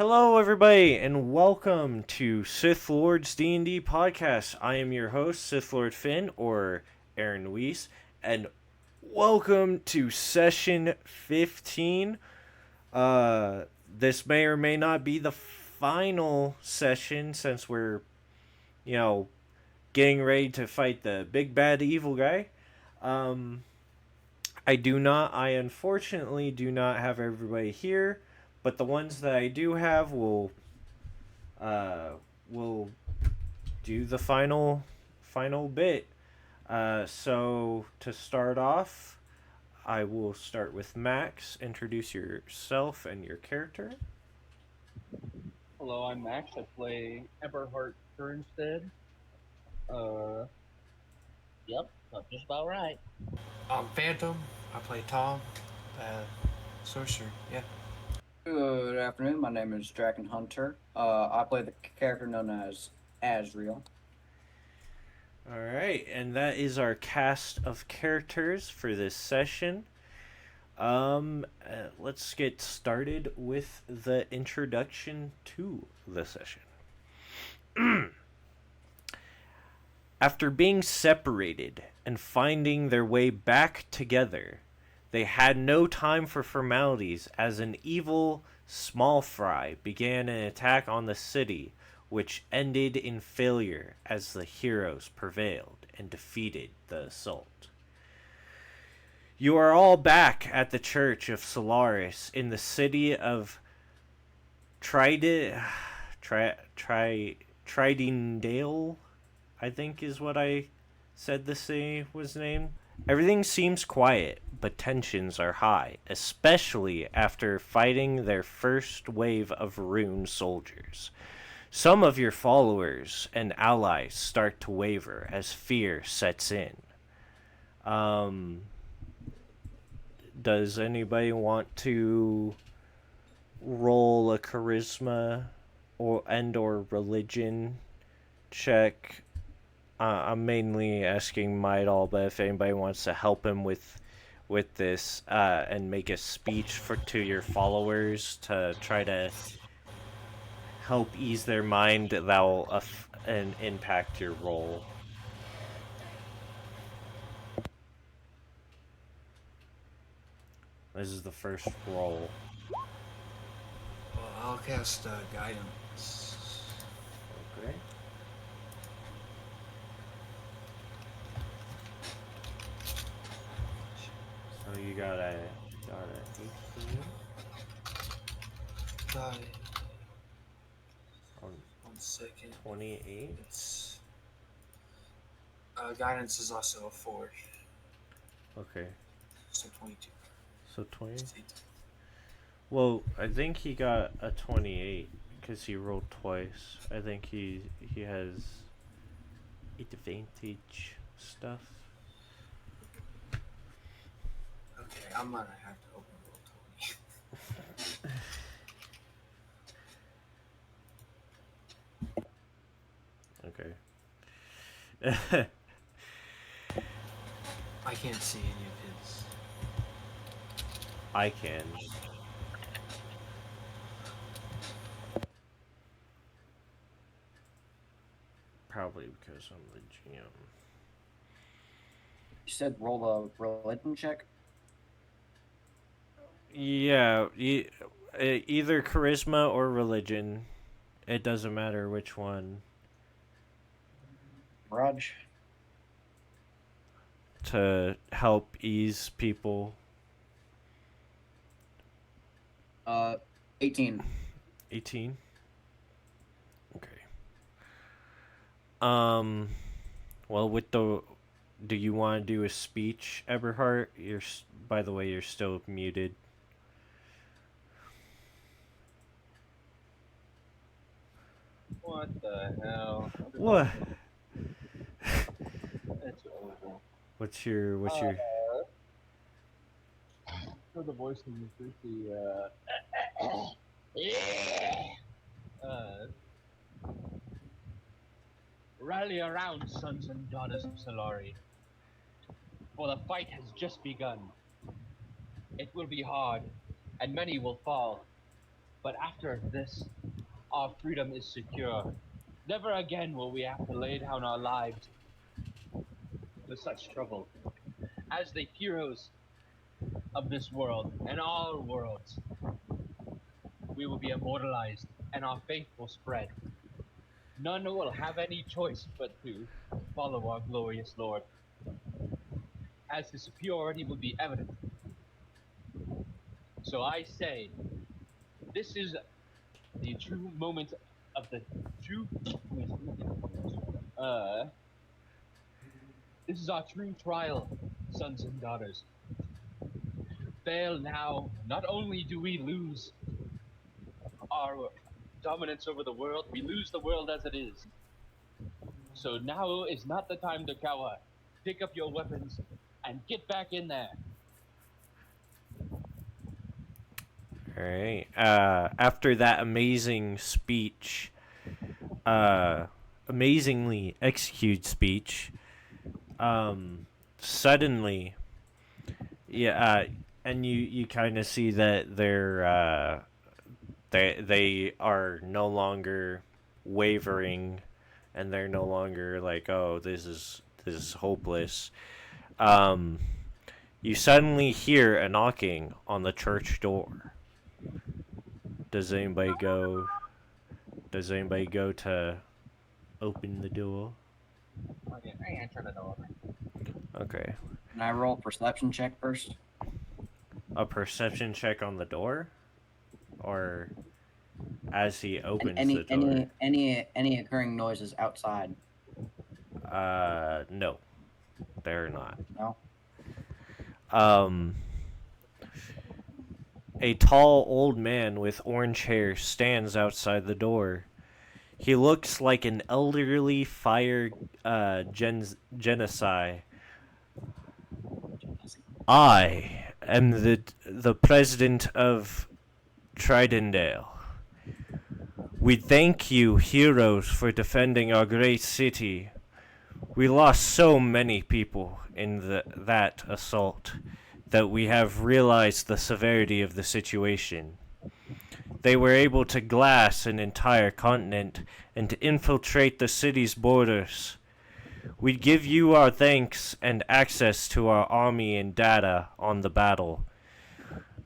Hello, everybody, and welcome to Sith Lord's D&D podcast. I am your host, Sith Lord Finn, or Aaron Weiss, and welcome to session 15. This may or may not be the final session since we're, you know, getting ready to fight the big bad evil guy. Um, I unfortunately do not have everybody here, but the ones that I do have uh, will do the final bit. So to start off, I will start with Max. Introduce yourself and your character. Hello, I'm Max. I play Eberhard Turnstead. Uh, yep, that's just about right. I'm Phantom. I play Tom. Sorcerer. Yeah. Good afternoon. My name is Draken Hunter. I play the character known as Asriel. All right, and that is our cast of characters for this session. Let's get started with the introduction to the session. After being separated and finding their way back together, they had no time for formalities as an evil small fry began an attack on the city, which ended in failure as the heroes prevailed and defeated the assault. You are all back at the Church of Solaris in the city of Tridendale, I think is what I said the city was named. Everything seems quiet, but tensions are high, especially after fighting their first wave of rune soldiers. Some of your followers and allies start to waver as fear sets in. Um, does anybody want to roll a charisma or religion check? I'm mainly asking Midal, but if anybody wants to help him with this and make a speech to your followers to try to help ease their mind, that will and impact your roll. This is the first roll. Well, I'll cast Guidance. Okay. So you got a 18 Got it. on 1 second. 28. It's Guidance is also a 4, Okay. so 22. So 20. It's 18. Well, I think he got a 28 because he rolled twice. I think he has advantage stuff. Okay, I'm gonna have to open roll 20. Okay. I can't see any of his. I can. Probably because I'm the GM. You said roll a religion check. Yeah, either charisma or religion. It doesn't matter which one. Raj. To help ease people. 18. 18. Okay. Well, do you want to do a speech, Eberhard? By the way, you're still muted. What the hell? What? It's over. What's your For the voice of the rally around, sons and daughters of Solari, for the fight has just begun. It will be hard, and many will fall. But after this, our freedom is secure. Never again will we have to lay down our lives with such trouble. As the heroes of this world and all worlds, we will be immortalized and our faith will spread. None will have any choice but to follow our glorious Lord, as his superiority will be evident. So I say, this is the true moment of the true. Uh, this is our true trial, sons and daughters. Fail now, not only do we lose our dominance over the world, we lose the world as it is. So now is not the time to cower. Pick up your weapons and get back in there. All right. After that amazing speech, amazingly executed speech, suddenly, yeah, and you kind of see that they are no longer wavering, and they're no longer like, oh, this is hopeless. Um, you suddenly hear a knocking on the church door. Does anybody go? Does anybody go to open the door? Okay, I answer the door. Okay. Can I roll a perception check first? A perception check on the door, or as he And opens the any door. any any any occurring noises outside? No, they're not. No. Um, a tall old man with orange hair stands outside the door. He looks like an elderly fire genocide. I am the president of Tridendale. We thank you, heroes, for defending our great city. We lost so many people in that assault that we have realized the severity of the situation. They were able to glass an entire continent and to infiltrate the city's borders. We give you our thanks and access to our army and data on the battle.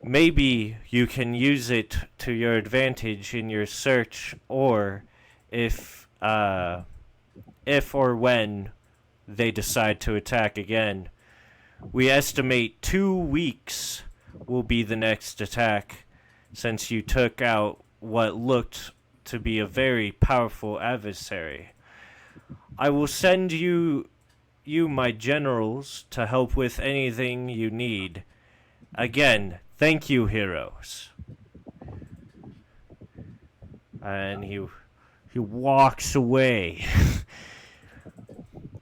Maybe you can use it to your advantage in your search, or if or when they decide to attack again. We estimate 2 weeks will be the next attack, since you took out what looked to be a very powerful adversary. I will send you my generals to help with anything you need. Again, thank you, heroes. And he walks away.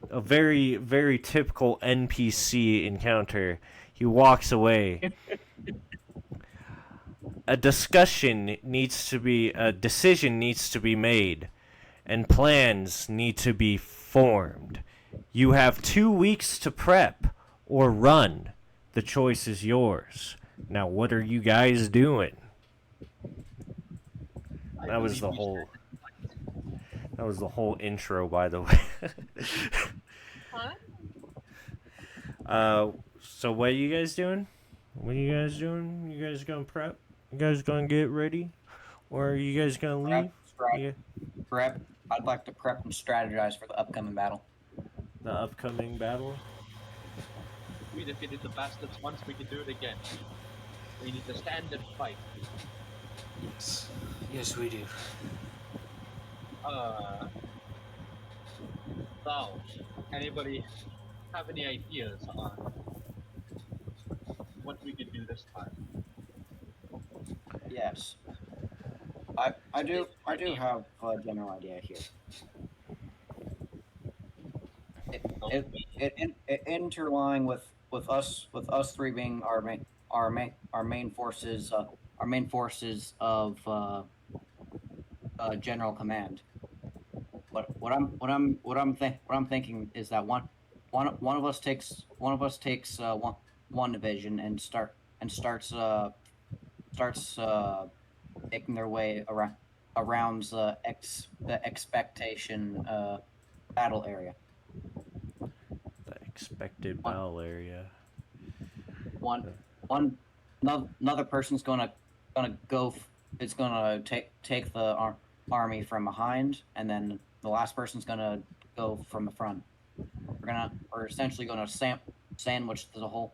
A very, very typical NPC encounter. He walks away. A decision needs to be made, and plans need to be formed. You have 2 weeks to prep or run. The choice is yours. Now, what are you guys doing? I That was believe the we whole. stand- That was the whole intro, by the way. Huh? So what are you guys doing? What are you guys doing? You guys gonna prep? You guys gonna get ready, or are you guys gonna leave? Yeah, Prep. I'd like to prep and strategize for the upcoming battle. the upcoming battle. We defeated the bastards once, we can do it again. We need to stand and fight. Yes, we do. Uh, so, anybody have any ideas on what we could do this time? Yes. I do have a general idea here. It it interlying with us three being our main forces of general command. What I'm thinking is that one of us takes one division and starts making their way around the expectation battle area. The expected One battle area. one one another person's gonna go. It's gonna take the army from behind, and then the last person's gonna go from the front. We're essentially gonna sandwich the whole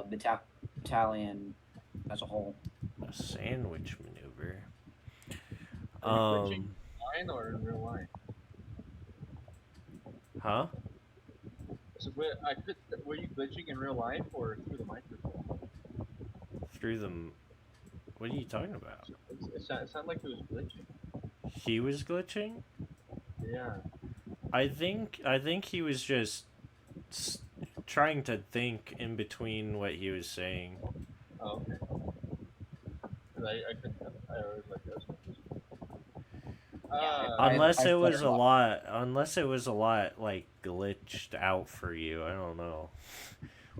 battalion as a whole. A sandwich maneuver. Are you glitching Um, online or in real life? huh? So were you glitching in real life or through the microphone? Through them. What are you talking about? It sounded like it was glitching. He was glitching? Yeah. I think he was just trying to think in between what he was saying. Oh, okay. 'Cause I couldn't. I always like those. Yeah, Unless I it played was a a lot. lot, unless it was a lot like glitched out for you. I don't know.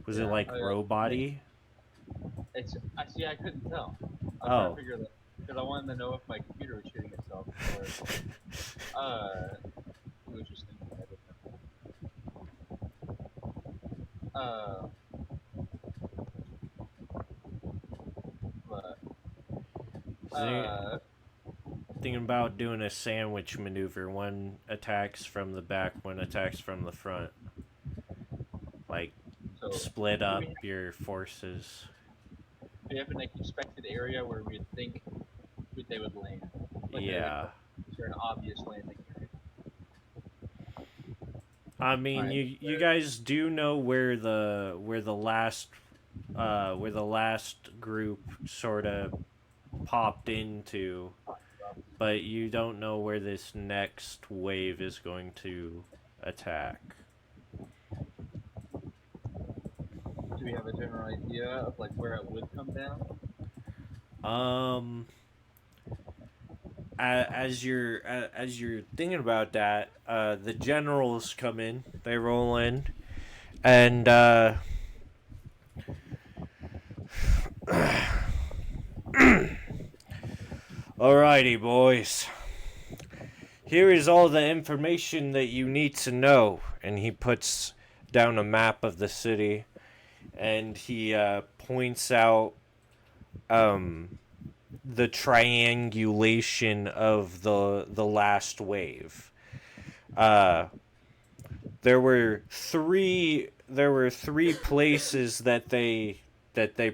Was it Yeah. like robot-y? It's. I see. I couldn't tell. I was trying to Oh. figure that because I wanted to know if my computer was shooting itself or it was just thinking. I didn't know. But Think- uh, Thinking about doing a sandwich maneuver. One attacks from the back, one attacks from the front. Like, so split do up we, your forces. we have an like expected area where we think they would land. Yeah. Is there an obvious landing area? I mean, Alright. you guys do know where the last group sort of popped into, but you don't know where this next wave is going to attack. Do we have a general idea of like where it would come down? Um, as you're thinking about that, the generals come in. They roll in, and alrighty, boys. Here is all the information that you need to know. And he puts down a map of the city, and he points out the triangulation of the last wave. Uh, there were three places that they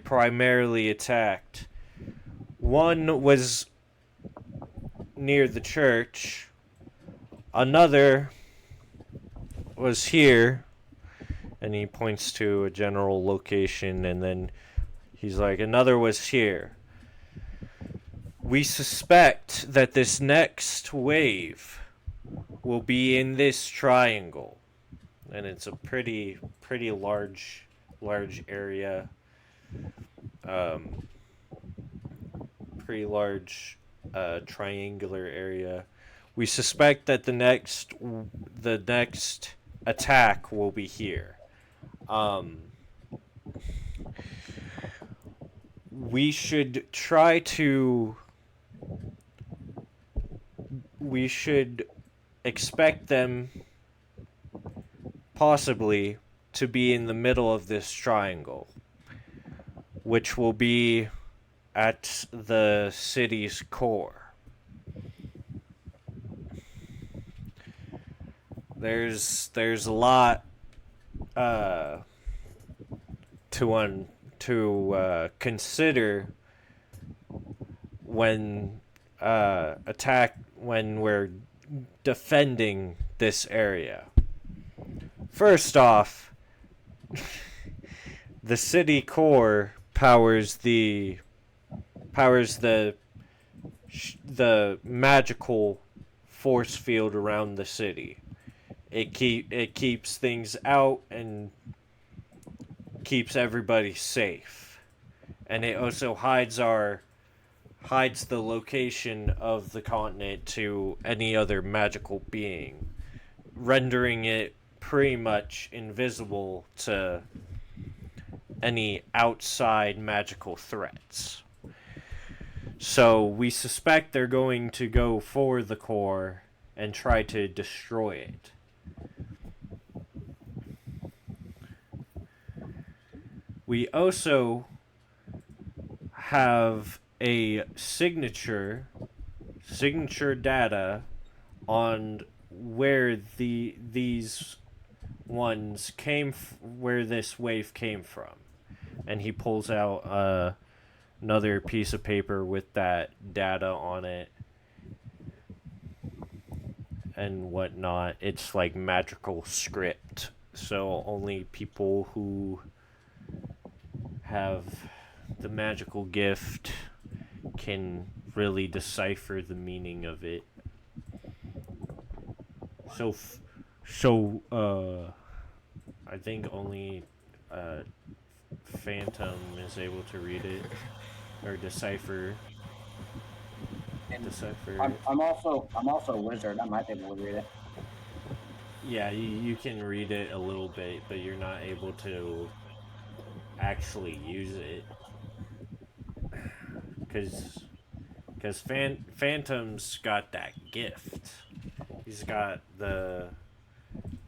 primarily attacked. One was near the church. Another was here, and he points to a general location, and then he's like, another was here. We suspect that this next wave will be in this triangle, and it's a pretty large area, um, pretty large triangular area. We suspect that the next attack will be here. Um, we should try to. We should expect them possibly to be in the middle of this triangle, which will be at the city's core. There's a lot to consider when when we're defending this area. First off, the city core powers the magical force field around the city. It keeps things out and keeps everybody safe, and it also hides the location of the continent to any other magical being, rendering it pretty much invisible to any outside magical threats. So we suspect they're going to go for the core and try to destroy it. We also have a signature data on where these ones where this wave came from, and he pulls out another piece of paper with that data on it and whatnot. It's like magical script, so only people who have the magical gift can really decipher the meaning of it. So, I think only Phantom is able to read it or And decipher I'm, it. I'm also I'm also a wizard. I might be able to read it. Yeah, you can read it a little bit, but you're not able to actually use it because Phantom's got that gift. He's got the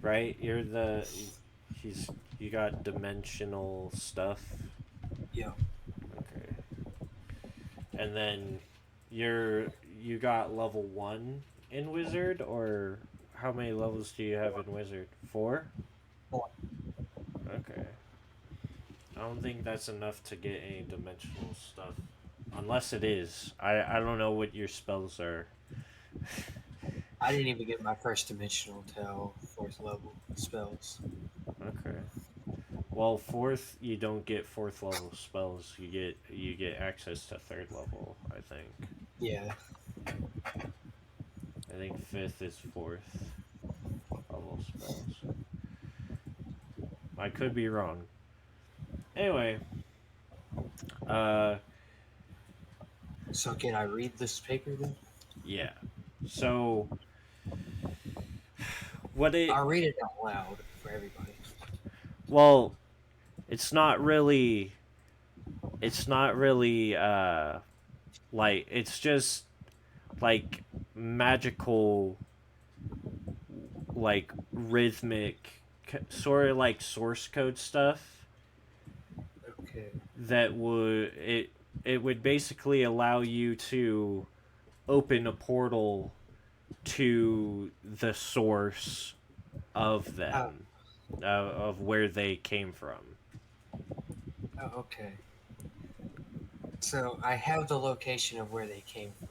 right. He's you got dimensional stuff. Yeah. Okay, and then you're you got level 1 in wizard, or how many levels do you have in wizard? 4. Four. Okay. I don't think that's enough to get any dimensional stuff. Unless it is. I don't know what your spells are. I didn't even get my first dimensional till 4th level spells. Okay. Well, fourth you don't get fourth level spells. You get access to third level, I think. Yeah. I think fifth is fourth level spells. I could be wrong. Anyway, uh So can I read this paper then? yeah. So what it I'll read it out loud for everybody. well, it's not really it's not really like it's just like magical, like rhythmic, sort of like source code stuff Okay. that it would basically allow you to open a portal to the source of Oh, them, of where they came from. okay. So I have the location of where they came from,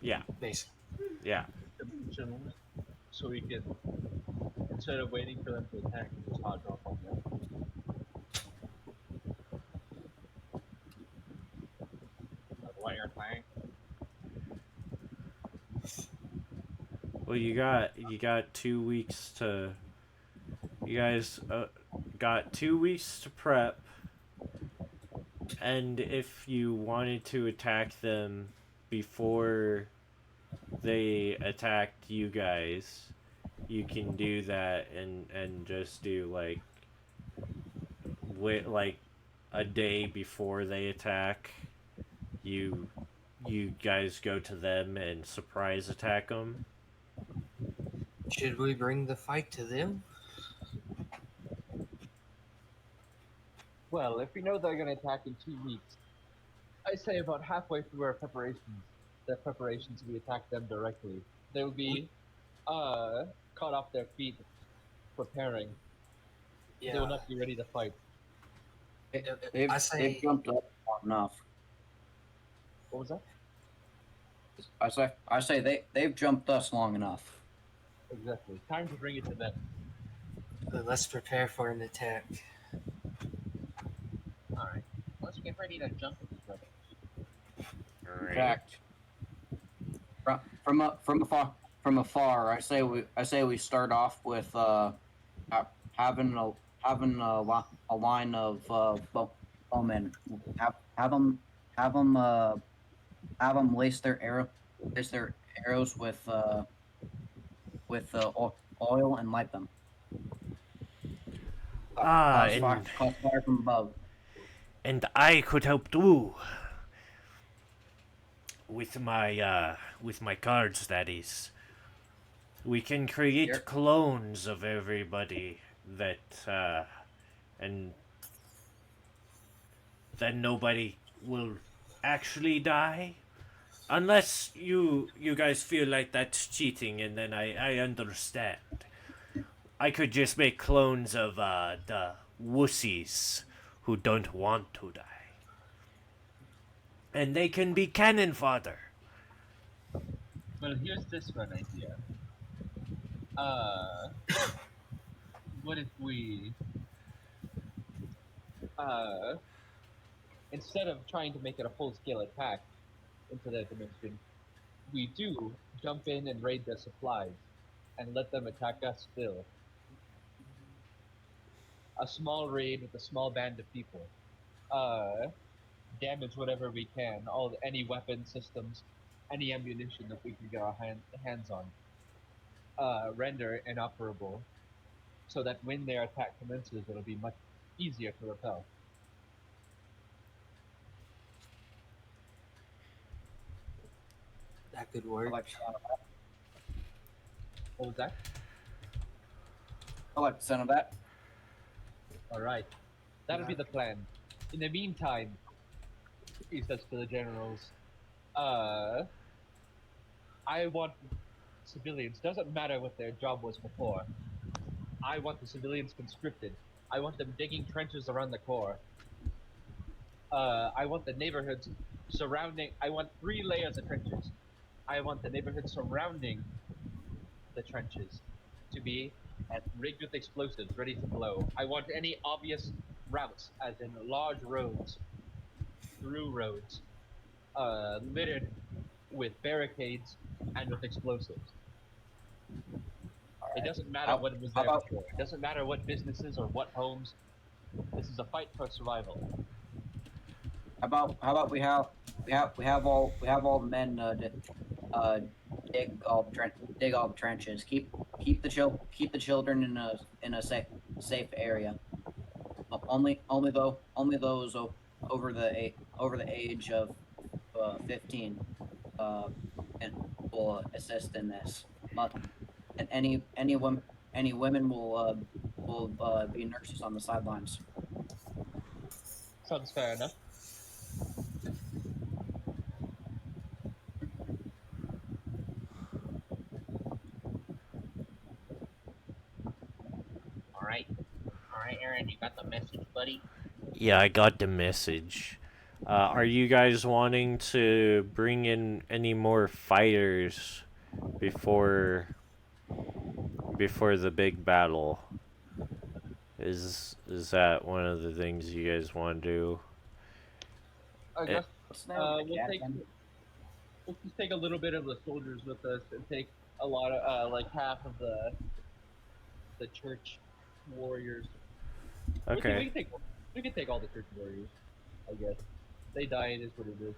Yeah, basically. yeah. Dimensional, so we can, instead of waiting for them to attack, just hot drop on them. Like what you're saying? Well, you got 2 weeks to. You guys got 2 weeks to prep, and if you wanted to attack them before they attacked you guys, you can do that and just do like a day before they attack. You you guys go to them and surprise attack them. Should we bring the fight to them? Well, if we know they're gonna attack in 2 weeks, I say about halfway through our preparations, we attack them directly. They will be, caught off their feet, preparing. They will Yeah. not be ready to fight. They've I they've say jumped up long enough. What was that? I say they've jumped us long enough. Exactly. Time to bring it to them. let's prepare for an attack. Alright. Let's get ready to jump at these brothers. In fact, from afar, I say we start off with having a line of bowmen. Have them lace their arrows with oil and light them. Ah, Cause fire from above. And I could help too. With my cards, that is. We can create Here. clones of everybody that and then nobody will actually die. Unless you guys feel like that's cheating, and then I understand. I could just make clones of the wussies who don't want to die. And they can be cannon fodder. Well, here's this one idea. Uh, what if we, uh, instead of trying to make it a full-scale attack into that dimension, we do jump in and raid their supplies and let them attack us still. A small raid with a small band of people. Damage whatever we can, any weapon systems, any ammunition that we can get our hands on. Render inoperable, so that when their attack commences, it'll be much easier to repel. That could I work. like, What was that? I like the sound of that. Alright. That'll be the plan. In the meantime, he says to the generals, I want civilians. Doesn't matter what their job was before. I want the civilians conscripted. I want them digging trenches around the core. I want the neighborhoods surrounding. I want 3 layers of trenches. I want the neighborhood surrounding the trenches to be rigged with explosives, ready to blow. I want any obvious routes, as in large roads, through roads, littered with barricades and with explosives. It doesn't matter what was there before. It doesn't matter what businesses or what homes. This is a fight for survival. How about we have all the men dig all the trenches. Keep the children in a safe area. Only those over the age of 15 and will assist in this. And any women will be nurses on the sidelines. Sounds fair enough. Alright, Aaron, you got the message, buddy? Yeah, I got the message. Are you guys wanting to bring in any more fighters before the big battle? Is that one of the things you guys want to do? I guess What's the name of the we'll cat take again? we'll just take a little bit of the soldiers with us and take a lot of like half of the church warriors. Okay. We can take all the church warriors, I guess. They die, it is what it is.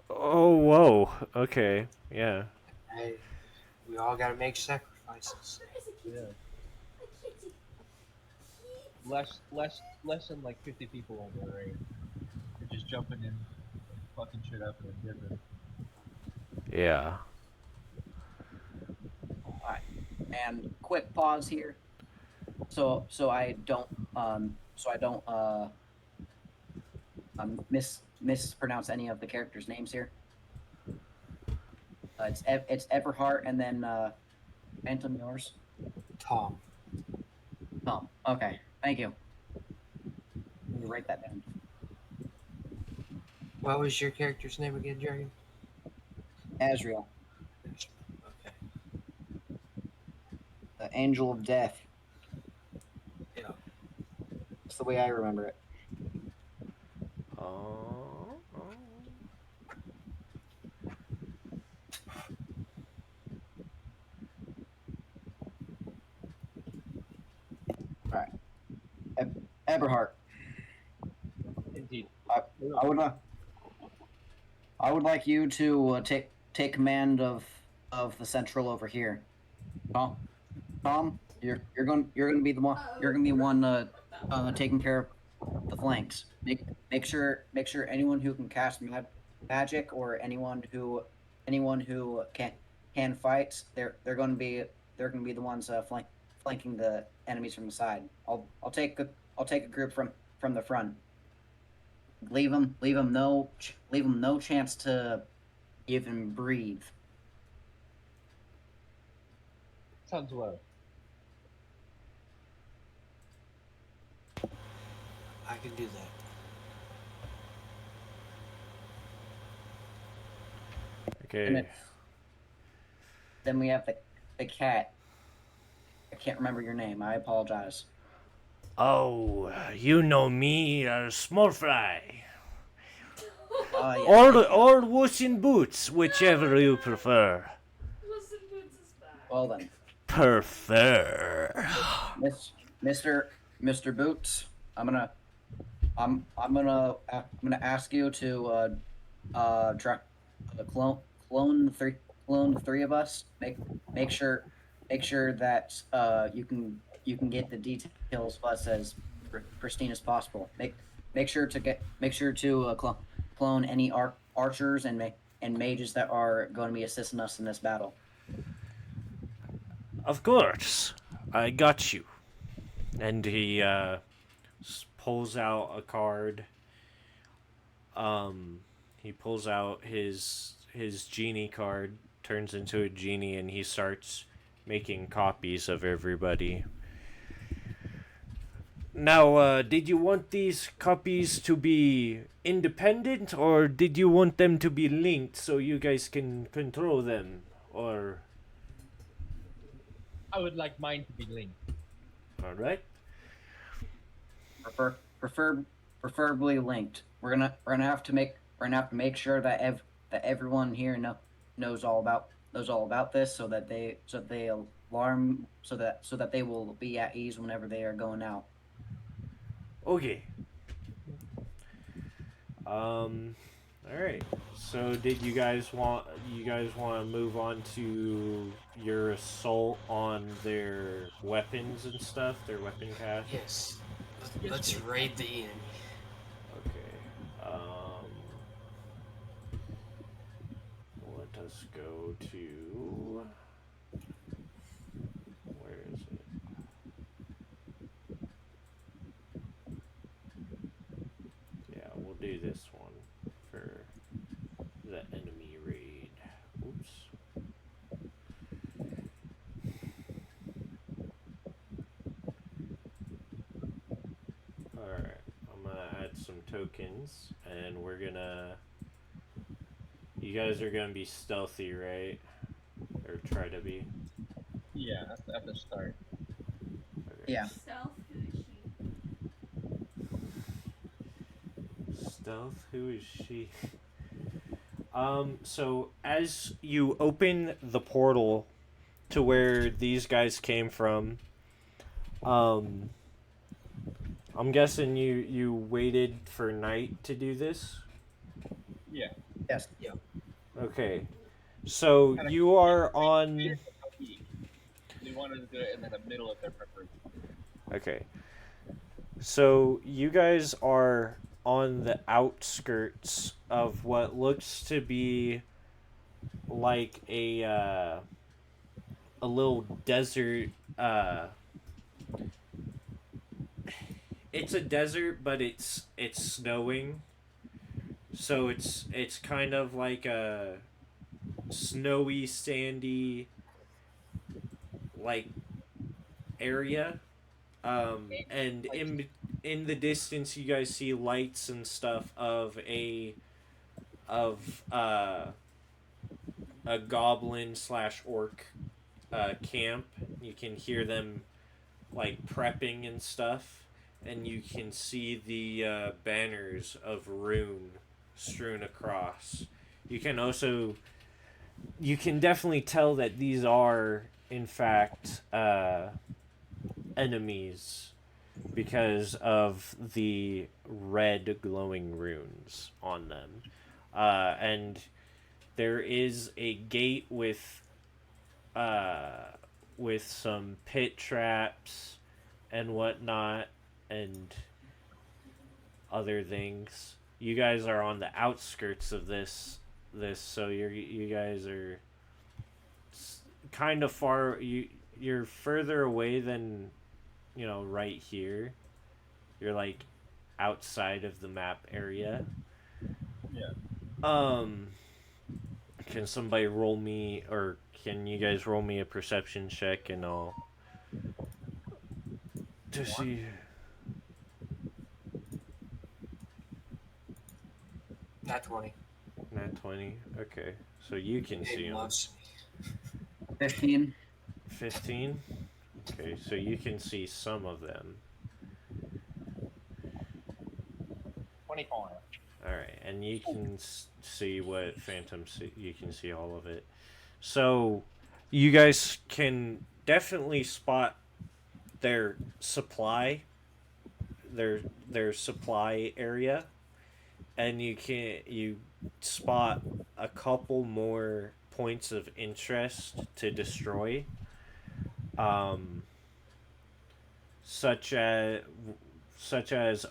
Oh, whoa. Okay. Yeah. Hey, we all gotta make sacrifices. Yeah. Less than like 50 people on the raid. They're just jumping in, fucking shit up and dipping. Yeah. Alright. And quick pause here. So I don't mispronounce any of the characters' names here. It's Everhart and then Phantom, yours. Tom. Tom. Okay. Thank you. Let me write that down. What was your character's name again, Dragon? Azrael, Okay. the Angel of Death. Yeah. That's the way I remember it. Oh. Alright. Eberhart. Indeed. I would like you to take command of the central over here. Tom, you're going to be the one taking care the flanks. Make sure anyone who can cast magic or anyone who can fight, they're going to be the ones flanking the enemies from the side. I'll take a group from the front. Leave them no chance to even breathe. Sounds well. I can do that. And Okay. then we have the cat. I can't remember your name. I apologize. Oh, you know me, small fry. Yes, Or thank you. or Wuss in Boots, whichever you prefer. Well then, Prefer. Mister Boots, I'm gonna ask you to try clone clone the three clone the three of us. Make sure make sure that you can get the details of us as pristine as possible. Make sure to clone any archers and mages that are going to be assisting us in this battle. Of course. I got you. And he pulls out a card. He pulls out his genie card, turns into a genie, and he starts making copies of everybody. Now, did you want these copies to be independent, or did you want them to be linked so you guys can control them? Or, I would like mine to be linked. alright? Preferably linked. We're gonna have to make sure that everyone here knows all about this, so that they alarm so that they will be at ease whenever they are going out. Okay. Alright. So did you guys want to move on to your assault on their weapons and stuff, their weapon cache? Yes. Yes, Let's please. raid the enemy. Okay. Let us go to, where is it? Yeah, we'll do this one for the enemy raid. Oops. Alright, I'm gonna add some tokens, and we're gonna. You guys are gonna be stealthy, right? Or try to be. Yeah, at the start. Okay. Yeah. Stealth, who is she? Stealth, who is she? So as you open the portal to where these guys came from, um, I'm guessing you waited for night to do this? Yeah. Yes. Okay. So Kinda you are We on. wanted to do it in the middle of their preparation. Okay. So you guys are on the outskirts of what looks to be like a little desert. It's a desert, but it's snowing. So it's kind of like a snowy, sandy like area. And in the distance, you guys see lights and stuff of of a goblin slash orc camp. You can hear them like prepping and stuff, and you can see the banners of rune strewn across. You can also you can definitely tell that these are in fact enemies because of the red glowing runes on them. And there is a gate uh, with some pit traps and whatnot, and other things. You guys are on the outskirts of this, so you guys are kind of far. You're further away than right here. You're like outside of the map area. Yeah. Um, can somebody roll me, or can you guys roll me a perception check, and I'll to see. Not 20. Nat 20. Okay, so you can see It them. loves me. 15. 15. Okay, so you can see some of them. 24. All right, and you can see what Phantom see. You can see all of it. So you guys can definitely spot their supply, their supply area, and you spot a couple more points of interest to destroy, um, such as such as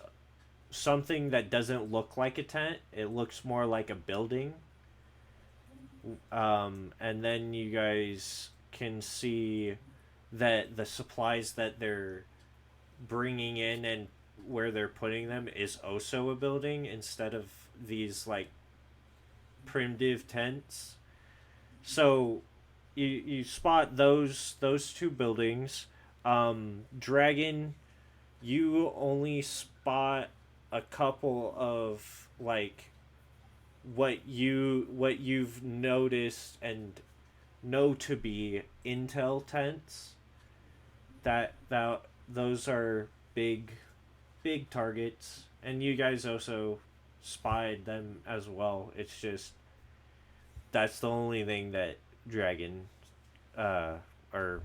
something that doesn't look like a tent. It looks more like a building. And then you guys can see that the supplies that they're bringing in and where they're putting them is also a building instead of these like primitive tents. So you spot those two buildings. Dragon, you only spot a couple of like what you've noticed and know to be intel tents. That those are big targets, and you guys also spied them as well. It's just that's the only thing that Dragon uh or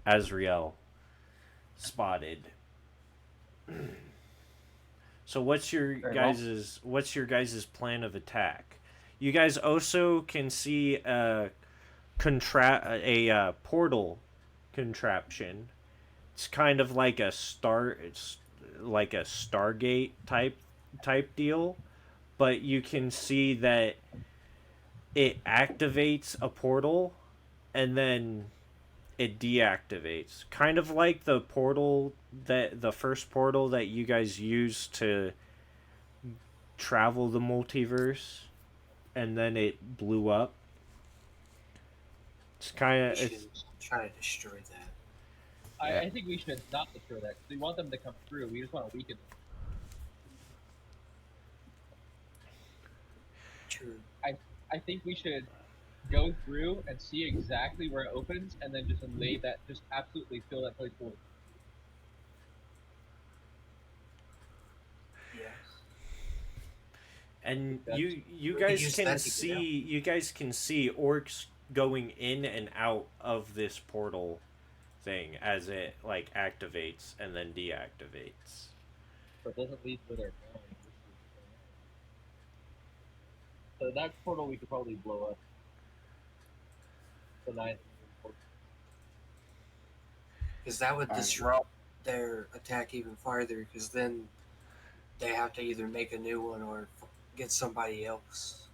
Azrael spotted. So Very well. what's your guys's plan of attack? You guys also can see a portal contraption. It's kind of like it's like a Stargate type deal, but you can see that it activates a portal and then it deactivates. Kind of like the first portal that you guys used to travel the multiverse and then it blew up. It's kind We of should it's try to destroy that. yeah. I think we should not destroy that. 'Cause we want them to come through. We just want to weaken them. True. I think we should go through and see exactly where it opens, and then just lay that, just absolutely fill that place full. Yes. And That's you We could guys use can that to get out. see orcs going in and out of this portal thing as it like activates and then deactivates. but doesn't lead where they're going. So that portal we could probably blow up. So that Because that would Alright. disrupt their attack even farther. Because then they have to either make a new one or get somebody else.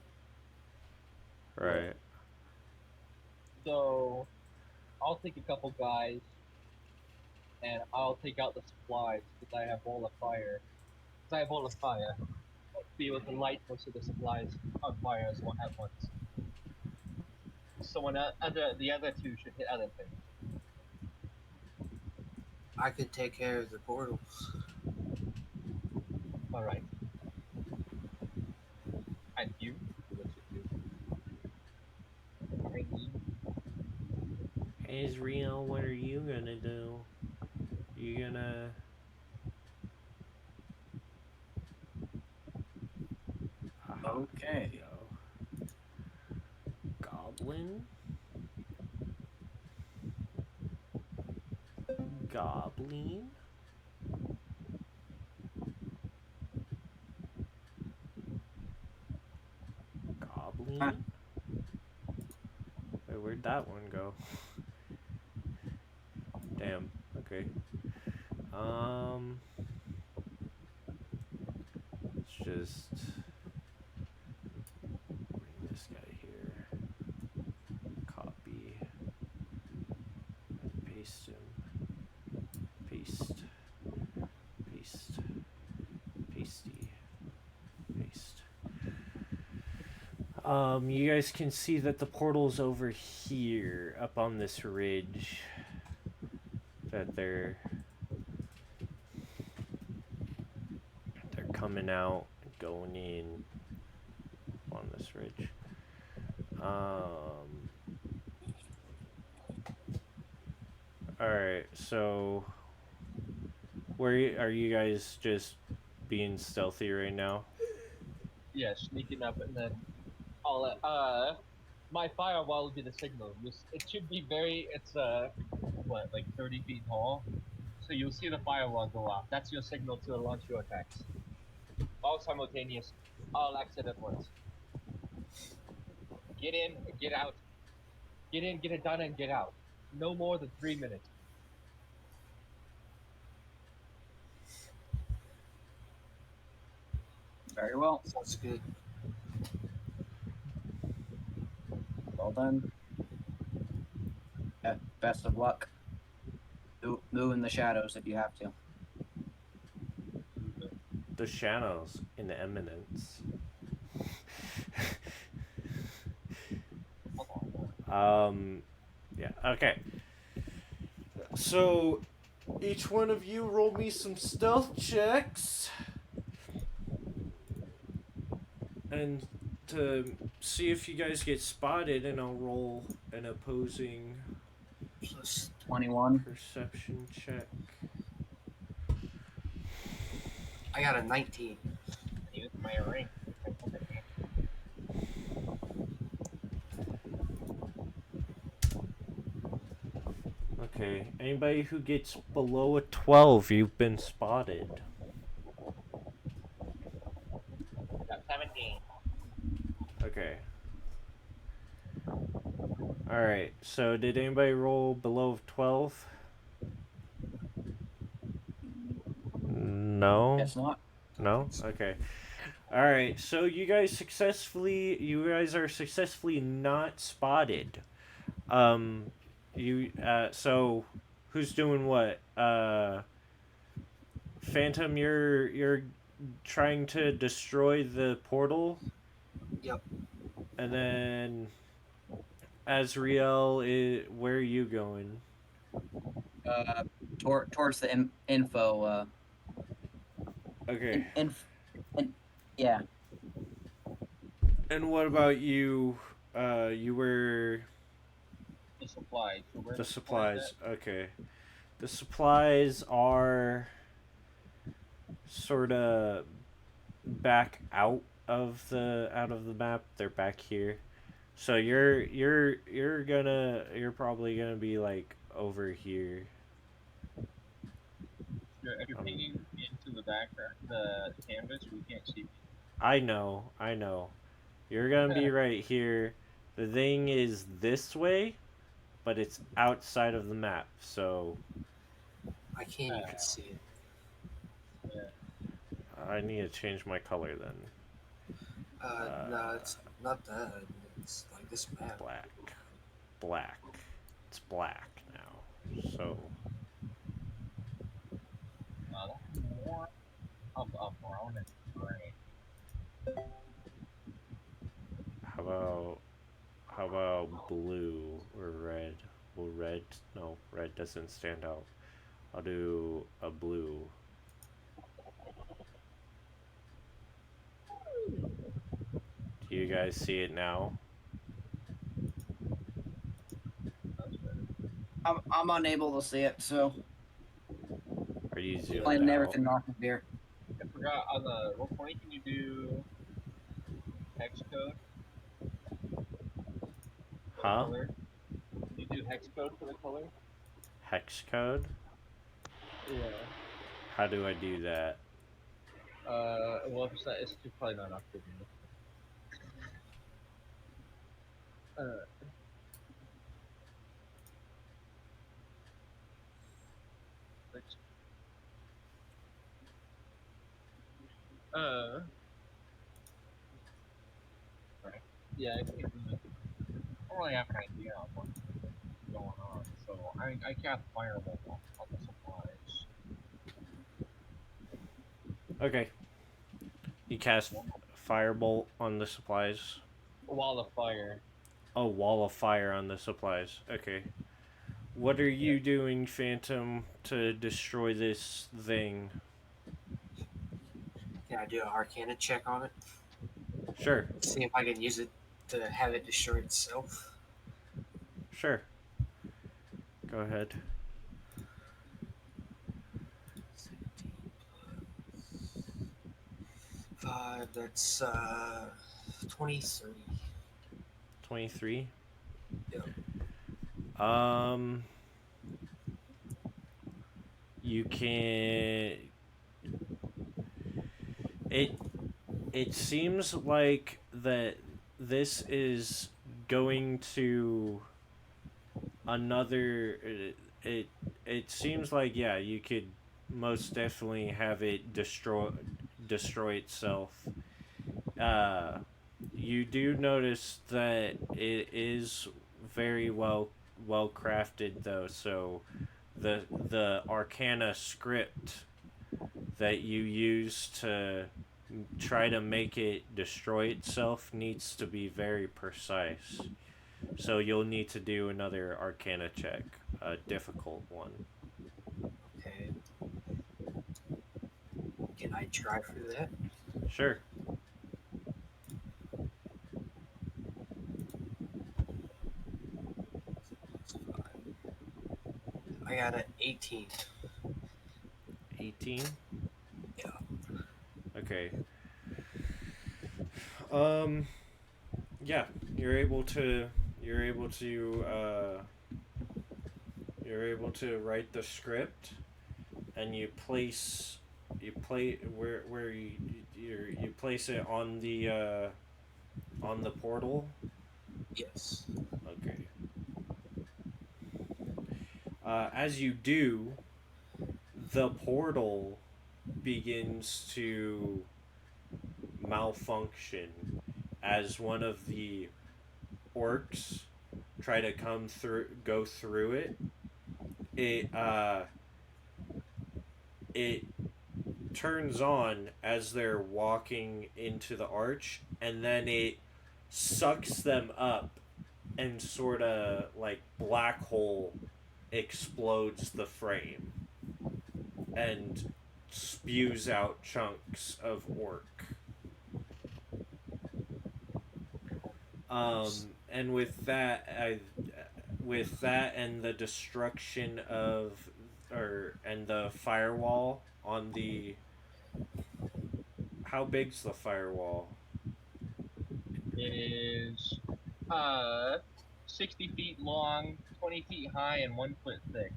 Right. so I'll take a couple guys, and I'll take out the supplies because I have ball of fire. Because I have ball of fire, I'll be able to light most of the supplies on fire as one at once. Someone the other two should hit other things. I could take care of the portals. All right. And you, what should do? Tiny. Azrael, what are you gonna do? You gonna Okay. Go. Goblin? Goblin? Goblin? Huh. Wait, where'd that one go? Damn. Okay. just bring this guy here. Copy. And paste him. Paste. Paste. Pasty. Paste. You guys can see that the portal's over here, up on this ridge. That they're coming out, going in on this ridge. Alright, so where are you guys just being stealthy right now? Yeah, sneaking up and then my firewall will be the signal. It should be it's what, like 30 feet tall? So you'll see the firewall go off. That's your signal to launch your attacks. All simultaneous, all exit at once. Get in, get out. Get in, get it done, and get out. No more than 3 minutes. Very well. Sounds good. Well done. Best of luck. Move in the shadows if you have to. The shadows in the eminence. Yeah, okay. So, each one of you roll me some stealth checks. And to see if you guys get spotted, and I'll roll an opposing Plus 21. perception check. I got a 19. Use my ring. Okay, anybody who gets below a 12, you've been spotted. Got 17. Okay. Alright, so did anybody roll below 12? No? Guess not. No? Okay. Alright, so you guys are successfully not spotted. So who's doing what? Phantom, you're trying to destroy the portal? Yep. And then Azriel, where are you going? Towards the info. Okay. Yeah. And what about you? You were The supplies. So where the the supplies supplies. Okay. The supplies are sort of back out of the map. They're back here. So you're probably gonna be like over here. if you're pinging into the background, the canvas, we can't see. I know. You're gonna be right here. The thing is this way, but it's outside of the map, so I can't even see it. Yeah. I need to change my color then. No, it's not that. It's like this map. Black. It's black now. So That's more of a brown and gray. how about blue or red? Well, red doesn't stand out. I'll do a blue. Do you guys see it now? I'm unable to see it, so Are you zoomed playing out? everything off of here. I forgot on the what point can you do hex code? Huh? Color? Can you do hex code for the color? Hex code? Yeah. How do I do that? Well, it's probably not active. Yeah, I think I don't really have an idea of what's going on, so I cast fireball on the supplies. Okay. You cast firebolt on the supplies. Wall of fire. Oh, wall of fire on the supplies. Okay. What are Yeah. you doing, Phantom, to destroy this thing? Can I do an Arcana check on it? Sure. See if I can use it to have it destroy itself. Sure. Go ahead. 5, that's 23. 23. Yep. Um, you can. It it seems like that this is going to another. It seems like, yeah, you could most definitely have it destroy itself. Uh, you do notice that it is very well crafted though. So the Arcana script that you use to try to make it destroy itself needs to be very precise. So you'll need to do another Arcana check, a difficult one. Okay. Can I try for that? Sure. I got an 18. 18. Yeah. Okay. Um. Yeah, you're able to. You're able to. You're able to write the script, and you place. You play where you place it on the portal. Yes. Okay. As you do, the portal begins to malfunction as one of the orcs try to go through it. It it turns on as they're walking into the arch, and then it sucks them up and sort of like black hole explodes the frame and spews out chunks of orc. And with that and the destruction of, or and the firewall on the, how big's the firewall? Is uh 60 feet long, 20 feet high, and 1 foot thick.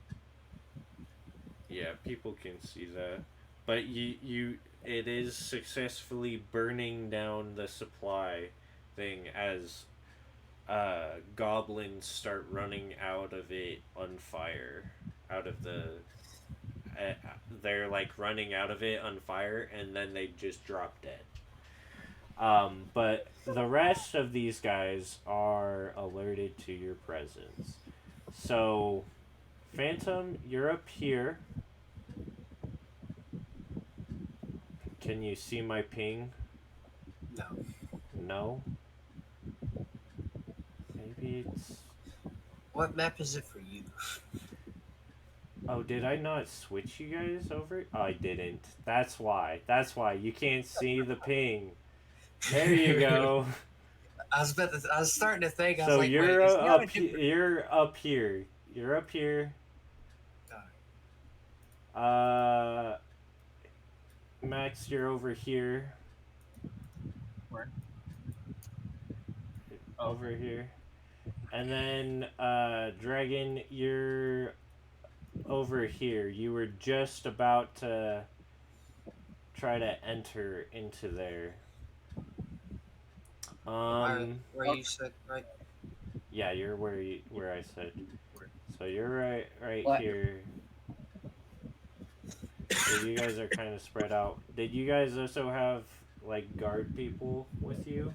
Yeah, people can see that, but it is successfully burning down the supply thing as goblins start running out of it on fire, out of the uh, they're like running out of it on fire, and then they just drop dead. But the rest of these guys are alerted to your presence. So, Phantom, you're up here. Can you see my ping? No. No? Maybe it's. What map is it for you? Oh, did I not switch you guys over? Oh, I didn't. That's why. That's why. You can't see the ping. There you go. I was starting to think. I was So like, wait, you're is he on a up. different? You're up here. You're up here. Uh, Max, you're over here. Where? Oh. Over here. And then, Dragon, you're over here. You were just about to try to enter into there. Where you said right? Yeah, you're where I said. So you're right What? here. So you guys are kind of spread out. Did you guys also have like guard people with you?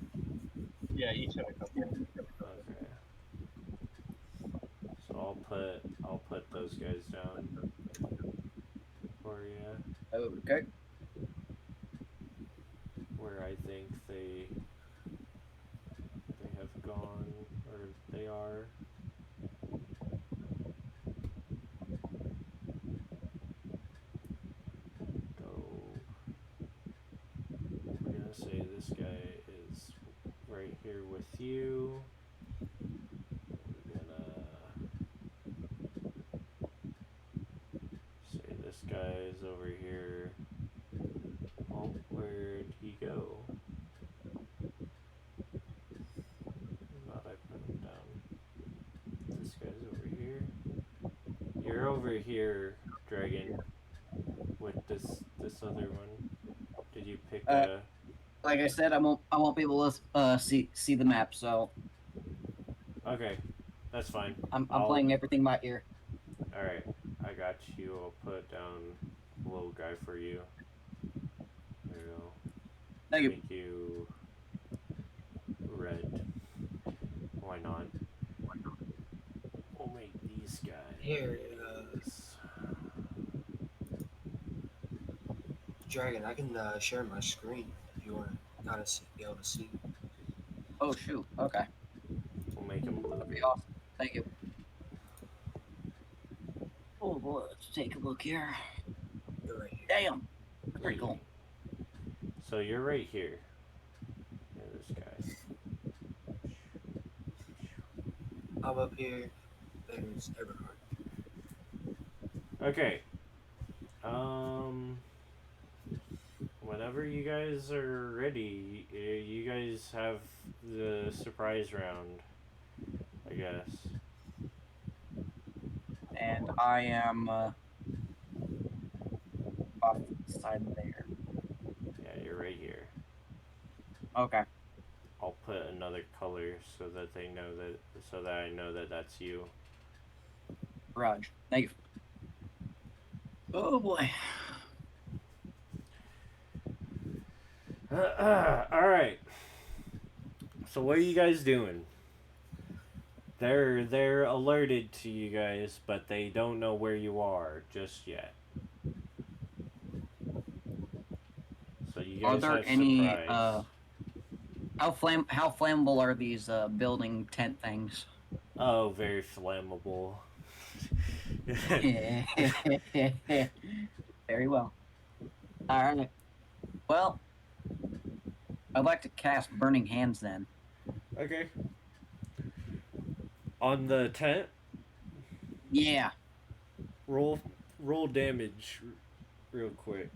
Yeah, each had a couple. Okay. So I'll put those guys down for you Okay. where I think they have gone or they are. Go. We're gonna say this guy is right here with you. We're gonna say this guy is over here. Oh, where'd he go? Thought I put him down. This guy's over here. You're over here, Dragon, with this other one. Did you pick Uh, a? like I said, I won't be able to see the map, so Okay, that's fine. I'm I'll. playing everything by ear. All right, I got you. I'll put down a little guy for you. There you go. Thank you. Make you red. Why not? We'll make these Here, guys. Dragon, I can share my screen if you want to kind of be able to see. Oh shoot. Okay. We'll make him blue. That'd be awesome. Thank you. Oh boy, let's take a look here. You're right here. Damn. That's pretty cool. So you're right here. Yeah, this guy. I'm up here. There's Everhard. Okay. Whenever you guys are ready, you guys have the surprise round, I guess. And I am off the side there. Yeah, you're right here. Okay. I'll put another color so that they know that, so that I know that that's you. Raj. Thank you. Oh boy. All right. So what are you guys doing? They're alerted to you guys, but they don't know where you are just yet. So you Are guys there have any surprise. how flammable are these building tent things? Oh, very flammable. Very well. All right. Well, I'd like to cast Burning Hands then. Okay. On the tent, Yeah. roll roll damage real quick.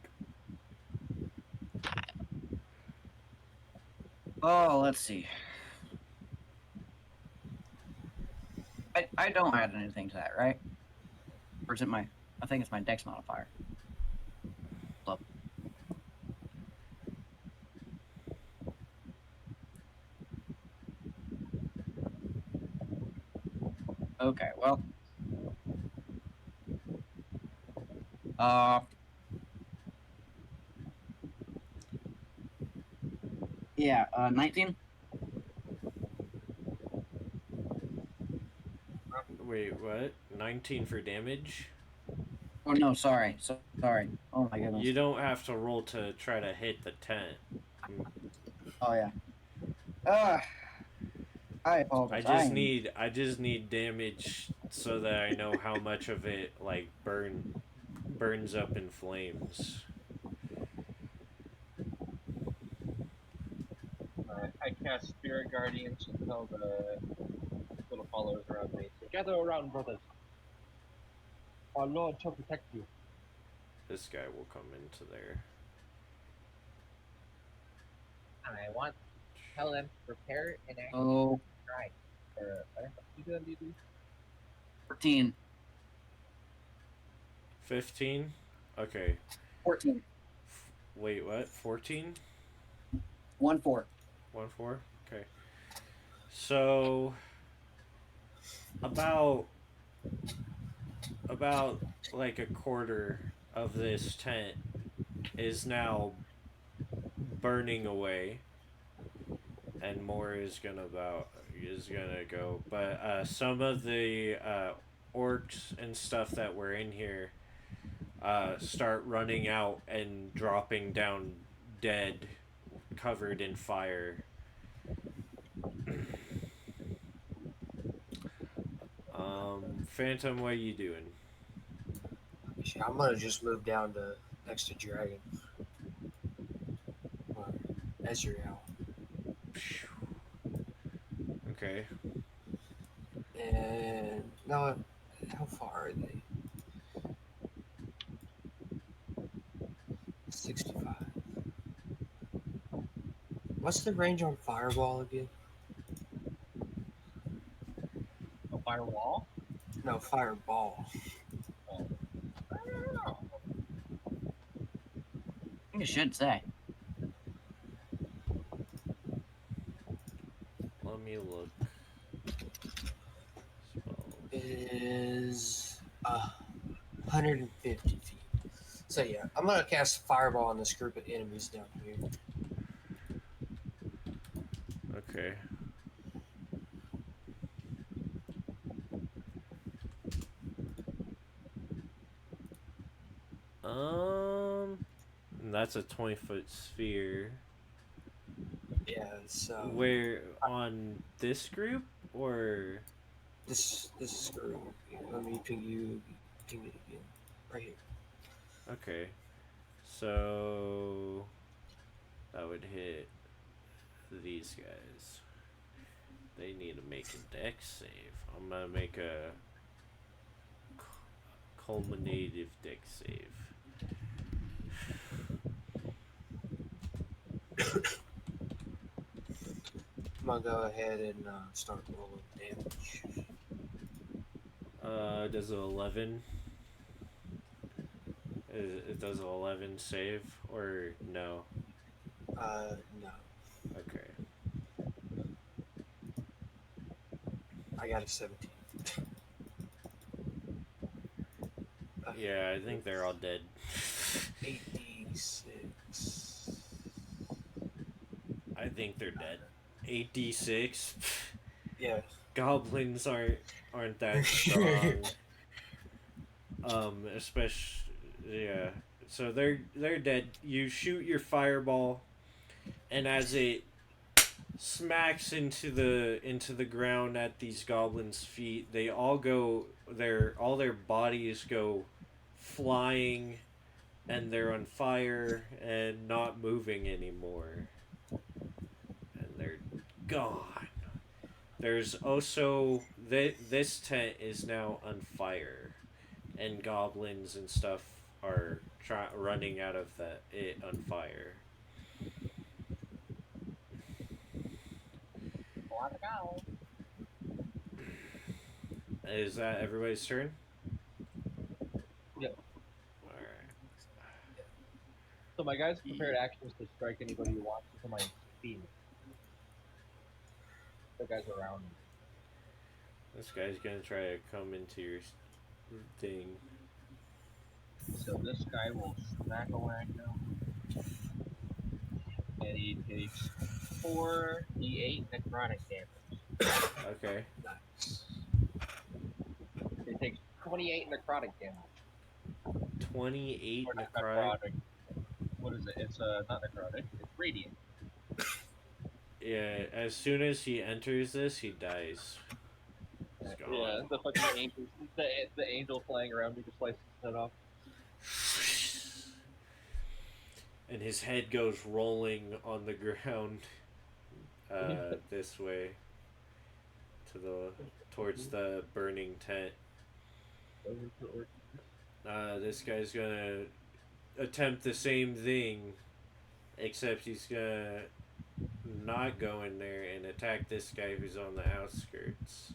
Oh, let's see. I don't add anything to that, right? Or is it my? I think it's my Dex modifier. Look. Okay. Well. Uh. Yeah. 19. Wait, what? 19 for damage? Oh no, sorry. Sorry. Oh my goodness. You don't have to roll to try to hit the tent. Oh yeah. Uh, I apologize. I just need damage so that I know how much of it like burns up in flames. I cast Spirit Guardians to tell the little followers around me. So gather around, brothers. Our Lord shall protect you. This guy will come into there. I want to tell them to prepare an action Oh, strike. Or whatever you gonna do? 14. 15? Okay. 14. Wait, what? 14? 1-4. 1-4? Okay. So about like a quarter of this tent is now burning away. and more is gonna go. But some of the orcs and stuff that were in here start running out and dropping down dead, covered in fire. Phantom, what are you doing? Actually, I'm gonna just move down to next to Dragon. Or Ezreal. Okay. And no, how far are they? 65. What's the range on Fireball again? A firewall? No, Fireball. Oh, I don't know. I think it should say. Let me look. Spells. Is 150 feet. So yeah, I'm gonna cast Fireball on this group of enemies down here. Okay. That's a 20-foot sphere. Yeah, so Where on this group or this is group. Let me ping it again, right here. okay. So that would hit these guys. They need to make a dex save. I'm gonna make a culminative dex save. I'm gonna go ahead and start rolling damage. Does an 11? It does an 11 save or no? No, Okay. I got a 17. Yeah, I think they're all dead. 8d6. I think they're dead. 8d6. Yeah. Goblins aren't that strong. Especially yeah. So they're dead. You shoot your fireball, and as it smacks into the ground at these goblins' feet, they all go all their bodies go flying, and they're on fire and not moving anymore, and they're gone. There's also this tent is now on fire, and goblins and stuff are running out of it on fire. Wanna go? Is that everybody's turn? Yep. All right. So my guy's prepared actions to strike anybody who wants to my speed. The guys around me. This guy's gonna try to come into your thing. So this guy will smack a whack now. And he takes 4d8 necrotic damage. Okay. Nice. He takes 28 necrotic damage. 28 Or not necrotic. What is it? It's not necrotic. It's radiant. Yeah. As soon as he enters this, he dies. He's gone. Yeah, the fucking angel, the angel flying around me just slices his head off. And his head goes rolling on the ground. This way. Towards the burning tent. This guy's gonna attempt the same thing, except he's gonna not go in there and attack this guy who's on the outskirts.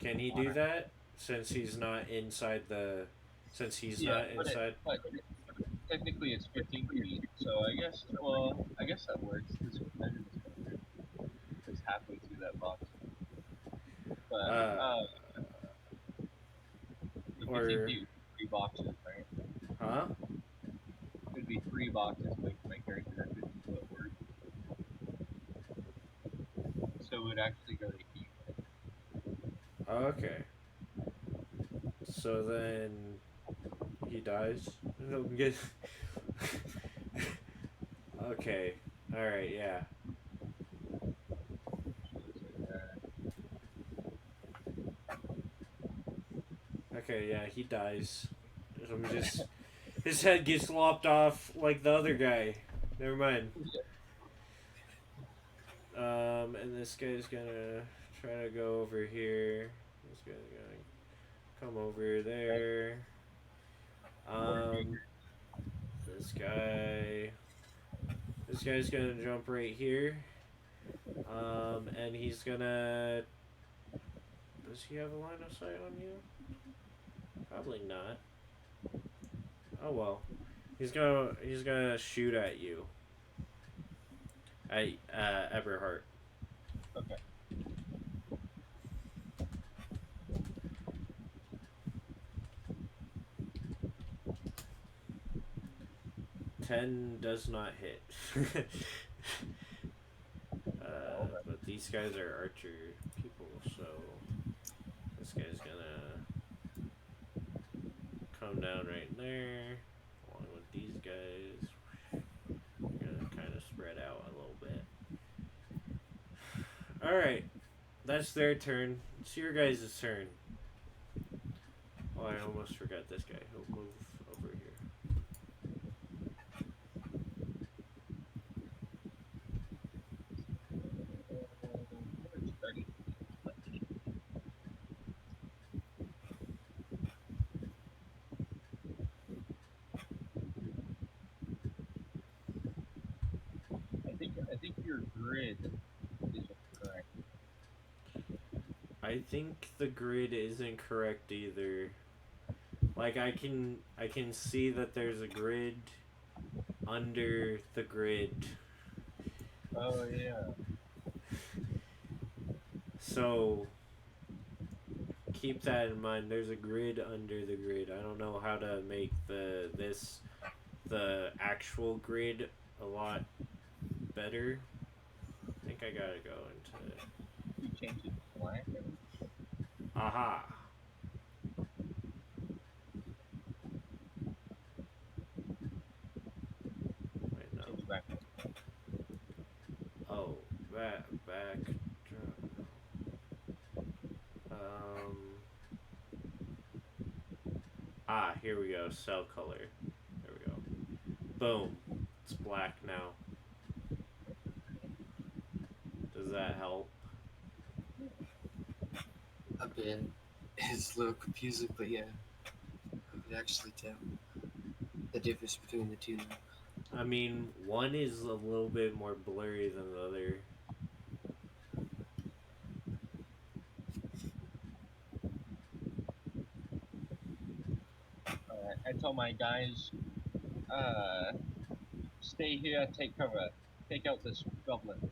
Can he do that? Since he's not inside the... Since he's not inside... But technically it's 15 feet, so I guess that works. It's halfway through that box. But, the 15 or... feet, 3 boxes, right? Huh? It would be 3 boxes to make my character 50 foot work. it would actually go to heat. Okay. So then he dies. No, get- okay. All right. Yeah. Okay. Yeah. He dies. I'm just. His head gets lopped off like the other guy. Never mind. And this guy's gonna try to go over here. This guy's gonna come over there. Um, this guy. This guy's gonna jump right here. And he's gonna. Does he have a line of sight on you? Probably not. Oh well. He's gonna shoot at you. At Eberhard. Okay. 10 does not hit. But these guys are archer people, so this guy's gonna come down right there, along with these guys. We're gonna kind of spread out a little bit. Alright, that's their turn. It's your guys' turn. Oh, I almost forgot this guy. He'll move over here. I think your grid is correct. I think the grid isn't correct either. Like I can see that there's a grid under the grid. Oh yeah. So keep that in mind. There's a grid under the grid. I don't know how to make the actual grid a lot better. I think I gotta go into You changed it to black. aha. Wait, no. Change it back. Oh, back. Um. Here we go. Cell color. There we go. Boom. It's black now. Does that help? A bit. It's a little confusing, but yeah, you can actually tell the difference between the two. I mean, one is a little bit more blurry than the other. Alright. I tell my guys, stay here, take cover, take out this goblin.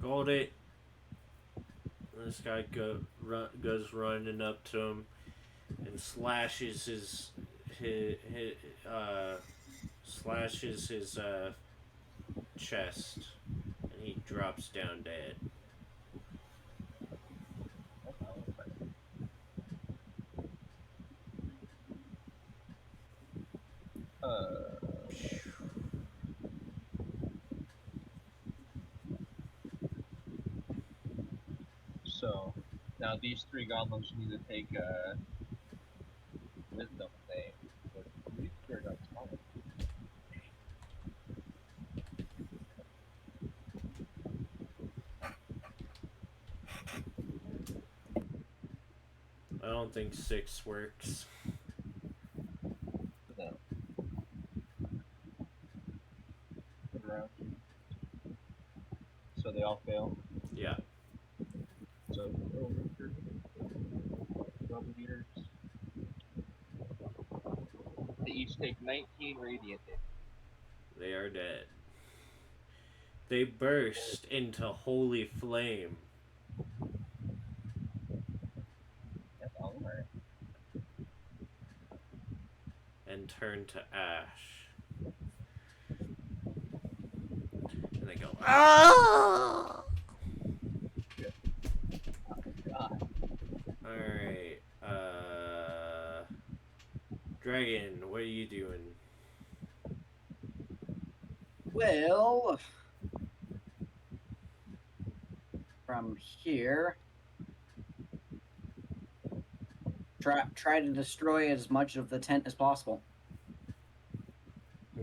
Got it. This guy goes running up to him and slashes his chest, and he drops down dead. So now these three goblins need to take wisdom save. These three are smaller. I don't think 6 works. No. Good round. So they all fail. Yeah. So double meters. They each take 19 radiant damage. They are dead. They burst into holy flame That's all right. and turn to ash. Ah! God. Alright. Dragon, what are you doing? Well, from here, try to destroy as much of the tent as possible.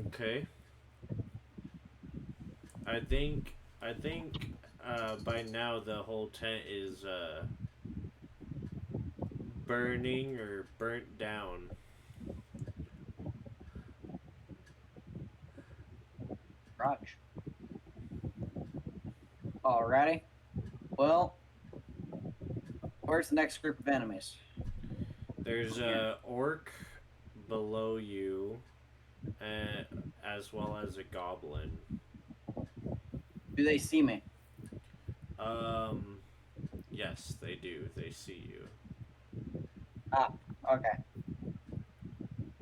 Okay. I think by now the whole tent is burning or burnt down. Raj. Alrighty. Well, where's the next group of enemies? There's From here. a orc below you, uh, as well as a goblin. Do they see me? Um, yes, they do. They see you. Ah, okay.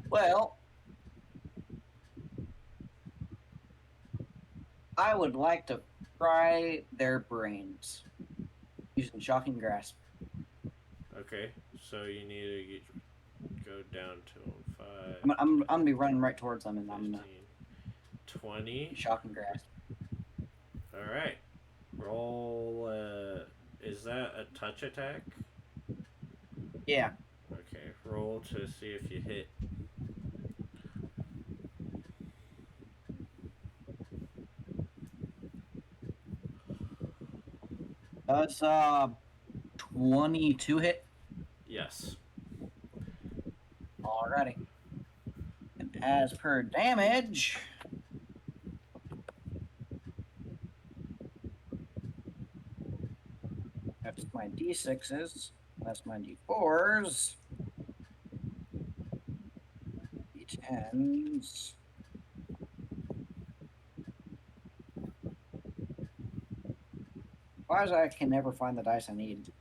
Well, I would like to fry their brains using shocking grasp. Okay, so you need to go down to 5, I'm gonna be running right towards them, and I'm 15, gonna 20. shocking grasp. All right, roll. Is that a touch attack? Yeah. Okay, roll to see if you hit. That's 22 hit. Yes. Alrighty. And as per damage, that's my d6s. That's my d4s. D10s. Why is I can never find the dice I need?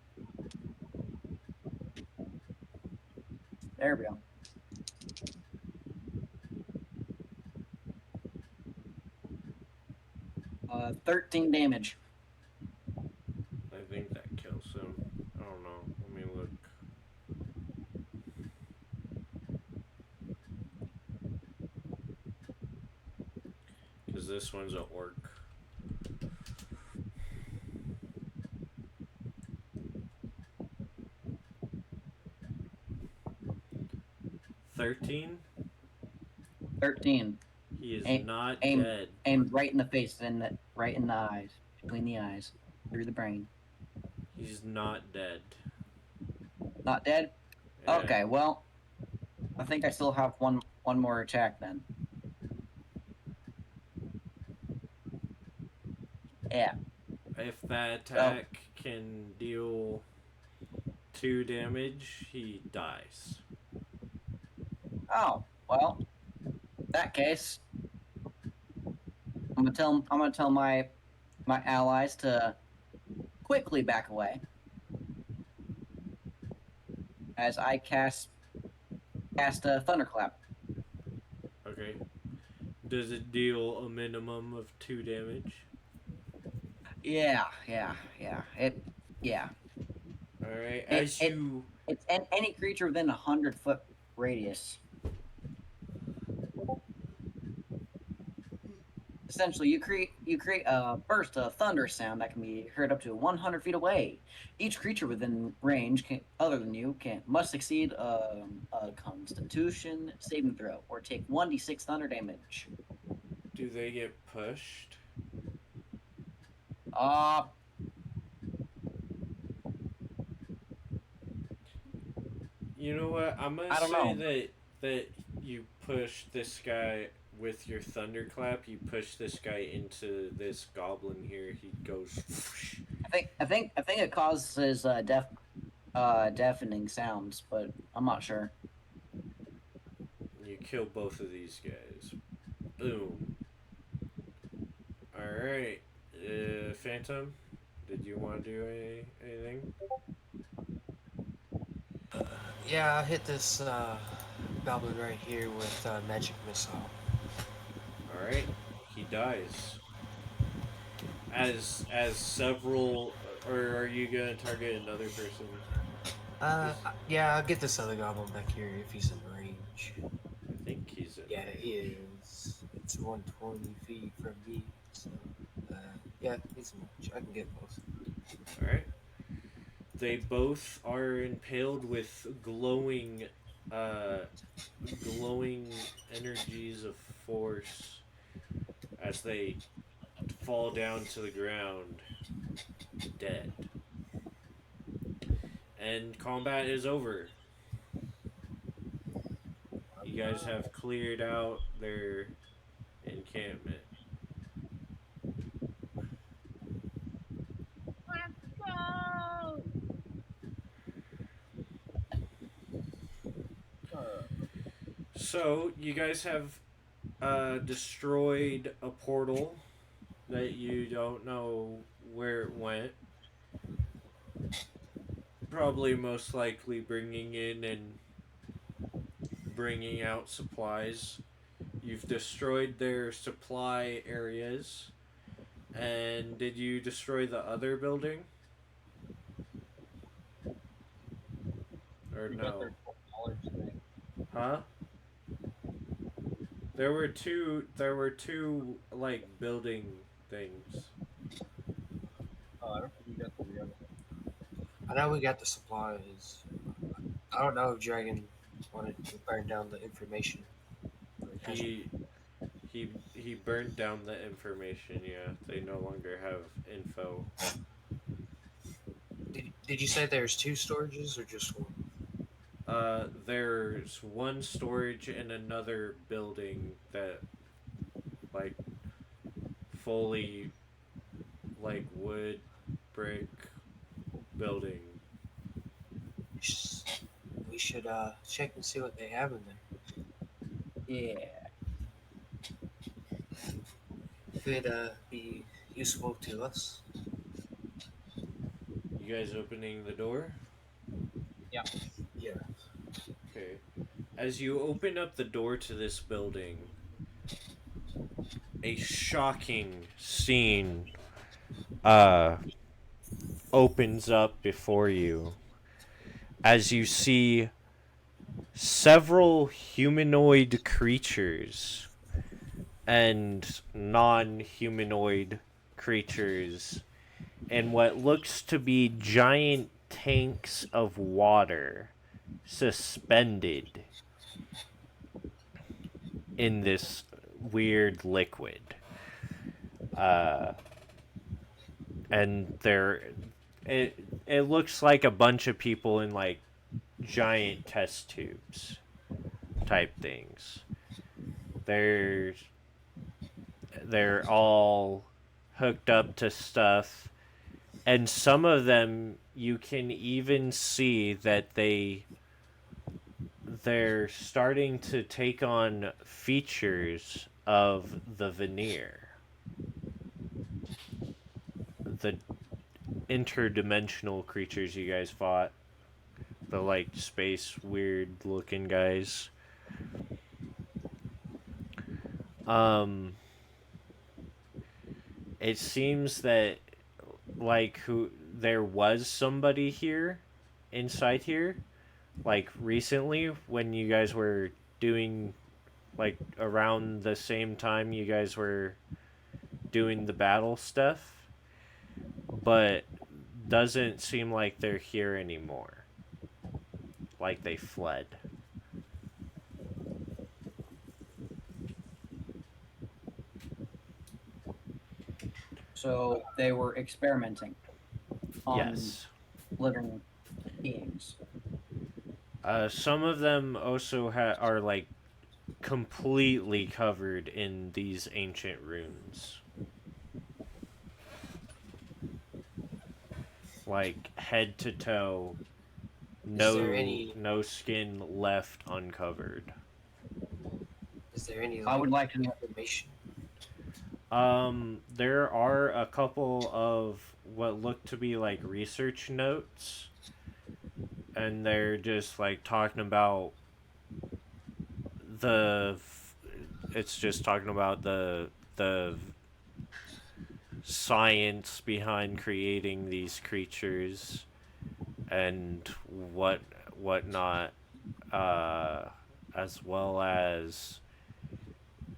There we go. 13 damage. I think that kills him. I don't know. Let me look. Because this one's an orc. $13? 13. He is Aim, not aim, dead. aimed right in the face, and right in the eyes, between the eyes, through the brain. He's not dead. Not dead. Yeah. Okay, well, I think I still have one more attack then. Yeah. If that attack can deal 2 damage, he dies. Oh, well, in that case, I'm gonna tell my allies to quickly back away as I cast a thunderclap. Okay. Does it deal a minimum of 2 damage? Yeah. Alright, It's any creature within 100-foot radius. Essentially, you create a burst of thunder sound that can be heard up to 100 feet away. Each creature within range, other than you, must succeed a Constitution saving throw or take 1d6 thunder damage. Do they get pushed? Uh, You know what? I'm gonna I don't say know. that you push this guy with your thunderclap. You push this guy into this goblin here. He goes. I think it causes deafening sounds, but I'm not sure. You kill both of these guys. Boom. All right, Phantom. Did you want to do anything? Yeah, I'll hit this goblin right here with magic missile. All right, he dies. as several, or are you gonna target another person? Yeah, I'll get this other goblin back here if he's in range. I think he's in Yeah, he range. is. It's 120 feet from me, so uh, yeah, he's in range. I can get close. All right. They both are impaled with uh, glowing energies of force as they fall down to the ground, dead. And combat is over. You guys have cleared out their encampment. Let's go! So you guys have destroyed a portal that you don't know where it went. Probably most likely bringing in and bringing out supplies. You've destroyed their supply areas. And did you destroy the other building? Or We got their no? knowledge thing. Huh? There were two like building things. Oh, I don't think we got the other. I know we got the supplies. I don't know if Dragon wanted to burn down the information. He he burned down the information, yeah. They no longer have info. Did you say there's two storages or just one? There's one storage in another building that like fully like wood brick building. We should check and see what they have in there. Yeah. Could be useful to us. You guys opening the door? Yeah. Yeah. Okay. As you open up the door to this building, a shocking scene uh opens up before you as you see several humanoid creatures and non-humanoid creatures in what looks to be giant tanks of water suspended in this weird liquid. Uh, and it it looks like a bunch of people in like giant test tubes type things. They're they're all hooked up to stuff, and some of them you can even see that they're starting to take on features of the veneer, the interdimensional creatures you guys fought, the like space weird looking guys. um it seems that like who there was somebody here inside here like recently when you guys were doing like around the same time you guys were doing the battle stuff, but doesn't seem like they're here anymore. Like they fled. So they were experimenting on Yes. living beings. Some of them also are like completely covered in these ancient runes. Like head to toe, Is there any no skin left uncovered. is there any I like would like to know. information? There are a couple of what look to be like research notes, and they're just like talking about the. It's just talking about the science behind creating these creatures and whatnot, uh, as well as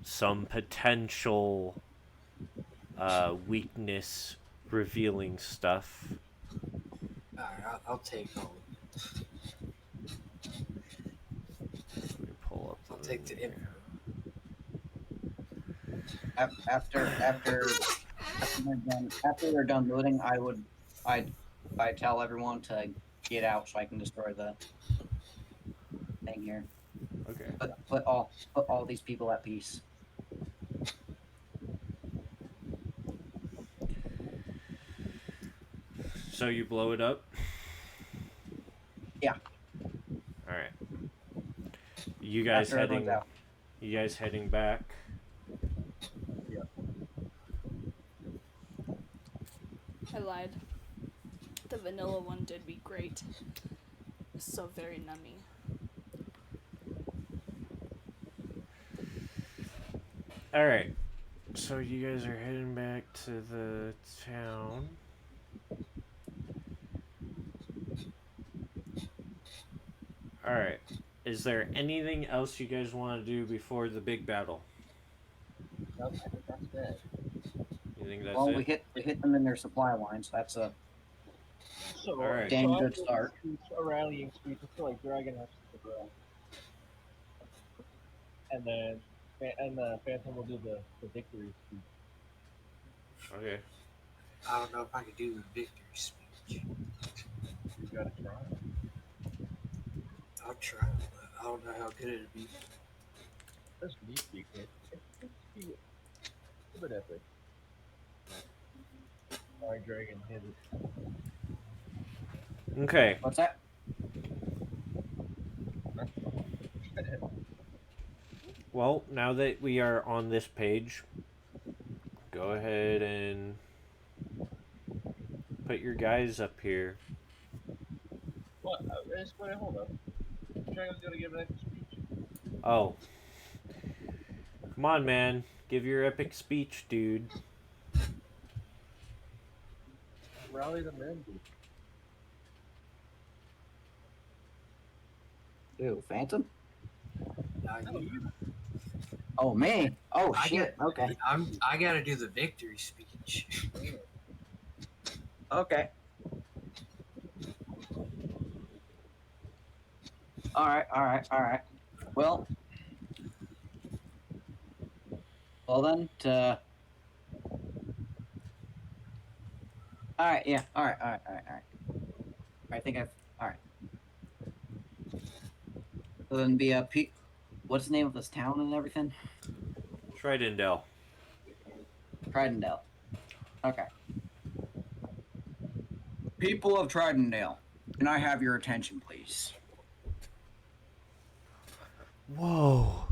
some potential weakness revealing stuff. Alright, I'll take all. Let me pull up I'll the take menu the info. here. After we're done looting, I tell everyone to get out so I can destroy the thing here. Okay. Put all these people at peace. So you blow it up? Yeah. All right. You guys After everyone's heading? out. You guys heading back? I lied. The vanilla one did be great. It's so very nummy. All right. So you guys are heading back to the town. All right. Is there anything else you guys want to do before the big battle? Nope, I think that's it. You think that's Well, it? we hit them in their supply lines. That's a So, All right. dang so good after start. a rallying speech, I feel like Dragon has to stick around. And then, Phantom will do the victory speech. Okay. I don't know if I could do the victory speech. You gotta try. I'll try, but I don't know how good it'd be. That's me speaking. It's a bit epic. Alright, Dragon, hit it. Okay. What's that? Well, now that we are on this page, go ahead and put your guys up here. What? Wait, hold up. Dragon's gonna give an epic speech. Oh. Come on, man. Give your epic speech, dude. Rally the men, dude. Ew, Phantom? Now No, you, you. Oh, me? Oh, I shit. got, Okay. I gotta do the victory speech. Okay. All right. Well then, all right, yeah, all right. I think all right. So then be a what's the name of this town and everything? Tridendale. Tridendale. Okay. People of Tridendale, can I have your attention, please? Whoa.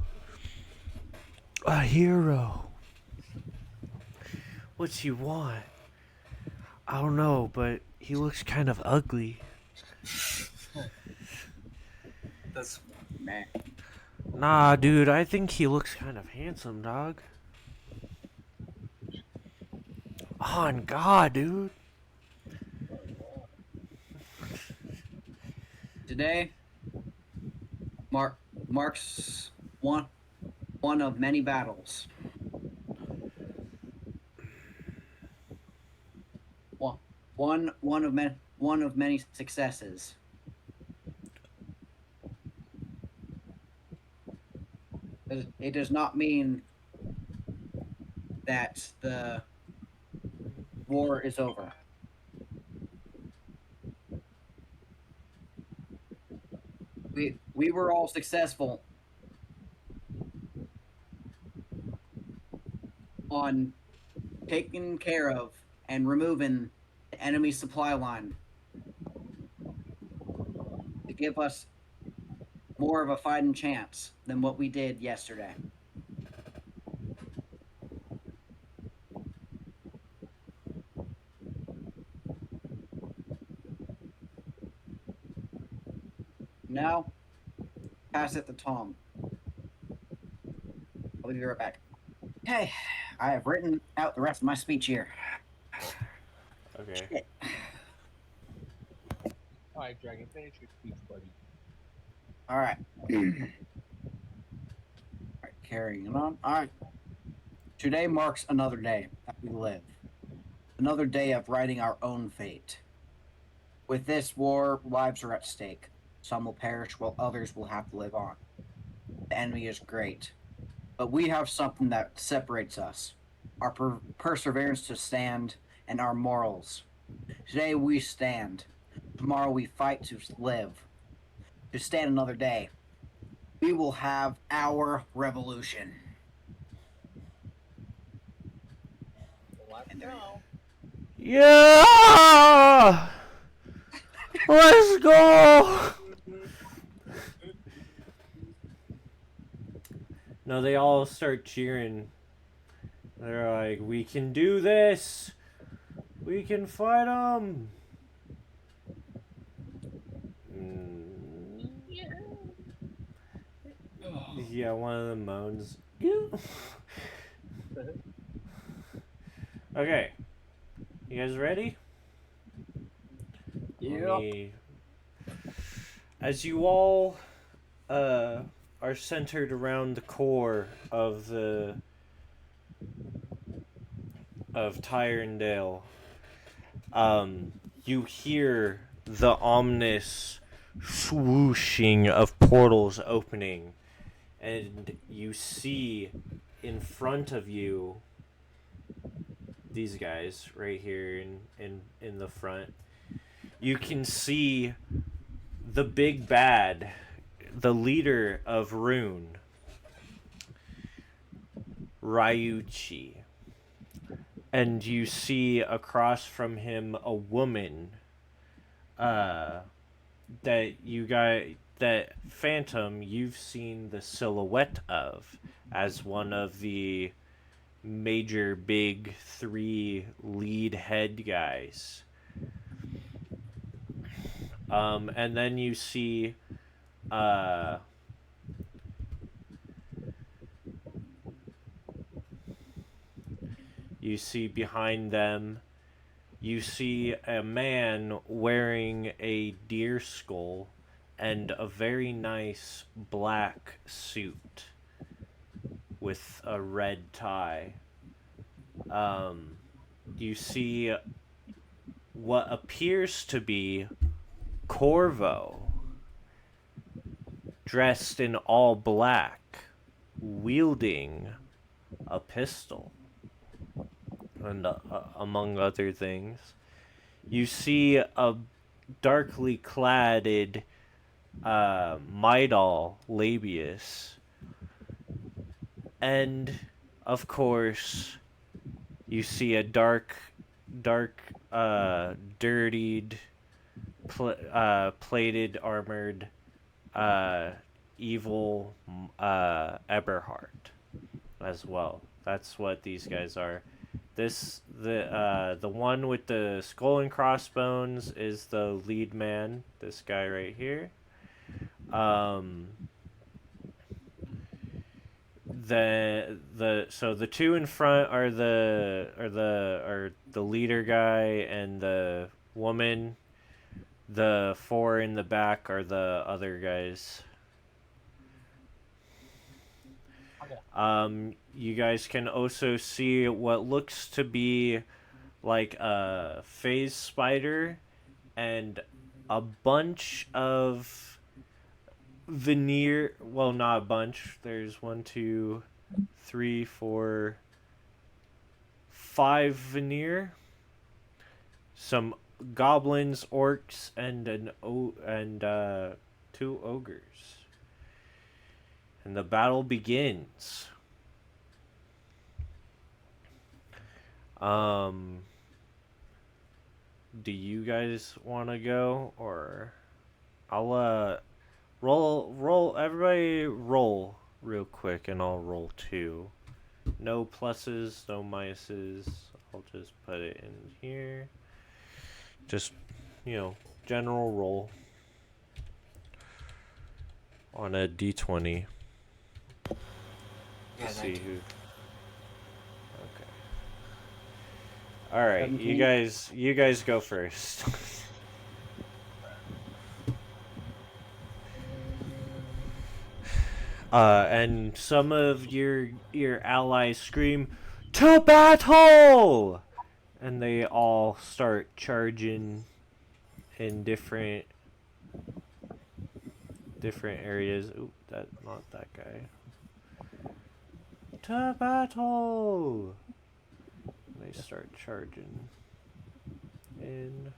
A hero. What's he want? I don't know, but he looks kind of ugly. That's Man. Nah, dude, I think he looks kind of handsome, dog. On God, dude. Today marks one of many battles. One of many successes. It does not mean that the war is over. We were all successful on taking care of and removing the enemy supply line to give us more of a fighting chance than what we did yesterday. Now, pass it to Tom. I'll be right back. Okay, I have written out the rest of my speech here. Okay. Shit. Alright, Dragon, finish your speech, buddy. All right. Alright, carrying on. Alright. Today marks another day that we live. Another day of writing our own fate. With this war, lives are at stake. Some will perish while others will have to live on. The enemy is great. But we have something that separates us. Our perseverance to stand and our morals. Today we stand. Tomorrow we fight to live. To stand another day. We will have our revolution. Let's And there you go. go. Yeah! Let's go! No, they all start cheering. They're like, we can do this! We can fight them! Yeah, one of them moans. Okay. You guys ready? Yep. As you all are centered around the core of Tyrendale, you hear the ominous swooshing of portals opening, and you see in front of you these guys right here in the front. You can see the big bad, the leader of Rune, Ryuchi. And you see across from him a woman that that Phantom you've seen the silhouette of as one of the major big 3 lead head guys. And then you see behind them, you see a man wearing a deer skull and a very nice black suit with a red tie. You see what appears to be Corvo, dressed in all black, wielding a pistol, and among other things. You see a darkly cladded Midal Labius, and of course, you see a dirtied, plated, armored, evil Eberhard as well. That's what these guys are. The one with the skull and crossbones is the lead man. This guy right here. The 2 in front are the leader guy and the woman. The 4 in the back are the other guys. You guys can also see what looks to be like a phase spider and a bunch of veneer. Well, not a bunch. There's 1, 2, 3, 4, 5 veneer. Some goblins, orcs, and 2 ogres. And the battle begins. Do you guys want to go, or I'll roll everybody roll real quick, and I'll roll too. No pluses, no minuses. I'll just put it in here. Just, general roll on a d20. Yeah, See 19. who. All right, 17. you guys go first. And some of your allies scream, "To battle!" And they all start charging in different areas. Oop, that not that guy. To battle! They start charging in.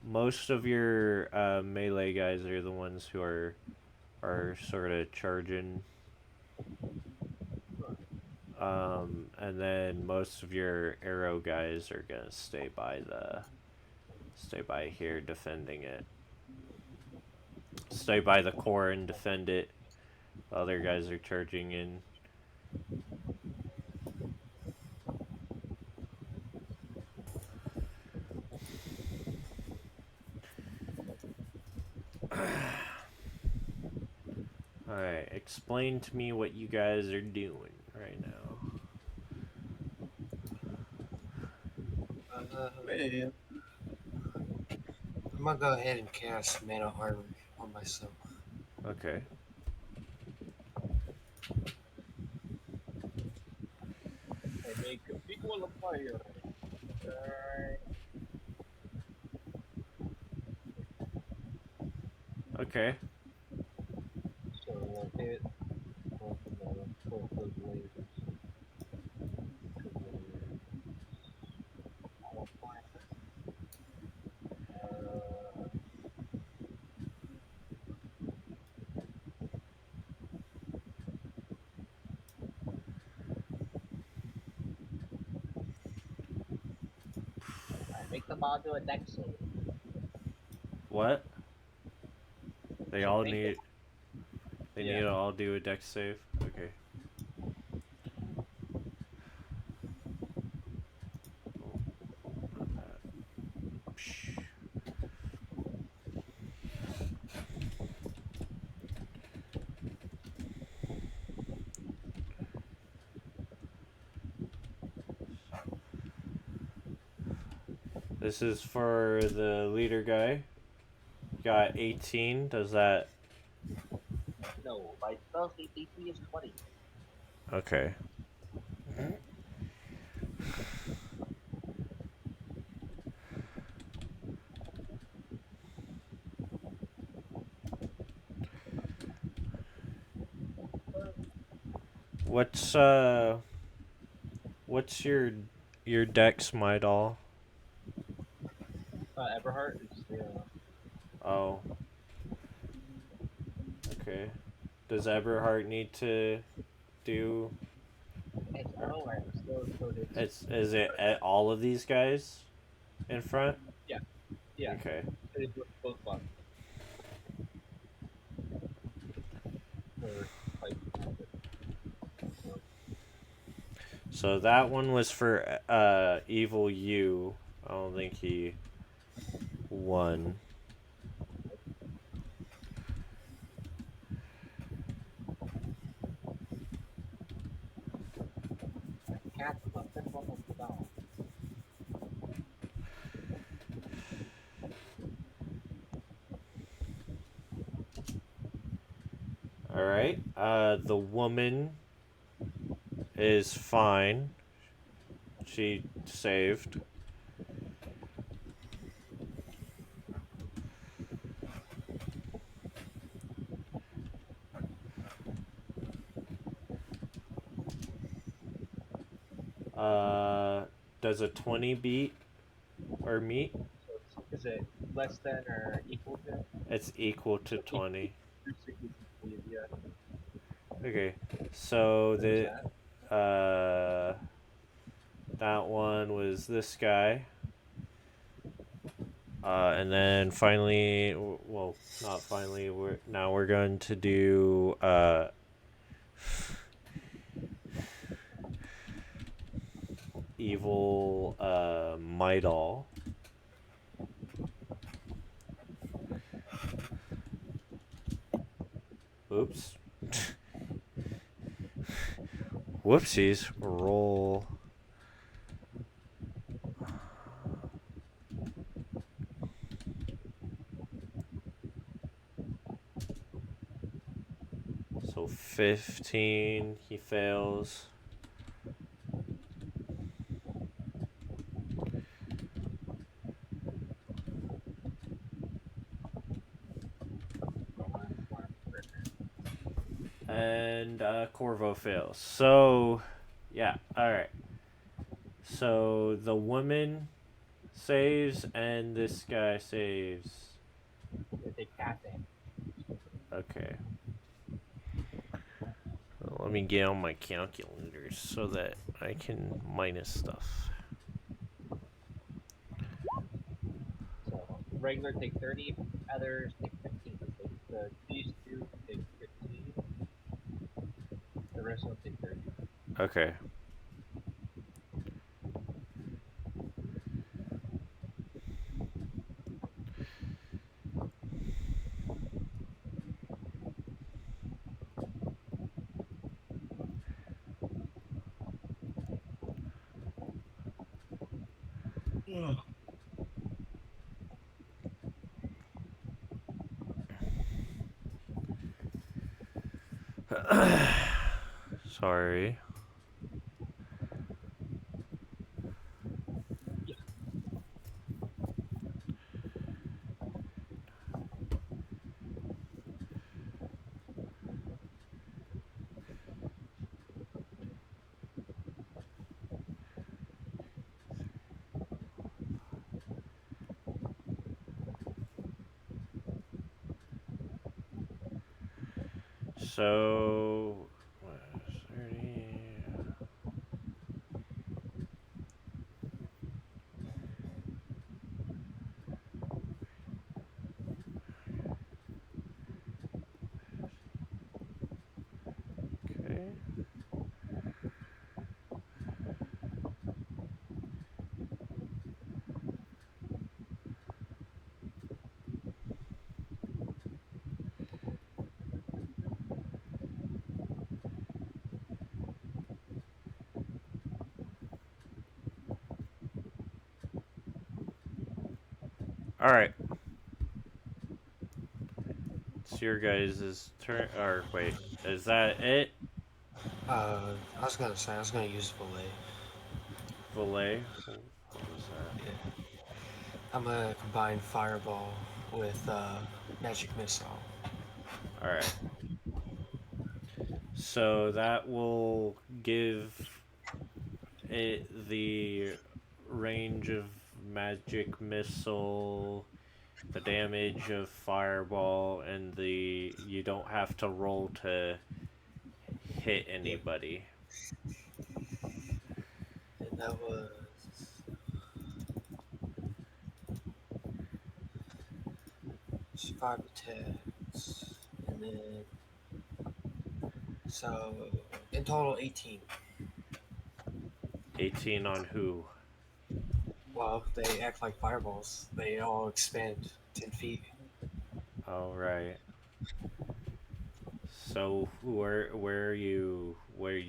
Most of your melee guys are the ones who are sort of charging. And then most of your arrow guys are gonna stay by here defending it. Stay by the core and defend it. The other guys are charging in. Alright, explain to me what you guys are doing right now. I'm gonna go ahead and cast Mana Armor on myself. Okay. I make a big wall of fire. Okay. So we'll hit both those lasers. Alright, make them all do a deck save. What? They So all make need they need Yeah. to all do a dex save? Okay. Oh, not that. Psh. This is for the leader guy. Got 18. Does that... No, my spell save DC is 20. Okay. What's what's your dex, my doll? Everhart is 0. Oh. Okay. Does Eberhard need to do... It's nowhere. So did. Is it at all of these guys in front? Yeah. Okay. They did both buttons. Or like. So that one was for Evil U. I don't think he won. Can't put this one on the spell. Alright. The woman is fine. She saved. Does a 20 beat or meet? So is it less than or equal to? It's equal to 20. Yeah. Okay. So There's that one was this guy. And then finally, well, not finally. We're going to do evil Midal. Oops. Whoopsies. Roll. So 15, he fails. And Corvo fails. So, yeah, alright. So the woman saves and this guy saves. They take half damage. Okay. Well, let me get on my calculator so that I can minus stuff. So regular take 30, others take 15. These two take 15. The rest will take 30. Okay. Sorry. Yeah. So, 30. Okay. All right. It's your guys' turn. Or wait, is that it? I was gonna say I was gonna use Valet. Valet. What was that? Yeah. I'm gonna combine Fireball with Magic Missile. All right. So that will give it the range of magic missile, the damage of fireball, and the you don't have to roll to hit Yeah. anybody. And that was 5 attacks, and then so in total 18. 18 on who? Well, they act like fireballs. They all expand 10 feet. All right. So where are you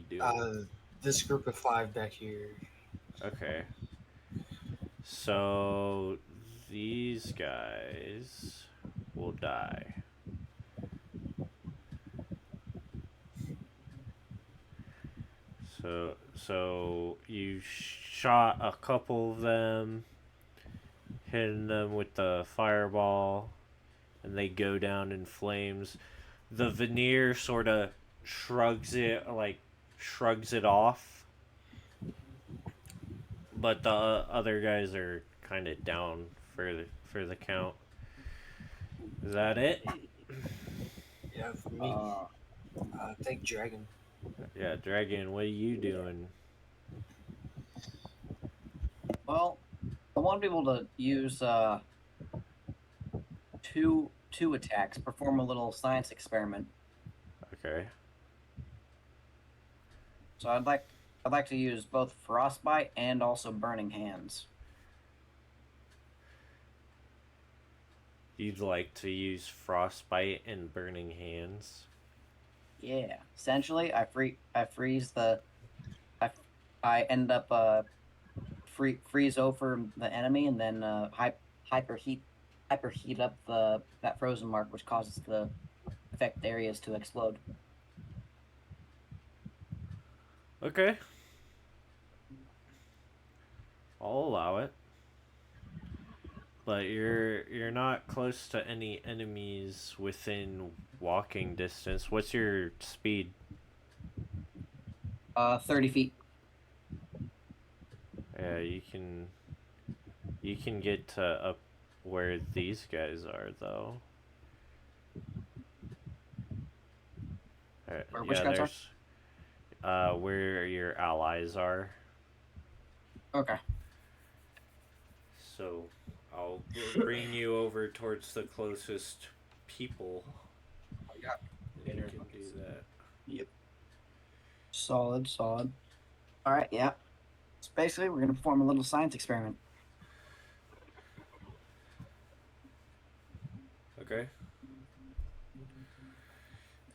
doing? Uh, this group of 5 back here. Okay. So these guys will die. So you shot a couple of them, hitting them with the fireball, and they go down in flames. The veneer sort of shrugs it off, but the other guys are kind of down for the count. Is that it? Yeah, for me, Uh, take Dragon. Yeah, Dragon, what are you doing? well, I want to be able to use two attacks, perform a little science experiment. Okay. So I'd like to use both frostbite and also burning hands. You'd like to use frostbite and burning hands. Yeah. Essentially, I freeze the I, I end up freeze over the enemy and then hyperheat hyperheat up the that frozen mark, which causes the affected areas to explode. Okay, I'll allow it. But you're not close to any enemies within walking distance. What's your speed? 30 feet. Yeah, you can get to up where these guys are though. Or which Yeah, guys are? there's where your allies are. Okay. So I'll bring you over towards the closest people. Yeah. And you can do that. Yep. Solid, solid. All right. Yeah. So basically, we're gonna perform a little science experiment. Okay.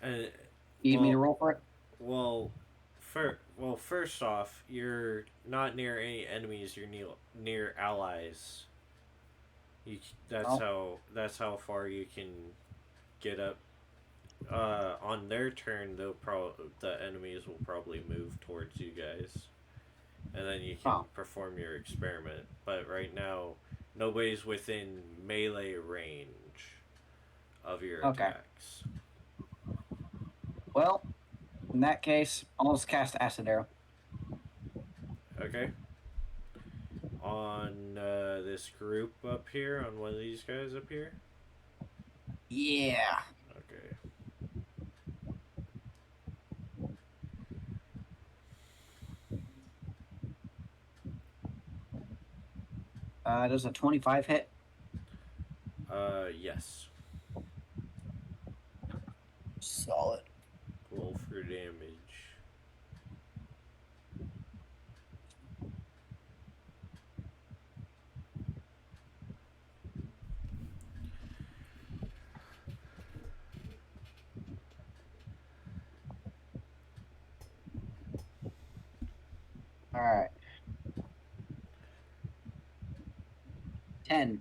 And You need me to well, roll for it? well, first off, you're not near any enemies. You're near allies. Oh. That's how far you can get up. On their turn, the enemies will probably move towards you guys, and then you can Oh. perform your experiment. But right now, nobody's within melee range of your Okay. attacks. Well, in that case, I'll just cast acid arrow. Okay. On this group up here, on one of these guys up here. Yeah. Okay. Does a 25 hit? Yes. Solid. Roll for damage. All right. 10.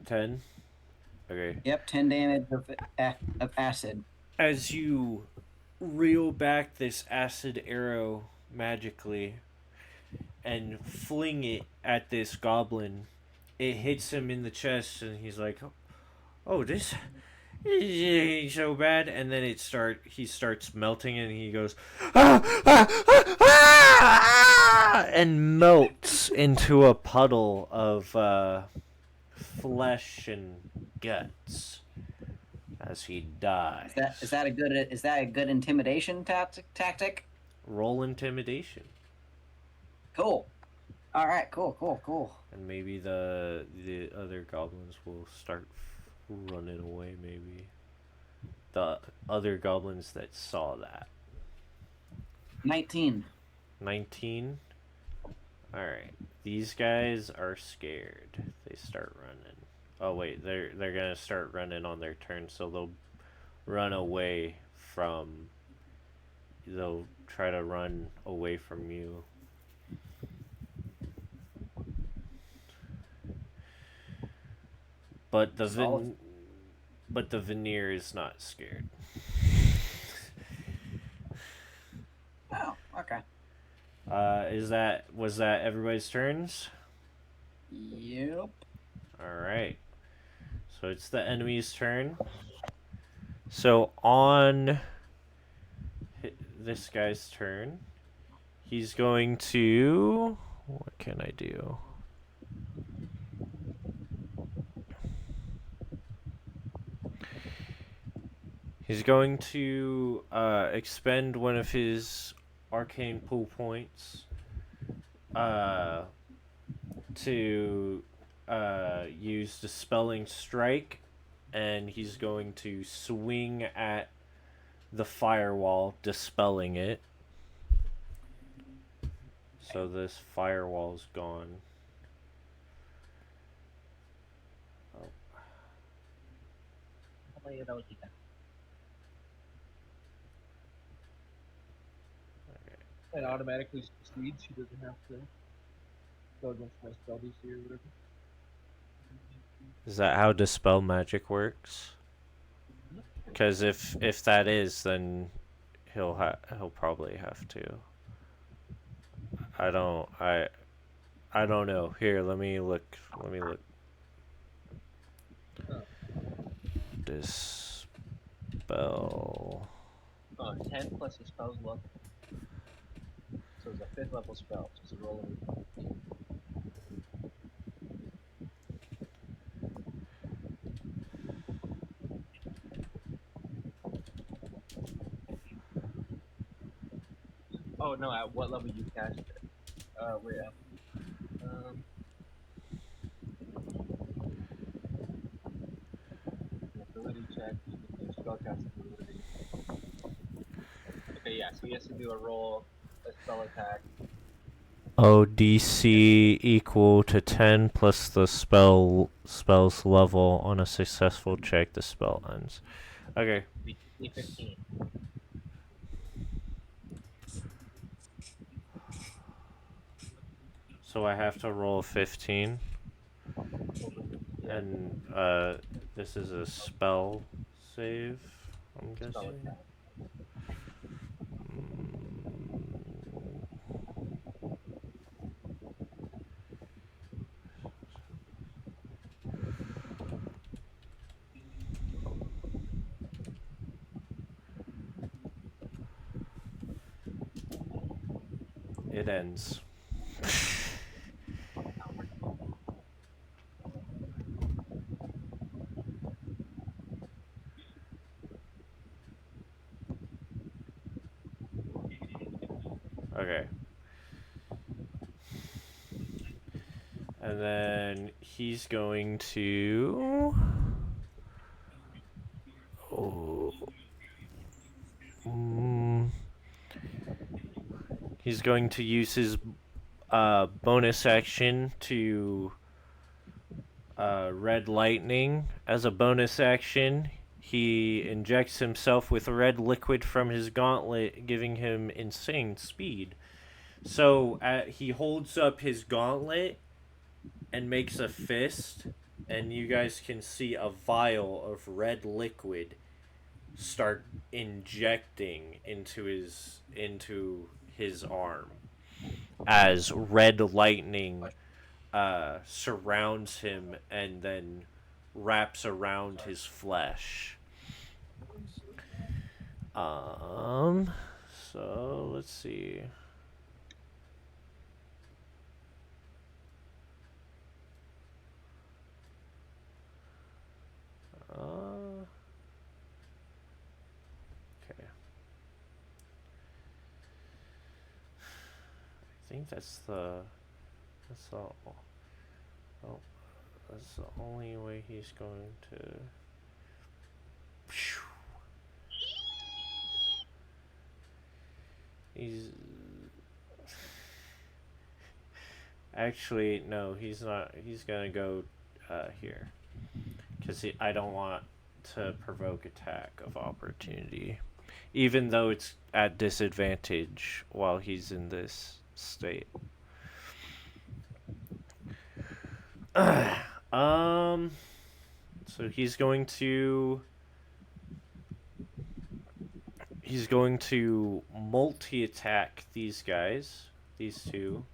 10. Okay. Yep, 10 damage of acid. As you reel back this acid arrow magically and fling it at this goblin, it hits him in the chest, and he's like, "Oh, this ain't so bad." And then he starts melting, and he goes, "Ah, ah, ah, ah," and melts into a puddle of flesh and guts as he dies. Is that a good intimidation tactic? Roll intimidation. Cool. All right, cool. And maybe the other goblins will start running away. Maybe the other goblins that saw that. 19. 19. All right. These guys are scared. They start running. Oh wait, they're gonna start running on their turn, so they'll run away from. They'll try to run away from you. But the veneer is not scared. Oh, okay. Was that everybody's turns? Yep. All right. So it's the enemy's turn. So on this guy's turn, he's going to. What can I do? He's going to expend one of his arcane pull points to use Dispelling Strike, and he's going to swing at the firewall, dispelling it. So this firewall's gone. And automatically succeeds. She doesn't have to go against my spell DC or whatever. Is that how dispel magic works? Because if that is, then he'll probably have to. I don't I don't know. Here, let me look. Let me look. Oh. Dispel. 10 plus his spell's level. So it's a 5th level spell. So it's a roll of Oh no, at what level you cast it? Wait, ability check, spellcasting ability. Okay, yeah, so he has to do a roll, a spell attack. ODC equal to 10 plus the spell's level. On a successful check, the spell ends. Okay. D15. So I have to roll 15. Yeah. And this is a spell save, I'm Spell guessing. attack. It ends. Okay. And then he's going to... Oh. He's going to use his bonus action to red lightning. As a bonus action, he injects himself with red liquid from his gauntlet, giving him insane speed. So he holds up his gauntlet and makes a fist, and you guys can see a vial of red liquid start injecting into his arm as red lightning surrounds him and then wraps around his flesh. So let's see. Okay. I think that's all. Oh, that's the only way he's going to. He's actually no. He's not. He's gonna go here because I don't want to provoke attack of opportunity, even though it's at disadvantage while he's in this state. So he's going to multi-attack these guys, these two.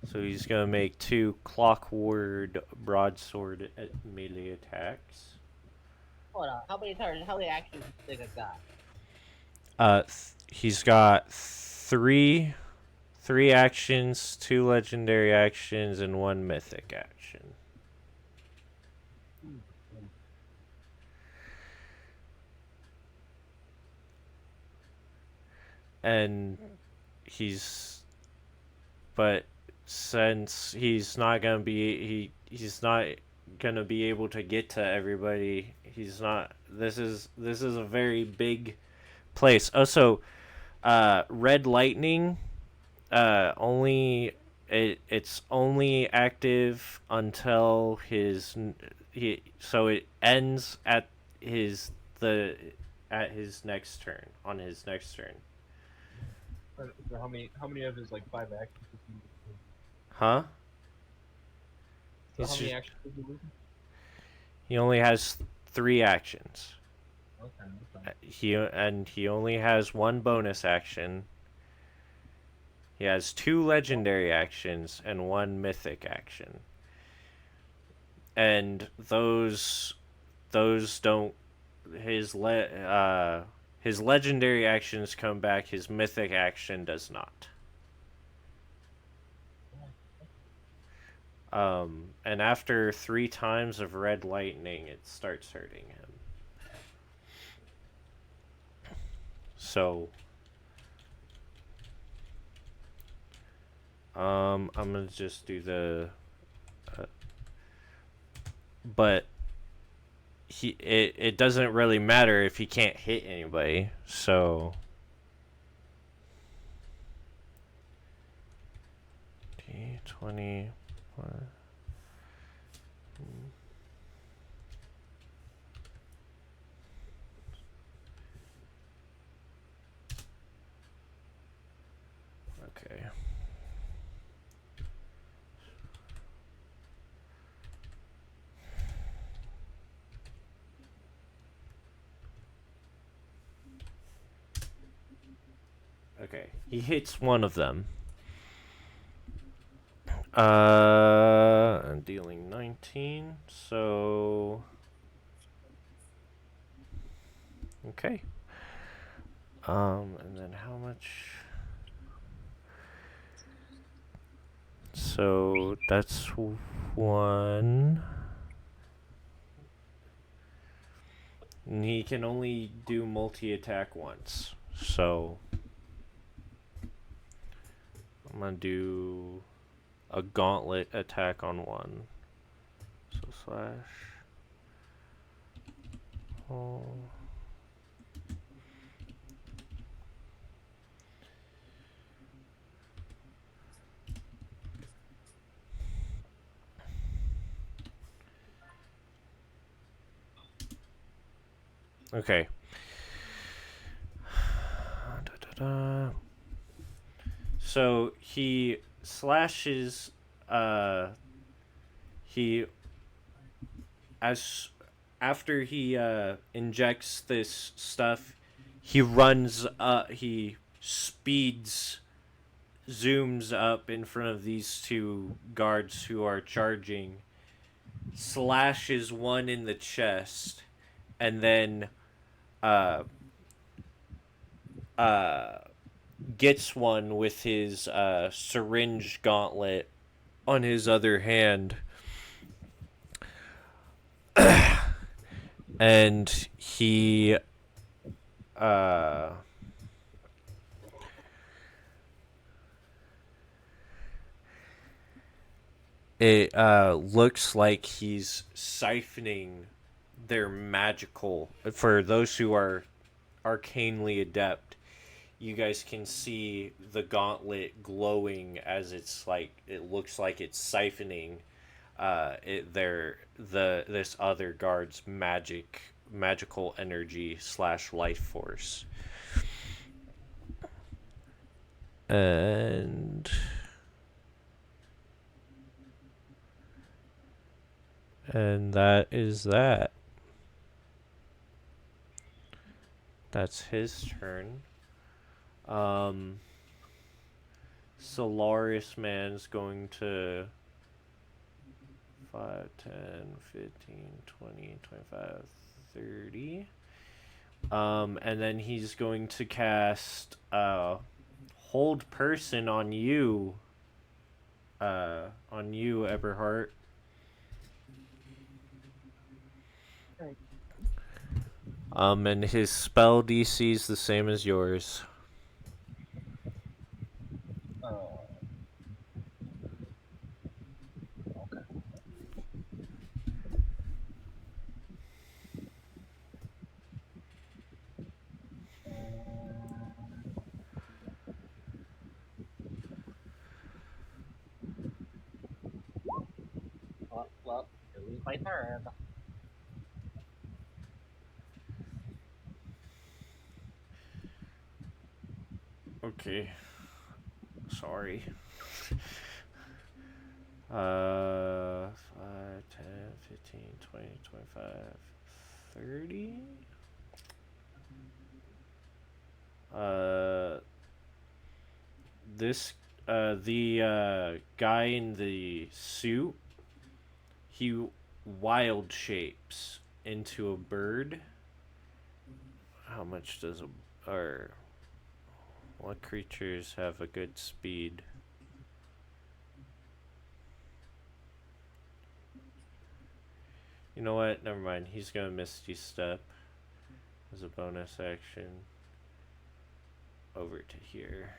So he's gonna make 2 clockward broadsword melee attacks. Hold on, how many turns, how many actions does this nigga got? He's got three actions, 2 legendary actions, and 1 mythic action. And but since he's not gonna be he's not gonna be able to get to everybody, he's not. This is a very big place. Also, red lightning, it's only active until so it ends at his next turn, on his next turn. So how many of his like 5 actions is he losing? Huh? So He's how many just, actions is he losing? he only has 3 actions. Okay. He only has 1 bonus action. He has 2 legendary actions and 1 mythic action. And those don't his legendary actions come back, his mythic action does not. And after 3 times of red lightning, it starts hurting him. So, I'm gonna just do the, but it doesn't really matter if he can't hit anybody. So, 20. Okay. Okay. He hits one of them. I'm dealing 19, so okay. And then how much? So that's 1. And he can only do multi-attack once. So I'm gonna do a gauntlet attack on 1. So slash. Oh. Okay. Da-da-da. So he slashes. He as after he injects this stuff, he runs. He speeds, zooms up in front of these 2 guards who are charging, slashes one in the chest, and then uh uh gets one with his syringe gauntlet on his other hand, and he uh it looks like he's siphoning their magical. For those who are arcanely adept, you guys can see the gauntlet glowing as it looks like it's siphoning this other guard's magical energy / life force. And that is that. That's his turn. Solaris Man's going to 5, 10, 15, 20, 25, 30. And then he's going to cast Hold Person on you. On you, Eberhard. And his spell DC is the same as yours. Well, it was my turn. Okay. Sorry. 5, 10, 15, 20, 25, 30. This the guy in the suit, he wild shapes into a bird. How much does or what creatures have a good speed? You know what? Never mind. He's gonna Misty Step as a bonus action over to here.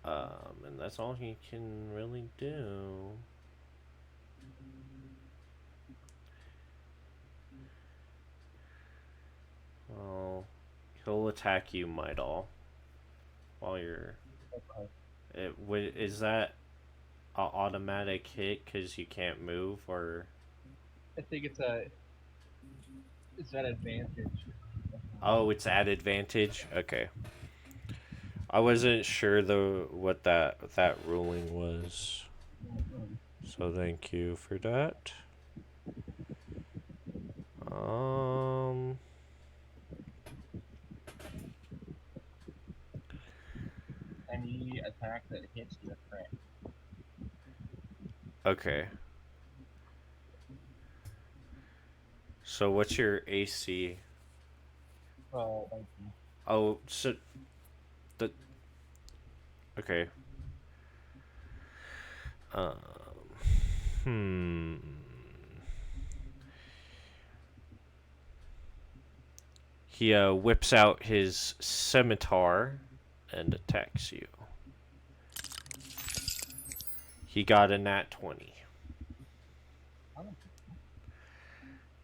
And that's all he can really do. Well, he'll attack you, Midal, while you're. Is that a automatic hit because you can't move, or? I think it's an advantage. Oh, it's at advantage. Okay. I wasn't sure though what that ruling was. So thank you for that. Any attack that hits your crit. Okay. So what's your AC? Well, Oh, so the okay. Um, hmm. He whips out his scimitar and attacks you. He got a nat 20.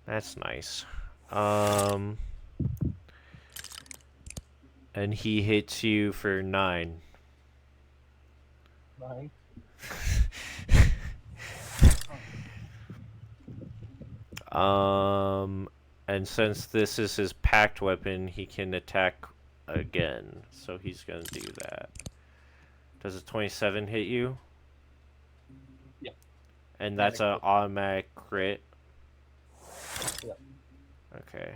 That's nice. And he hits you for 9. Nine. And since this is his packed weapon, he can attack again. So he's gonna do that. Does a 27 hit you? Yeah. And that's an automatic crit? Yeah. Okay.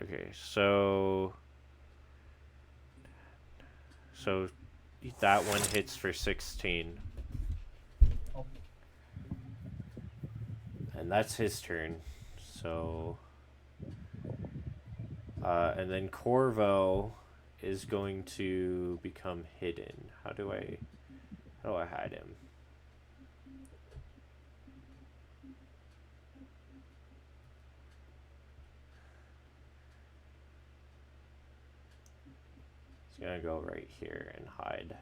Okay, so that one hits for 16. And that's his turn. So and then Corvo is going to become hidden. How do I hide him? He's gonna go right here and hide.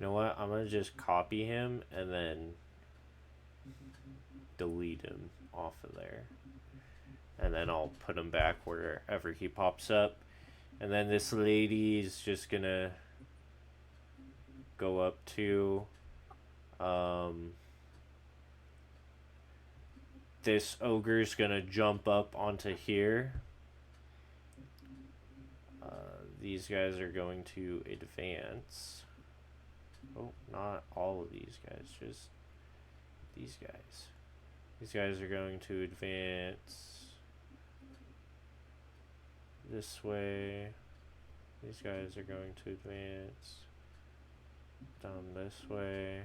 You know what? I'm gonna just copy him and then delete him off of there. And then I'll put him back wherever he pops up. And then this lady is just gonna go up to this ogre's gonna jump up onto here. These guys are going to advance. Oh, not all of these guys, just these guys. These guys are going to advance this way. These guys are going to advance down this way.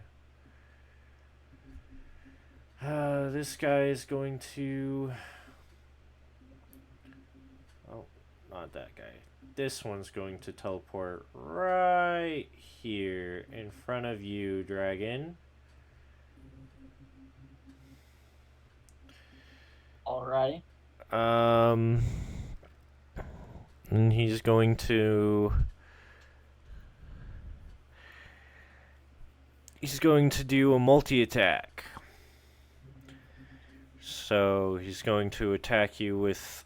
This guy is going to... Oh, not that guy. This one's going to teleport right here in front of you, dragon. Alrighty. And he's going to... He's going to do a multi-attack. So he's going to attack you with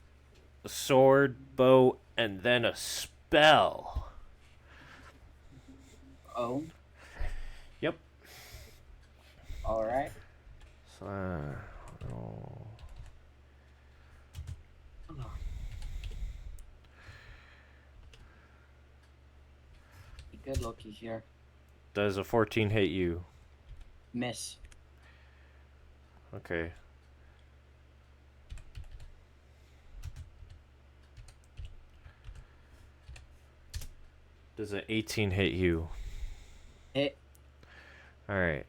a sword, bow, and then a spell. Oh. Yep. All right. Oh. Good looky here. Does a 14 hit you? Miss. Okay. Does an 18 hit you? Hit. Alright.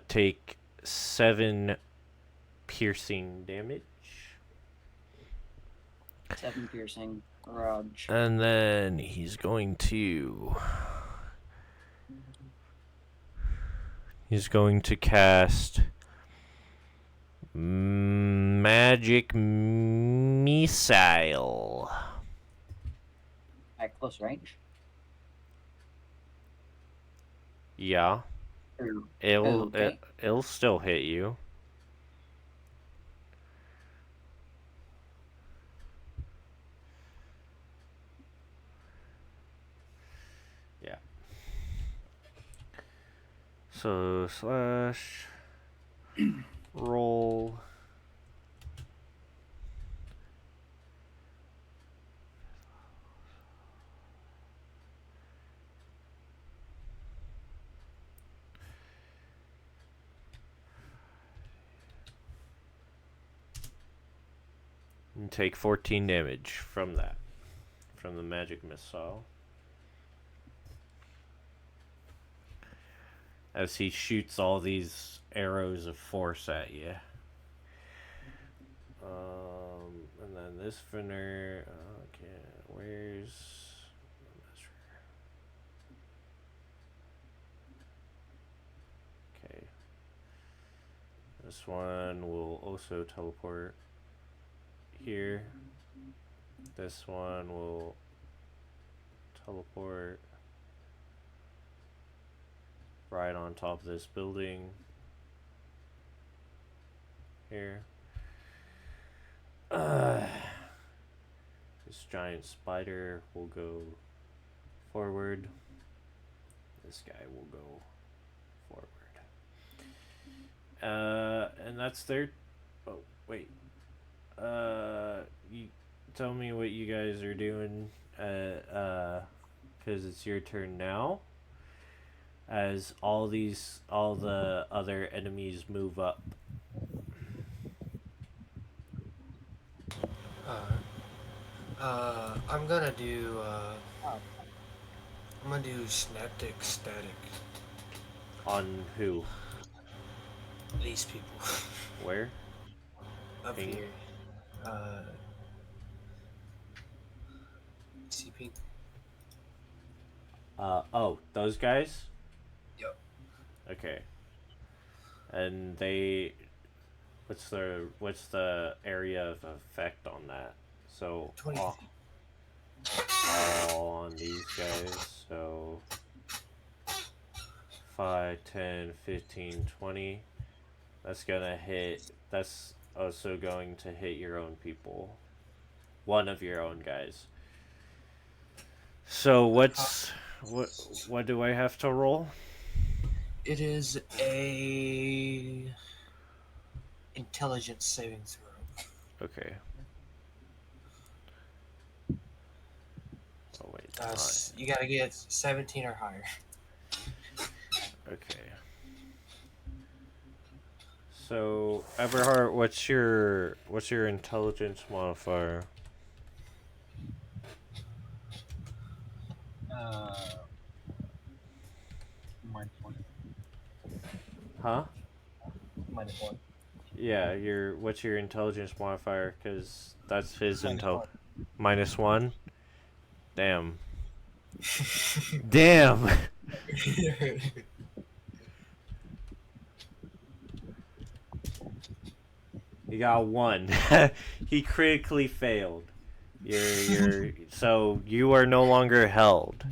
Take 7 piercing damage. 7 piercing. Garage. And then he's going to... He's going to cast... Magic Missile. At close range. Yeah. Ooh. It'll, Okay. it'll still hit you. Yeah. So, slash... roll... And take 14 damage from that. From the magic missile. As he shoots all these arrows of force at you. And then this finner... Okay, where's... Okay. This one will also teleport here. This one will teleport right on top of this building here. This giant spider will go forward. This guy will go forward. And that's their... Oh, wait. You tell me what you guys are doing, because it's your turn now. As all the other enemies move up. I'm gonna do synaptic static. On who? These people. Where? Up Ping. here. See pink? Oh, those guys? Yep. Okay. And they... What's the area of effect on that? So, 20. all on these guys, so... 5, 10, 15, 20. That's gonna hit... That's also going to hit your own people. One of your own guys. So what do I have to roll? It is a intelligence saving throw. Okay. Oh wait. You gotta get 17 or higher. Okay. So Everhart, what's your intelligence modifier? -1. Huh? -1. Yeah, what's your intelligence modifier? Because that's his intel. -1. Damn. Damn. He got 1. He critically failed. So you are no longer held.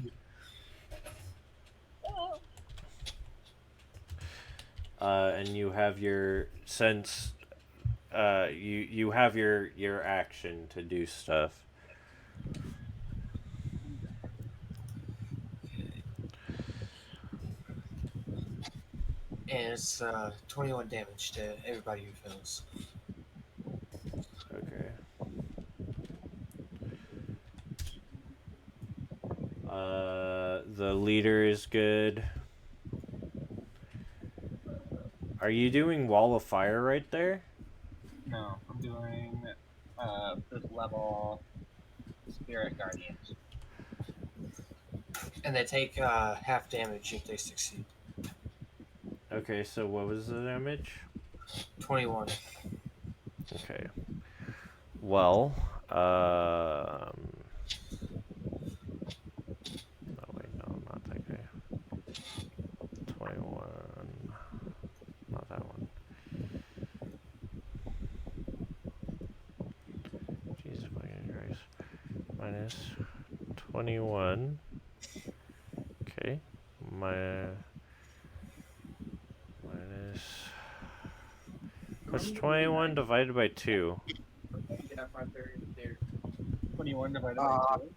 And you have your sense. You have your action to do stuff. And it's 21 damage to everybody who fails. Okay. The leader is good. Are you doing wall of fire right there? No, I'm doing 5th level Spirit Guardians. And they take half damage if they succeed. Okay, so what was the damage? 21. Okay. Well, oh wait, no, not that guy. 21. Not that one. Jesus fucking Christ. Minus 21. Okay. Minus. What's 21 divided by 2? 21 divided by Uh, 2.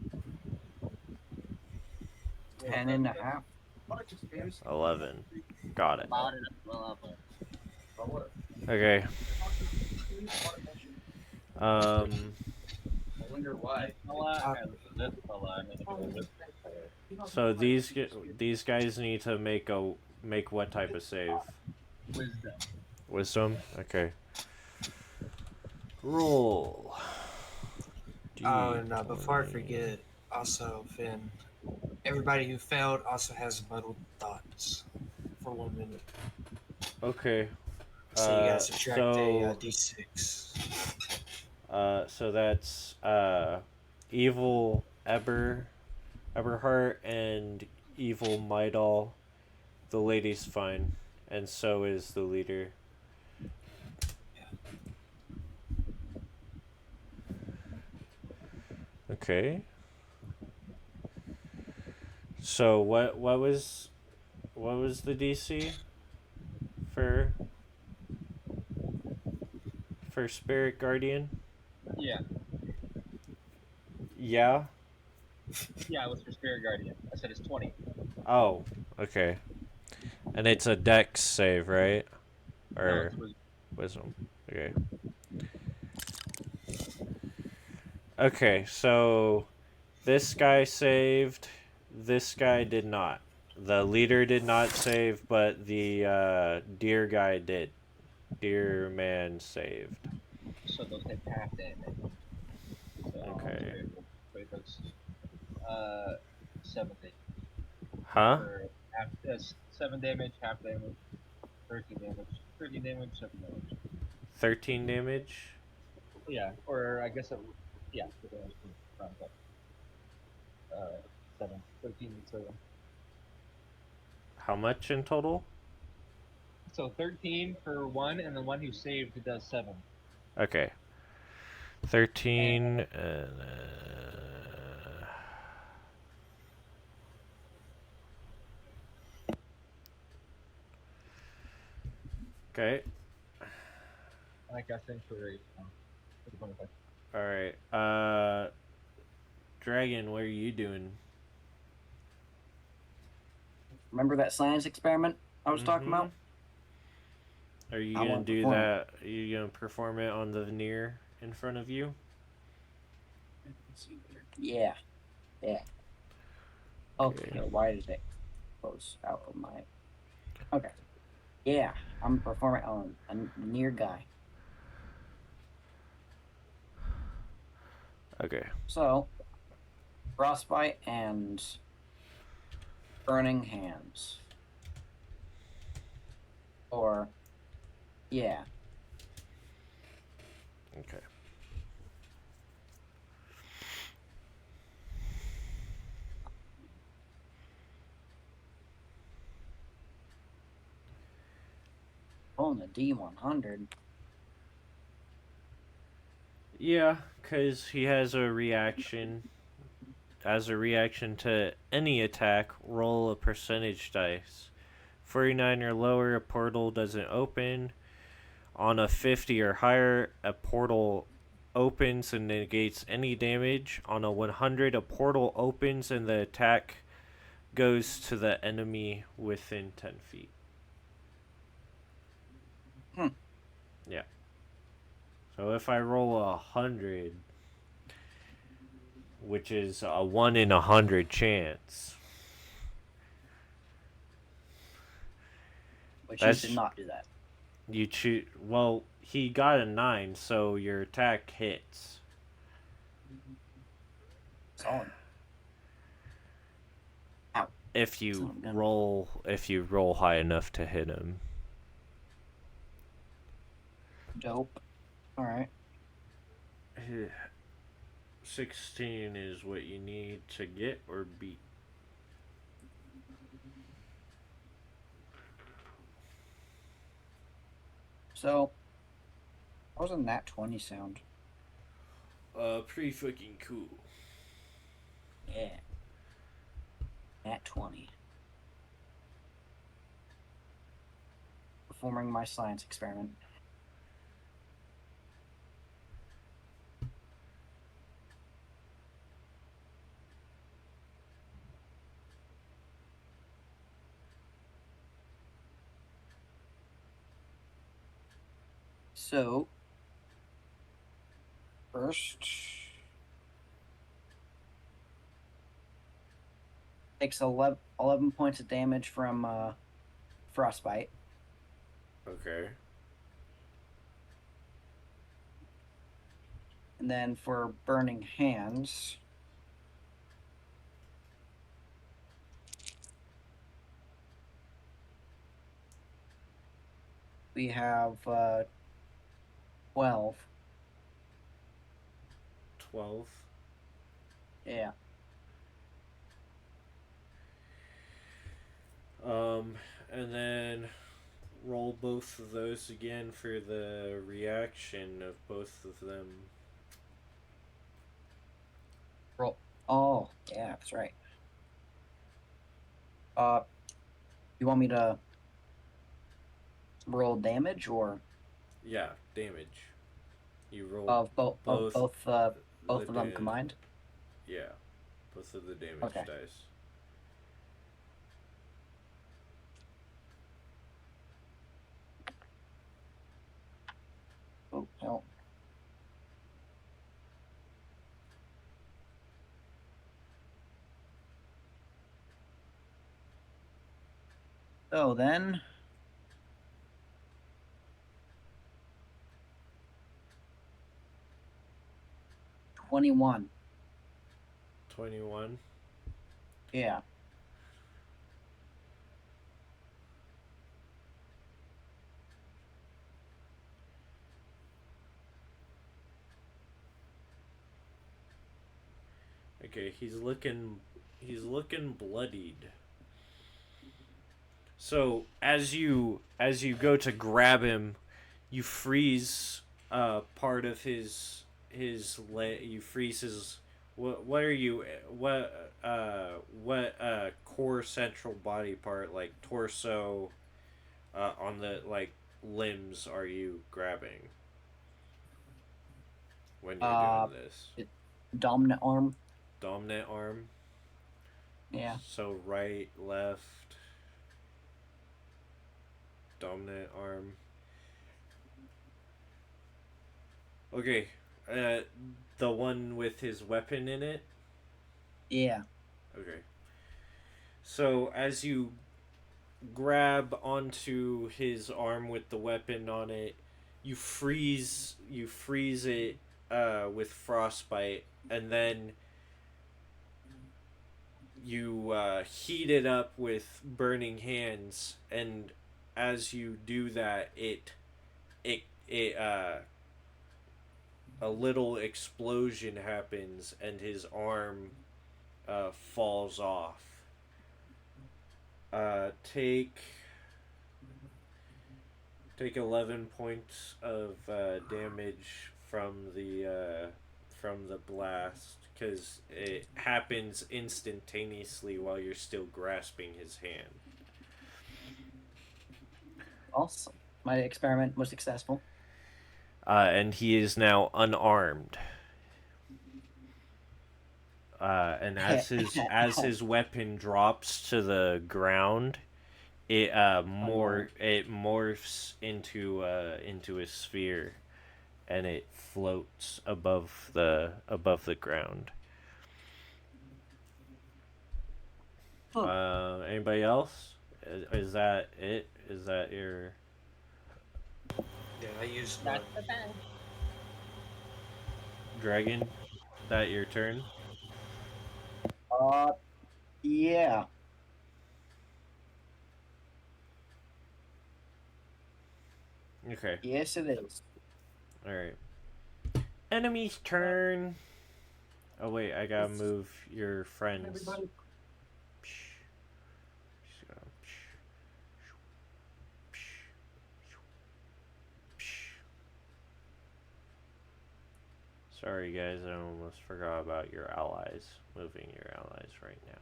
10 and a half. 11. Got it. About it, level. Okay. I wonder why. This fella, I'm gonna go with So these guys need to make what type of save? Wisdom. Wisdom? Okay. Roll. Oh, and before I forget, also, Finn, everybody who failed also has muddled thoughts for 1 minute. Okay. So you gotta subtract a so d6. so that's evil Eberhart and evil Midal. The lady's fine, and so is the leader. Okay. So what was the DC for Spirit Guardian? Yeah, Yeah. yeah, it was for Spirit Guardian. I said it's 20. Oh, okay. And it's a Dex save, right? No, Or it's Wisdom. Wisdom. Okay. Okay, so this guy saved. This guy did not. The leader did not save, but the deer guy did. Deer man saved. So those take half damage. So, Okay. wait, that's 70. Huh? Or half, 7 damage, half damage, 13 damage, 13 damage, 7 damage. 13 damage. Yeah, or I guess it, yeah, the damage rounds up. 7, 13 and 7. How much in total? So 13 for one, and the one who saved does 7. Okay. 13 Okay. I guess for 25. All right. Dragon, what are you doing? Remember that science experiment I was talking about? Are you I gonna wanna do perform that? Are you gonna perform it on the veneer in front of you? Yeah. Yeah. Okay, why did it close out of my... Okay. Yeah, I'm performing on a near guy. Okay. So, frostbite and burning hands. Or, yeah. Okay. Rolling a D100. Yeah, because he has a reaction. As a reaction to any attack, roll a percentage dice. 49 or lower, a portal doesn't open. On a 50 or higher, a portal opens and negates any damage. On a 100, a portal opens and the attack goes to the enemy within 10 feet. Yeah. So if I roll 100, which is a 1 in 100 chance, Which he did that's not do that. you choose. Well, he got a 9, so your attack hits. Solid. Ow. If you Son of a gun. roll high enough to hit him. Dope. All right. 16 is what you need to get or beat. So, how was a nat 20 sound? Pretty fucking cool. Yeah. Nat 20. Performing my science experiment. So, first, takes 11 points of damage from frostbite. Okay. And then for burning hands, we have 12. 12. Yeah. And then roll both of those again for the reaction of both of them. Roll. Oh, yeah, that's right. You want me to roll damage or Yeah, damage. You roll of both both of them combined? Yeah, both of the damage Okay. dice. Oh, no. So then, 21. 21. Yeah. Okay, he's looking bloodied. So as you go to grab him, you freeze part of his leg. You freeze his. What are you? What core central body part like torso? On the like limbs are you grabbing when you're doing this? Dominant arm. Dominant arm. Yeah. So right, left. Dominant arm. Okay, the one with his weapon in it. Yeah. Okay. So as you grab onto his arm with the weapon on it, you freeze it with frostbite, and then you heat it up with burning hands, and as you do that, it a little explosion happens, and his arm falls off. Take 11 points of damage from the blast because it happens instantaneously while you're still grasping his hand. Awesome. My experiment was successful. And he is now unarmed. And as his weapon drops to the ground, it morphs into a sphere, and it floats above the ground. Anybody else? Is that it? Is that your Yeah, I used mine. That's the best. dragon? That your turn? Yeah. Okay. Yes, it is. All right. Enemy's turn. Oh wait, I gotta move your friends. Everybody. Sorry guys, I almost forgot about your allies. Moving your allies right now.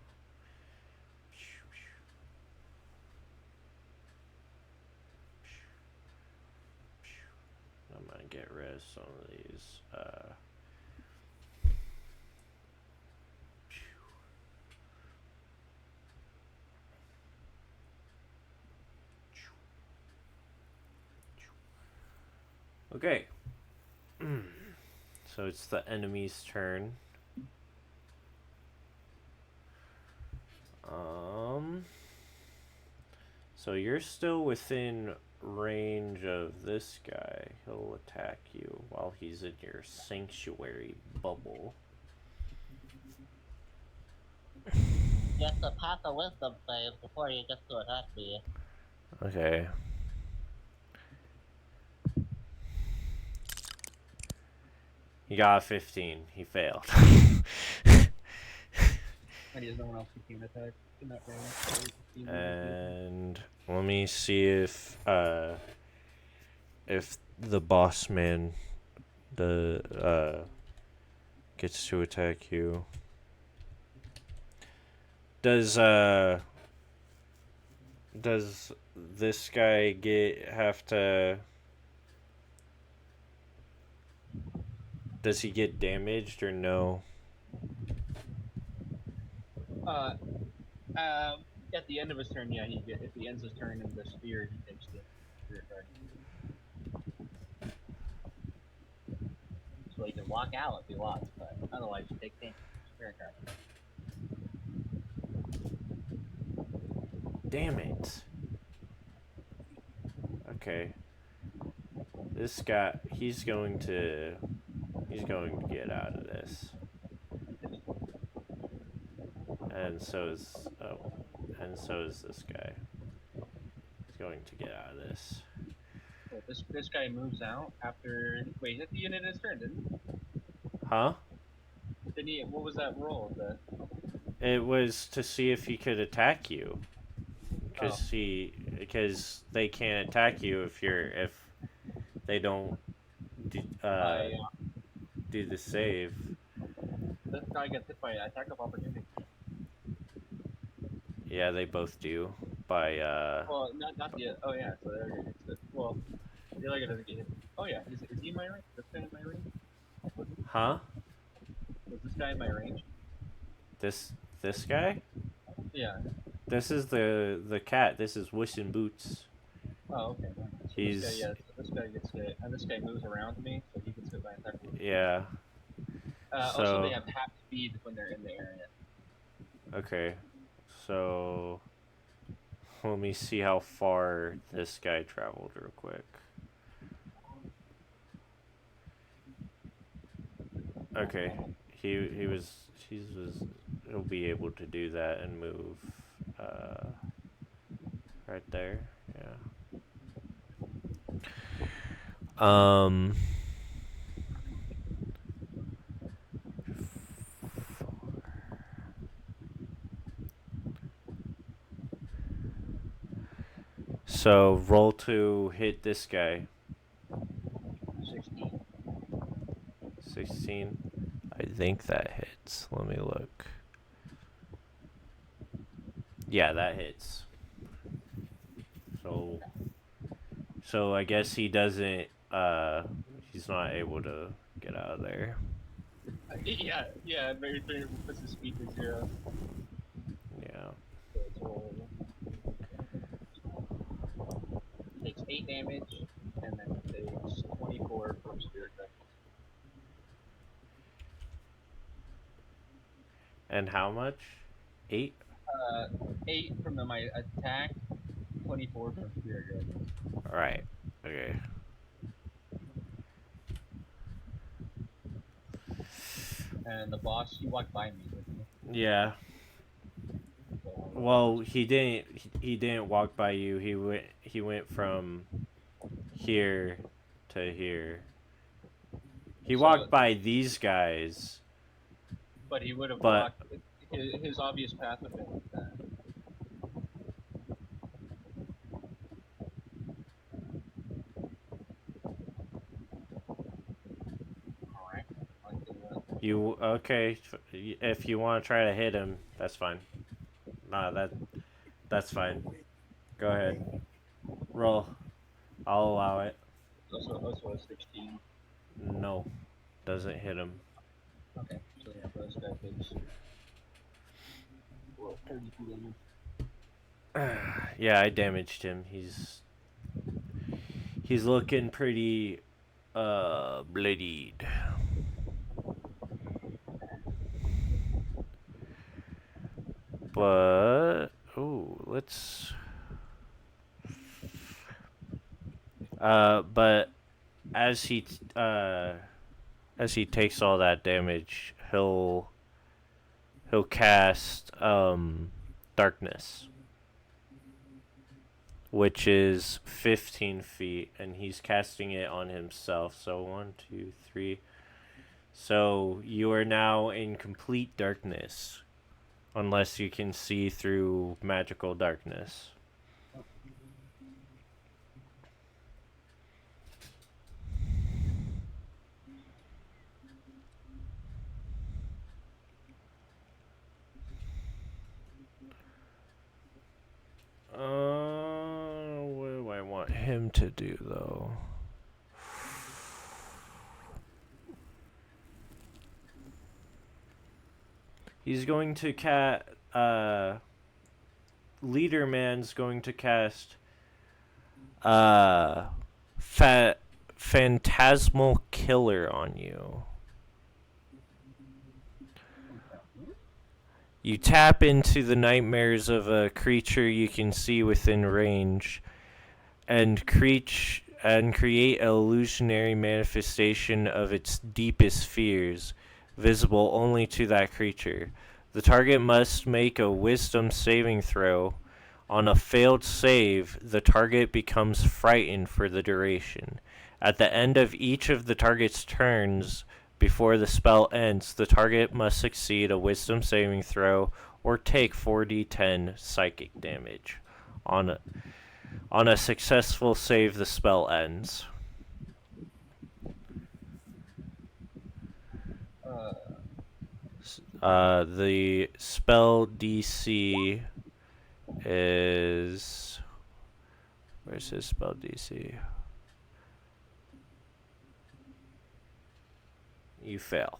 I'm gonna get rid of some of these. Okay. So it's the enemy's turn. So you're still within range of this guy. He'll attack you while he's in your sanctuary bubble. You have to pass a wisdom save before you get to attack me. Okay. He got a 15. He failed. And there's no one else who can attack in that range. And let me see if the boss man gets to attack you. Does this guy have to? Does he get damaged or no? At the end of his turn, yeah, if he ends his turn in the sphere, he takes the spirit card. So he can walk out if he wants, but otherwise you take the spirit card. Damn it. Okay. This guy, he's going to get out of this. And so is this guy. He's going to get out of this. Well, this guy moves out after. Wait, he hit the unit in his turn, didn't he? Huh? Didn't he? What was that roll? It was to see if he could attack you. Because Oh. because they can't attack you if they don't do the save. This guy gets hit by an attack of opportunity. Yeah, they both do. By Well, not the. Oh yeah, so there it is. Well, the other guy doesn't get hit. Oh yeah, is he in my range? This guy in my range? huh? Was this guy in my range? This guy? Yeah. This is the cat. This is Wuss in Boots. Oh, okay. So He's this guy gets hit, and this guy moves around me, so he gets hit by an attack. yeah. Also, they have half speed when they're in the area. Okay. So let me see how far this guy traveled real quick. Okay. He'll be able to do that and move right there. Yeah. So roll to hit this guy. 16. 16. I think that hits. Let me look. Yeah, that hits. So I guess he doesn't he's not able to get out of there. Yeah, very puts his speed to 0. Yeah. So it's all 8 damage, and then takes 24 from Spirit Weapon. And how much? 8? 8 from my attack, 24 from Spirit Weapon. Alright. Okay. And the boss, he walked by me, didn't he? Yeah. So, Well, he didn't. He didn't walk by you. He went from here to here. He walked by these guys, but he would have but walked. His obvious path would have been like that. Alright. you okay? If you want to try to hit him, that's fine. Nah, that's fine. Go ahead. Roll. I'll allow it. Also a 16. No, doesn't hit him. Okay, so yeah, first guy takes 32 damage. Yeah, I damaged him. He's looking pretty bloodied. But let's but as he takes all that damage, he'll cast darkness, which is 15 feet, and he's casting it on himself. So 1, 2, 3. So you are now in complete darkness, unless you can see through magical darkness. What do I want him to do, though? He's going to Leader Man's going to cast Phantasmal Killer on you. You tap into the nightmares of a creature you can see within range, and create an illusionary manifestation of its deepest fears, visible only to that creature. The target must make a wisdom saving throw. On a failed save, the target becomes frightened for the duration. At the end of each of the target's turns, before the spell ends, the target must succeed a wisdom saving throw or take 4d10 psychic damage. On a successful save, the spell ends. The spell DC is... Where's his spell DC? You fail.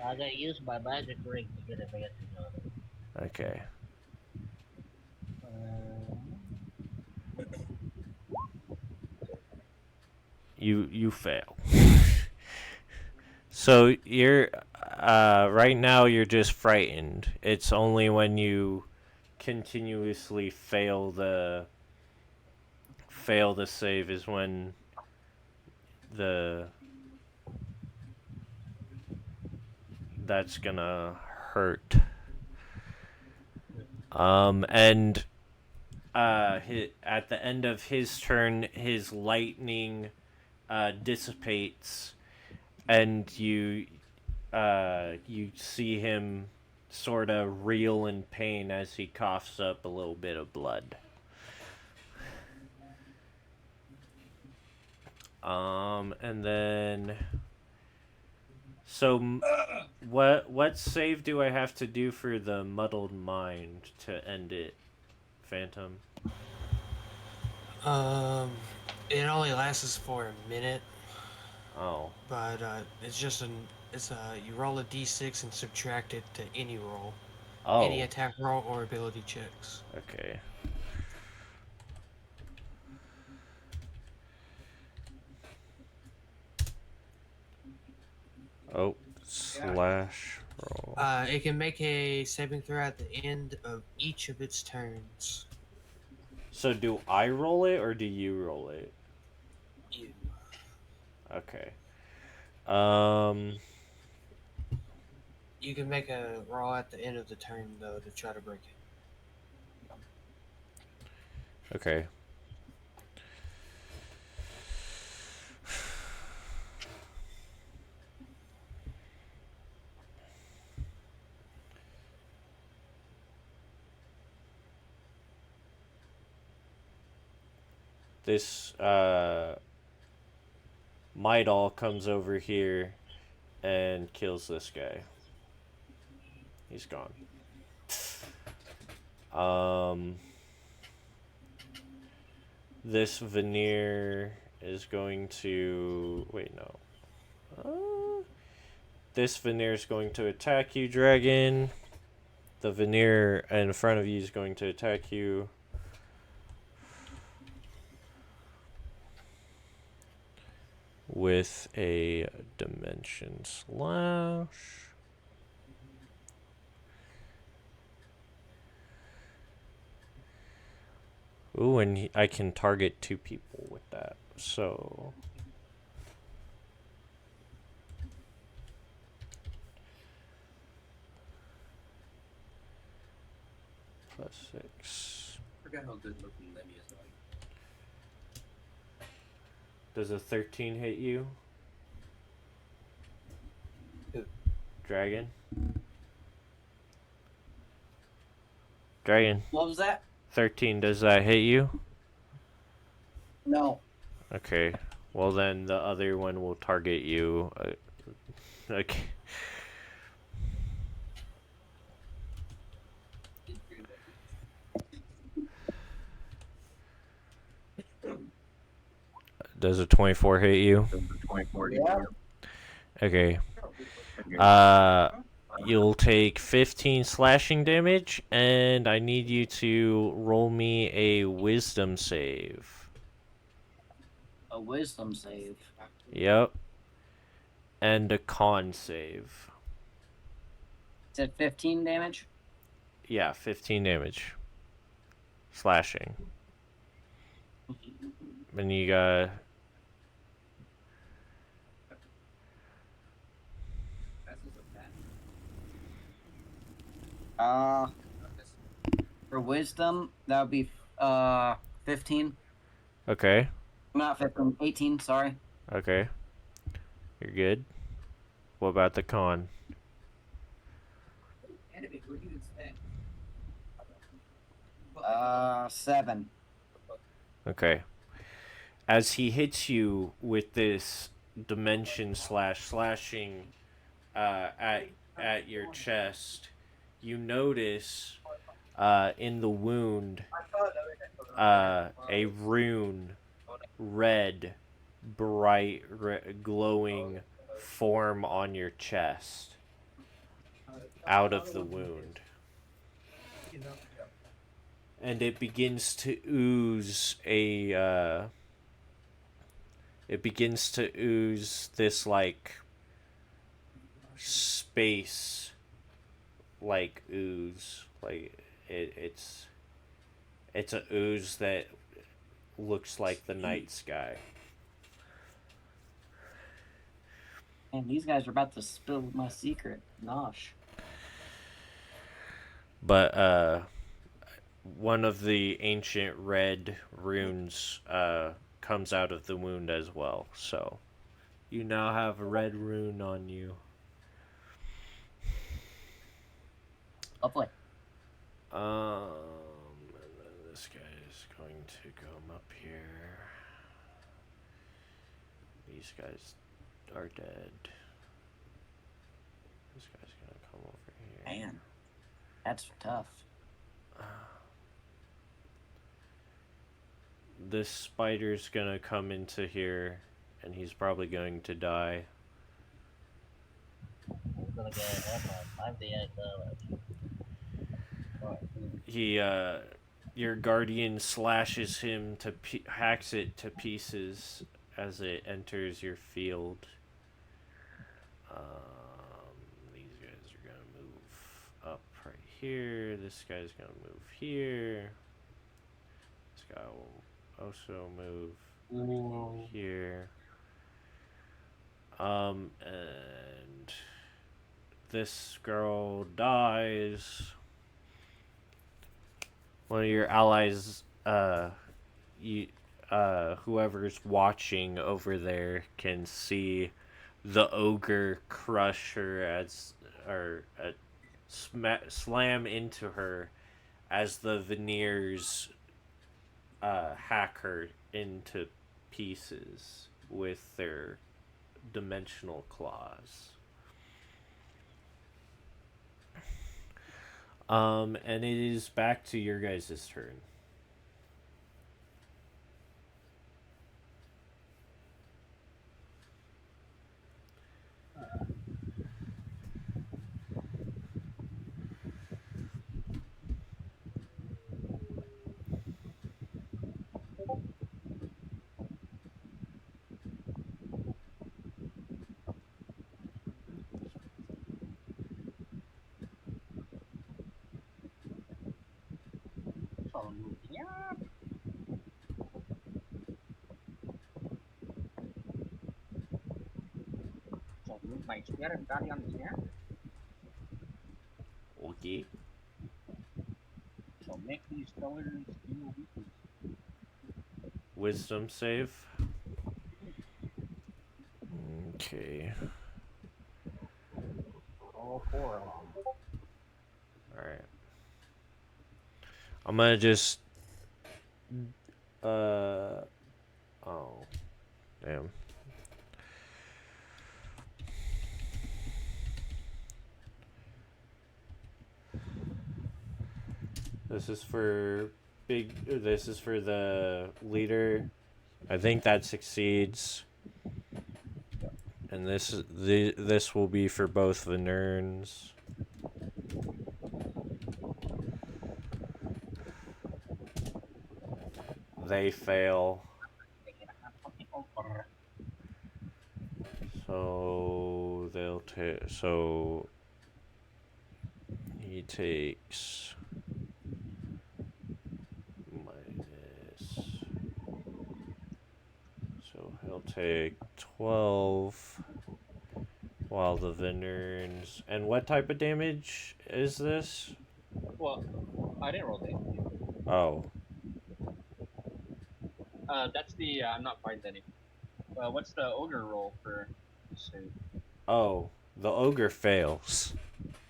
I gotta use my magic ring to get advantage on it. Okay. You fail. So you're right now you're just frightened. It's only when you continuously fail the save is when that's gonna hurt. And at the end of his turn, his lightning dissipates, and you see him sort of reel in pain as he coughs up a little bit of blood. And then, so what save do I have to do for the muddled mind to end it, Phantom? It only lasts for a minute. Oh. But it's just you roll a d6 and subtract it to any roll. Oh. Any attack roll or ability checks. Okay. Oh, slash roll. It can make a saving throw at the end of each of its turns. So do I roll it or do you roll it? You. Okay. You can make a roll at the end of the turn though to try to break it. Okay. This Might all comes over here and kills this guy. He's gone. This veneer is going to wait. No. This veneer is going to attack you, dragon. The veneer in front of you is going to attack you. With a dimension slash. Ooh, and I can target 2 people with that. So +6. I forgot how good looking Lemmy is. Does a 13 hit you? Who? Dragon? Dragon. What was that? 13, does that hit you? No. Okay. Well, then the other one will target you. Okay. Does a 24 hit you? 24. Yeah. Okay. You'll take 15 slashing damage, and I need you to roll me a wisdom save. A wisdom save. Yep. And a con save. Is it 15 damage? Yeah, 15 damage. Slashing. And you got... For wisdom, that would be 15. Okay. Not 15, 18, sorry. Okay. You're good. What about the con? 7. Okay. As he hits you with this dimension slashing at your chest, you notice in the wound a rune, red, bright, glowing form on your chest out of the wound. And it begins to ooze this like space like ooze. Like it's a ooze that looks like the night sky. And these guys are about to spill my secret. Gosh. But one of the ancient red runes comes out of the wound as well. So you now have a red rune on you. Lovely. And then this guy is going to come up here. These guys are dead. This guy's gonna come over here. Man, that's tough. This spider's gonna come into here, and he's probably going to die. I'm gonna get I'm the He, your guardian slashes him to hacks it to pieces as it enters your field. here. This guy's gonna move here. This guy will also move here. And this girl dies. One of your allies, whoever's watching over there can see the ogre crush her slam into her as the veneers hack her into pieces with their dimensional claws. And it is back to your guys' turn. So move here. So move my spirit guardian here. Okay. So make these pillars do weakness. Wisdom save. Okay. All four of them. Alright. I'm gonna just oh damn. This is for the leader. I think that succeeds. And this will be for both the Nerns. They fail. So they'll take. So he takes minus. So he'll take 12. While the Venerns. And what type of damage is this? Well, I didn't roll damage. Oh. That's the I'm not fighting any. What's the ogre roll for save? Oh. The ogre fails.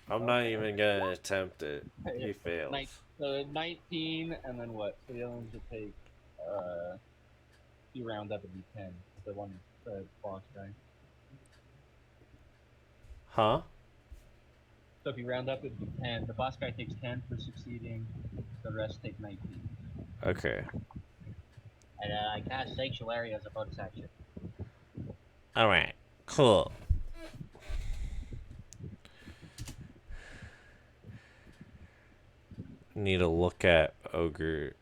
I'm not even gonna attempt it. He fails. 19, and then what? So the other ones will take, you round up, it'd be 10. The one, the boss guy. Huh? So if you round up, it'd be 10. The boss guy takes 10 for succeeding, the rest take 19. Okay. And I cast Sanctuary as a bonus action. Alright. Cool. Need to look at ogre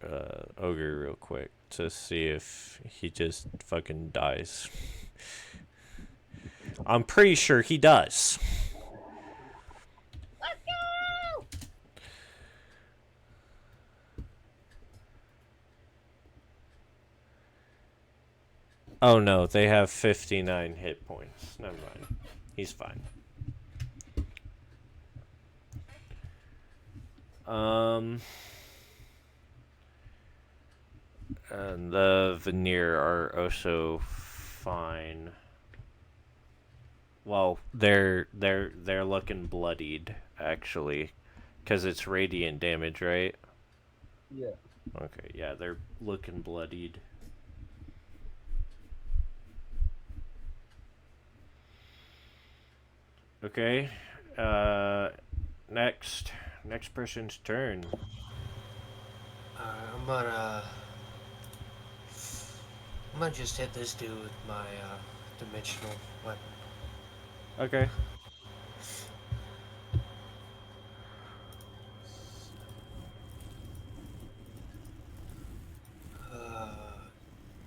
real quick to see if he just fucking dies. I'm pretty sure he does. Let's go! Oh no, they have 59 hit points. Never mind. He's fine. And the veneer are also fine. Well, they're looking bloodied actually, because it's radiant damage, right? Yeah. Okay, yeah, they're looking bloodied. Okay, next person's turn. I'm gonna just hit this dude with my dimensional weapon. Okay.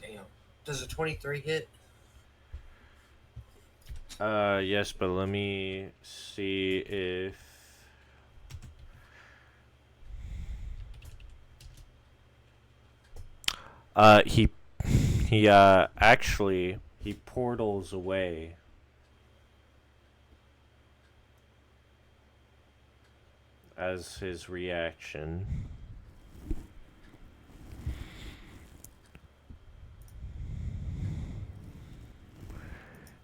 Damn. Does a 23 hit? Yes, but let me see if He actually he portals away. As his reaction.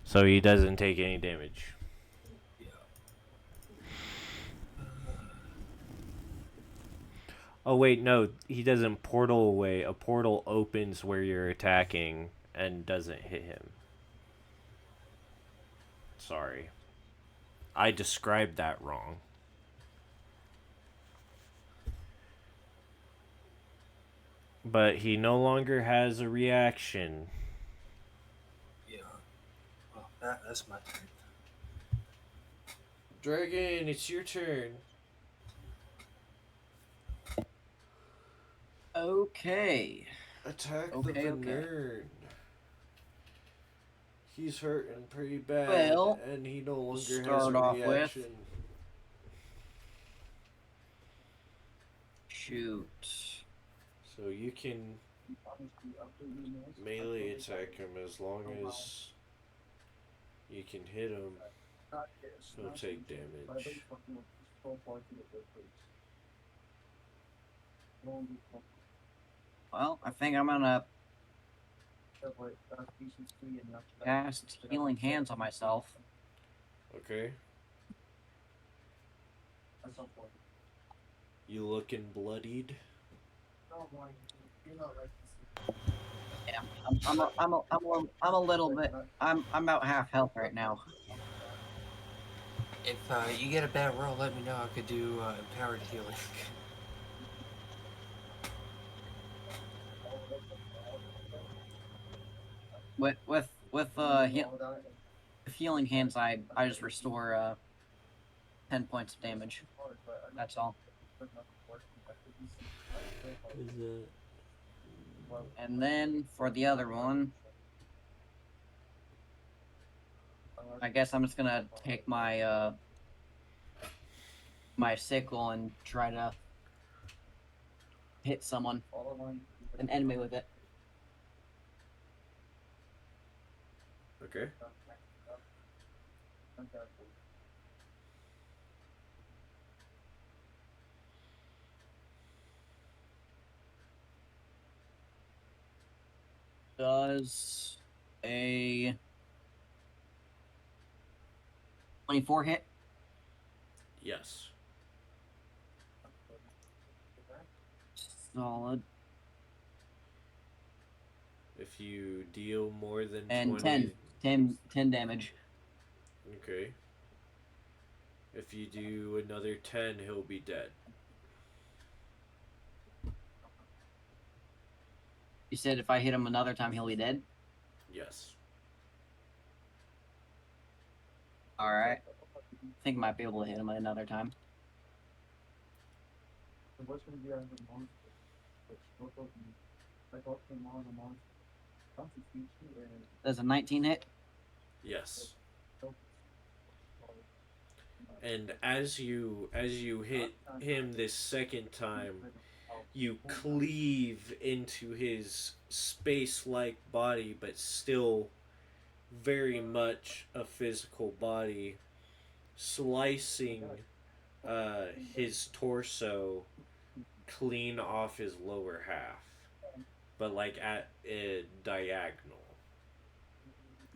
So he doesn't take any damage. Yeah. Oh wait, no, he doesn't portal away. A portal opens where you're attacking and doesn't hit him. Sorry. I described that wrong. But he no longer has a reaction. Yeah. Well, that's my turn. Dragon, it's your turn. Okay. Attack the Okay. Venern. He's hurting pretty bad, Well, and he no longer has a start off with reaction. shoot. So you can melee attack him as long as you can hit him. He'll take damage. Well, I think I'm gonna cast Healing Hands on myself. Okay. You looking bloodied? Yeah, I'm a little bit. I'm about half health right now. If you get a bad roll, let me know. I could do empowered healing. With Healing Hands, I just restore 10 points of damage. That's all. And then for the other one, I guess I'm just gonna take my my sickle and try to hit someone, an enemy with it. Okay. Does a 24 hit? Yes. Solid. If you deal more than And 20... 10 damage. Okay. If you do another 10, he'll be dead. You said if I hit him another time, he'll be dead? Yes. Alright. I think I might be able to hit him another time. Does a 19 hit? Yes. And as you hit him this second time, you cleave into his space-like body, but still very much a physical body, slicing his torso clean off his lower half, but like at a diagonal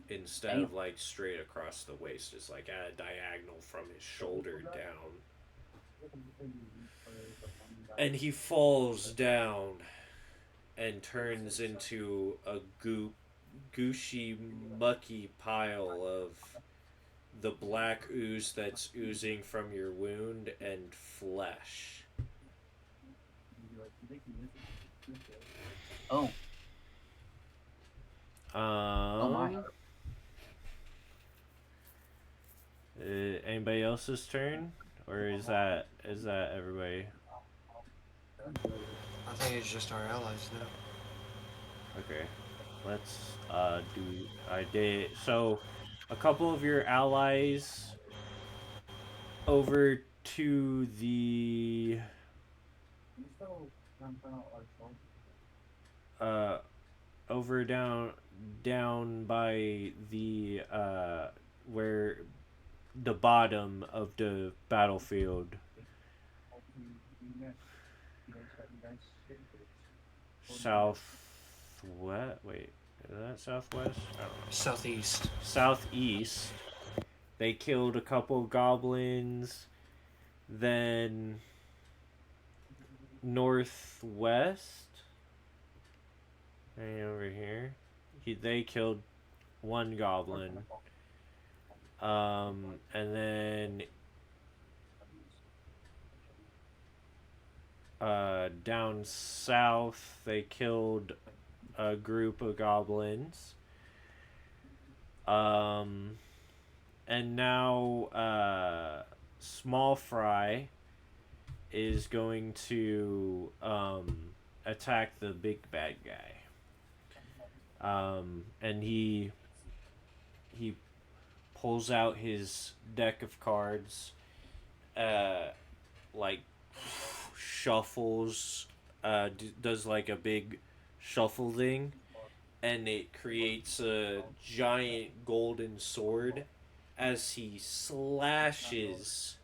instead of like straight across the waist. It's like at a diagonal from his shoulder down. And he falls down and turns into a gooshy, mucky pile of the black ooze that's oozing from your wound and flesh. Oh. Oh my. Anybody else's turn, or is that everybody? I think it's just our allies now. Okay, let's do. I did so. A couple of your allies over to the uh, over down by the where the bottom of the battlefield. Southwest. Wait, is that southwest? I don't know. Southeast. Southeast. They killed a couple goblins. Then northwest. Right over here. They killed one goblin. And then down south, they killed a group of goblins. And now Small Fry is going to attack the big bad guy. And he pulls out his deck of cards, like shuffles, does like a big shuffle thing, and it creates a giant golden sword as he slashes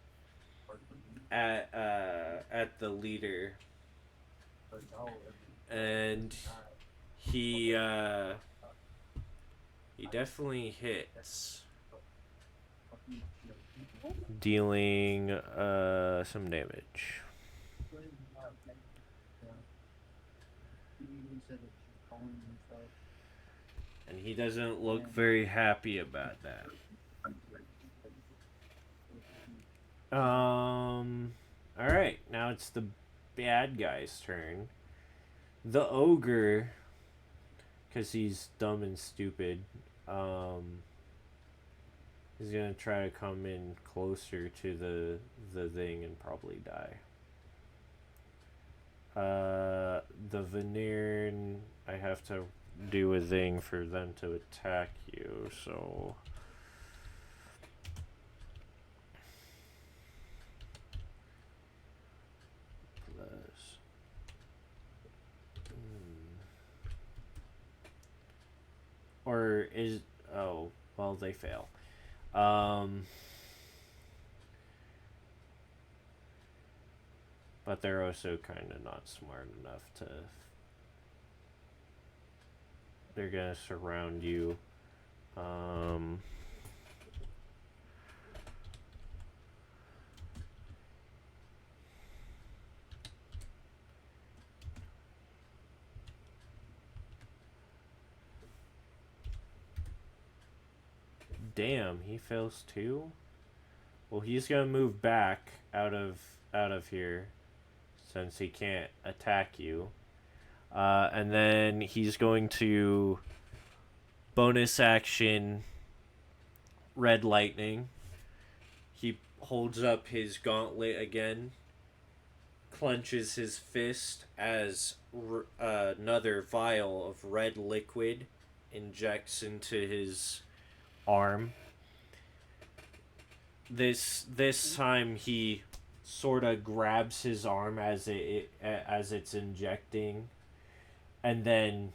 at the leader, and he definitely hits, dealing some damage. And he doesn't look very happy about that. Alright, now it's the bad guy's turn. The ogre, because he's dumb and stupid, he's gonna try to come in closer to the thing and probably die. The veneer, I have to do a thing for them to attack you, so plus or is oh well they fail. But they're also kind of not smart enough to. They're gonna surround you. Damn, he fails too. Well, he's gonna move back out of here, since he can't attack you. And then he's going to bonus action red lightning. He holds up his gauntlet again, clenches his fist as another vial of red liquid injects into his arm. This time he sort of grabs his arm as it's injecting, and then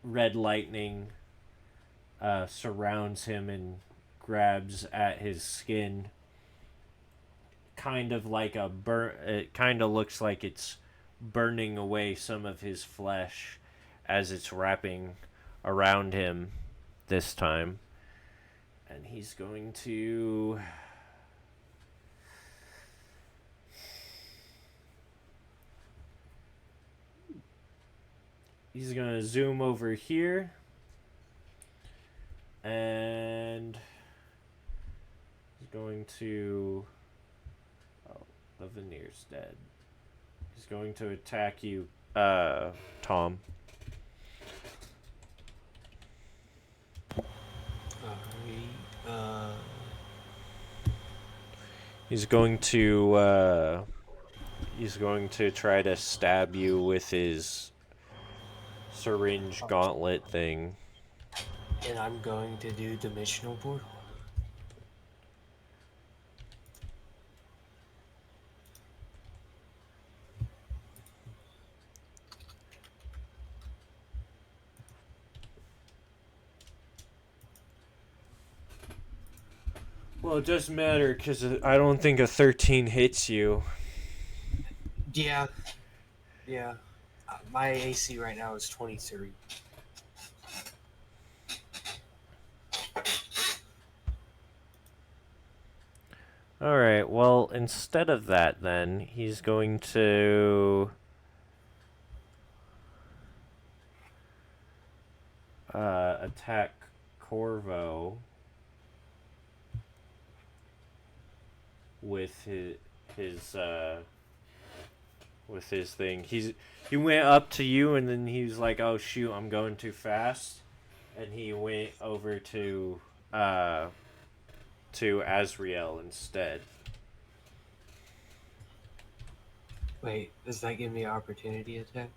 red lightning surrounds him and grabs at his skin, kind of like a burn. It kind of looks like it's burning away some of his flesh as it's wrapping around him this time. And he's going to zoom over here, and he's going to the veneer's dead. He's going to attack you, Tom. He's going to try to stab you with his syringe gauntlet thing. And I'm going to do dimensional portal. Well, it doesn't matter because I don't think a 13 hits you. Yeah. Yeah. My AC right now is 23. Alright, well, instead of that, then, he's going to attack Corvo with his thing. He went up to you and then he was like, "Oh shoot, I'm going too fast," and he went over to Azriel instead. Wait, does that give me an opportunity attack?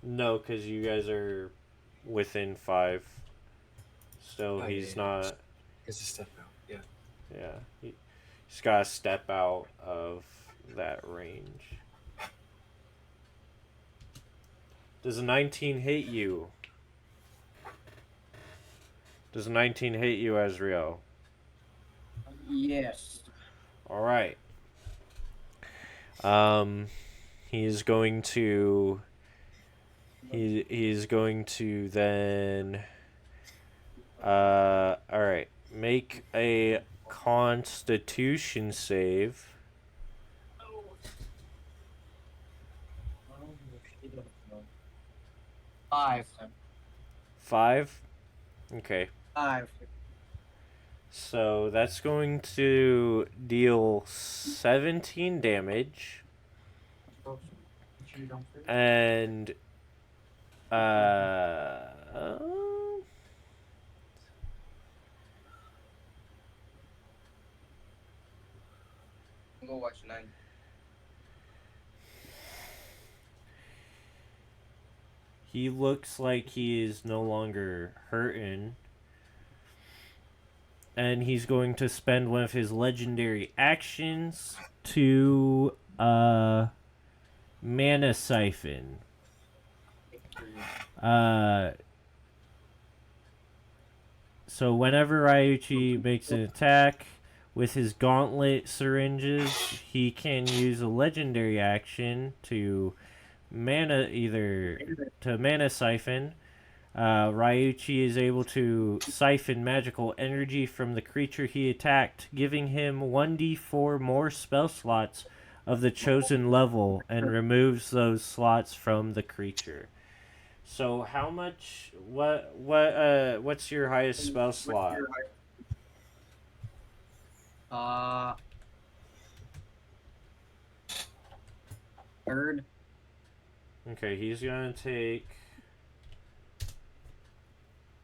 No, because you guys are within 5. Still, Oh, he's yeah. not. It's a step out. Yeah. Yeah, he's got to step out of that range. Does a 19 hit you? Does a 19 hit you, Azriel? Yes. All right. He's going to. He's going to then. All right. Make a Constitution save. 5. 5. Okay. 5. So that's going to deal 17 damage. And Go watch 9. he looks like he is no longer hurting. And he's going to spend one of his legendary actions to mana siphon. So whenever Ryuchi makes an attack with his gauntlet syringes, he can use a legendary action to mana siphon. Ryuchi is able to siphon magical energy from the creature he attacked, giving him 1d4 more spell slots of the chosen level, and removes those slots from the creature. So how much? What's your highest spell slot? Third. Okay, he's gonna take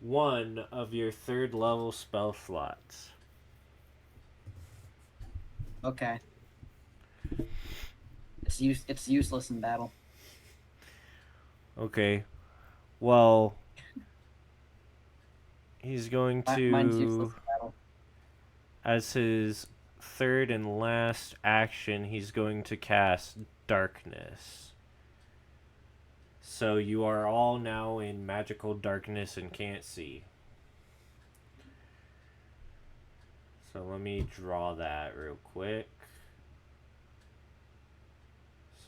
one of your third level spell slots. Okay. It's useless in battle. Okay. Well, he's going Mine's useless to, in battle. as his third and last action, he's going to cast Darkness. So you are all now in magical darkness and can't see. So let me draw that real quick.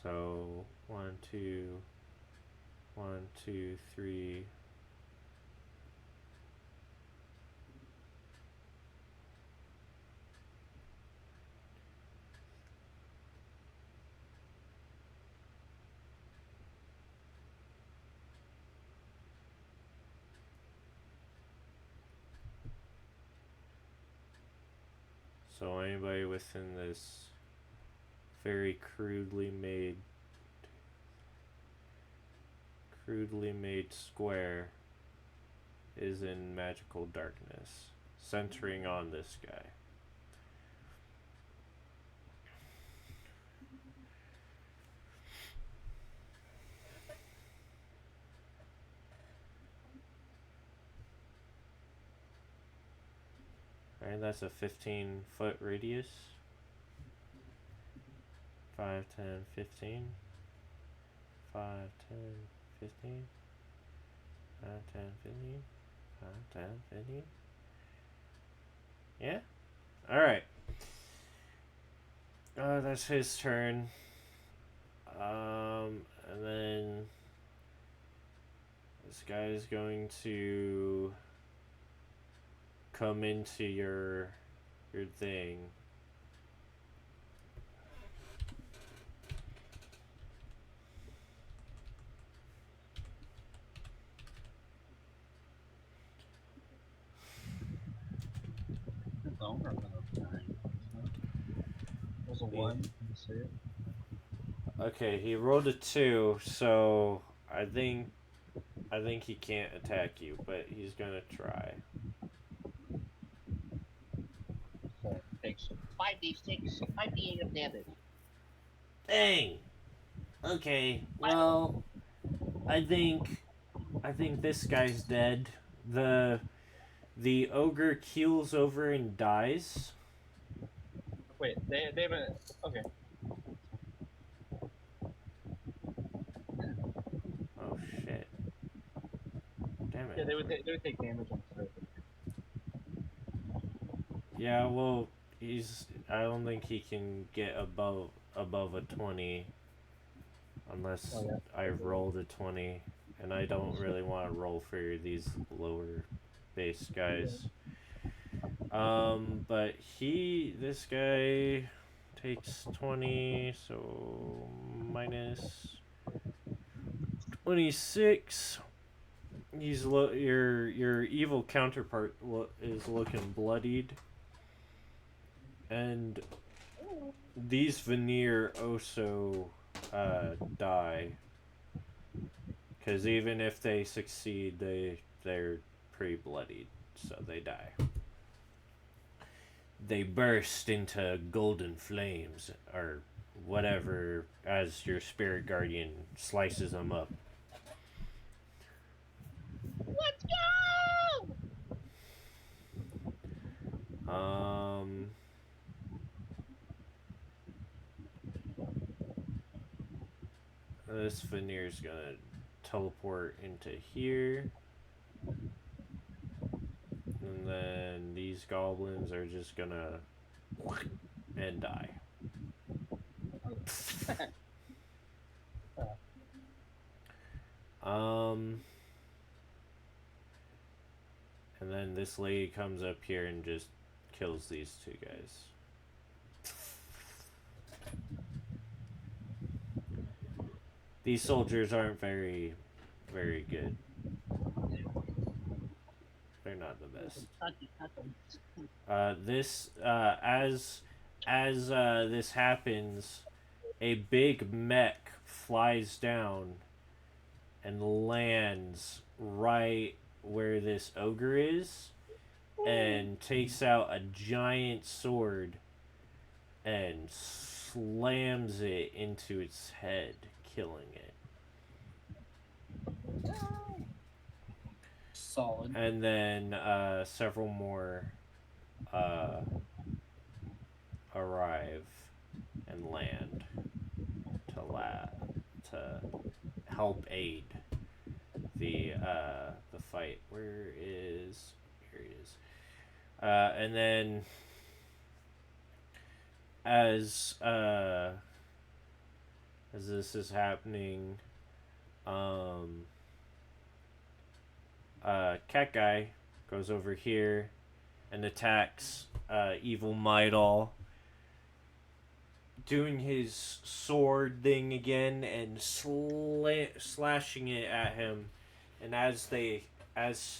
So 1, 2, 1, 2, 3. So anybody within this very crudely made square is in magical darkness, centering on this guy. Alright, that's a 15-foot radius. 5, 10, 15. 5, 10, 15. 5, 10, 15. 5, 10, 15. Yeah? Alright. That's his turn. And then this guy is going to come into your thing. Was a 1. Save. Okay, he rolled a 2, so I think he can't attack you, but he's gonna try. So takes 5d6, 5d8 of damage. Dang. Okay. Well, I think this guy's dead. The ogre keels over and dies. Wait, they haven't. Okay. Oh shit. Damn Yeah, it. they would take damage on the surface. Yeah, well, I don't think he can get above a 20 unless Oh yeah. I've rolled a 20, and I don't really want to roll for these lower base guys. But this guy takes 20, so minus 26. Your evil counterpart is looking bloodied, and these veneer also die, because even if they succeed, they're pretty bloodied, so they die. They burst into golden flames or whatever as your spirit guardian slices them up. Let's go! This veneer's gonna teleport into here. And then these goblins are just gonna and die. And then this lady comes up here and just kills these two guys. These soldiers aren't very, very good. They're not the best. As this happens, a big mech flies down and lands right where this ogre is, and takes out a giant sword and slams it into its head, killing it. Solid. And then several more arrive and land to help aid the fight. Where is here he is? And then as this is happening, cat guy goes over here and attacks evil Midal, doing his sword thing again and slashing it at him. And as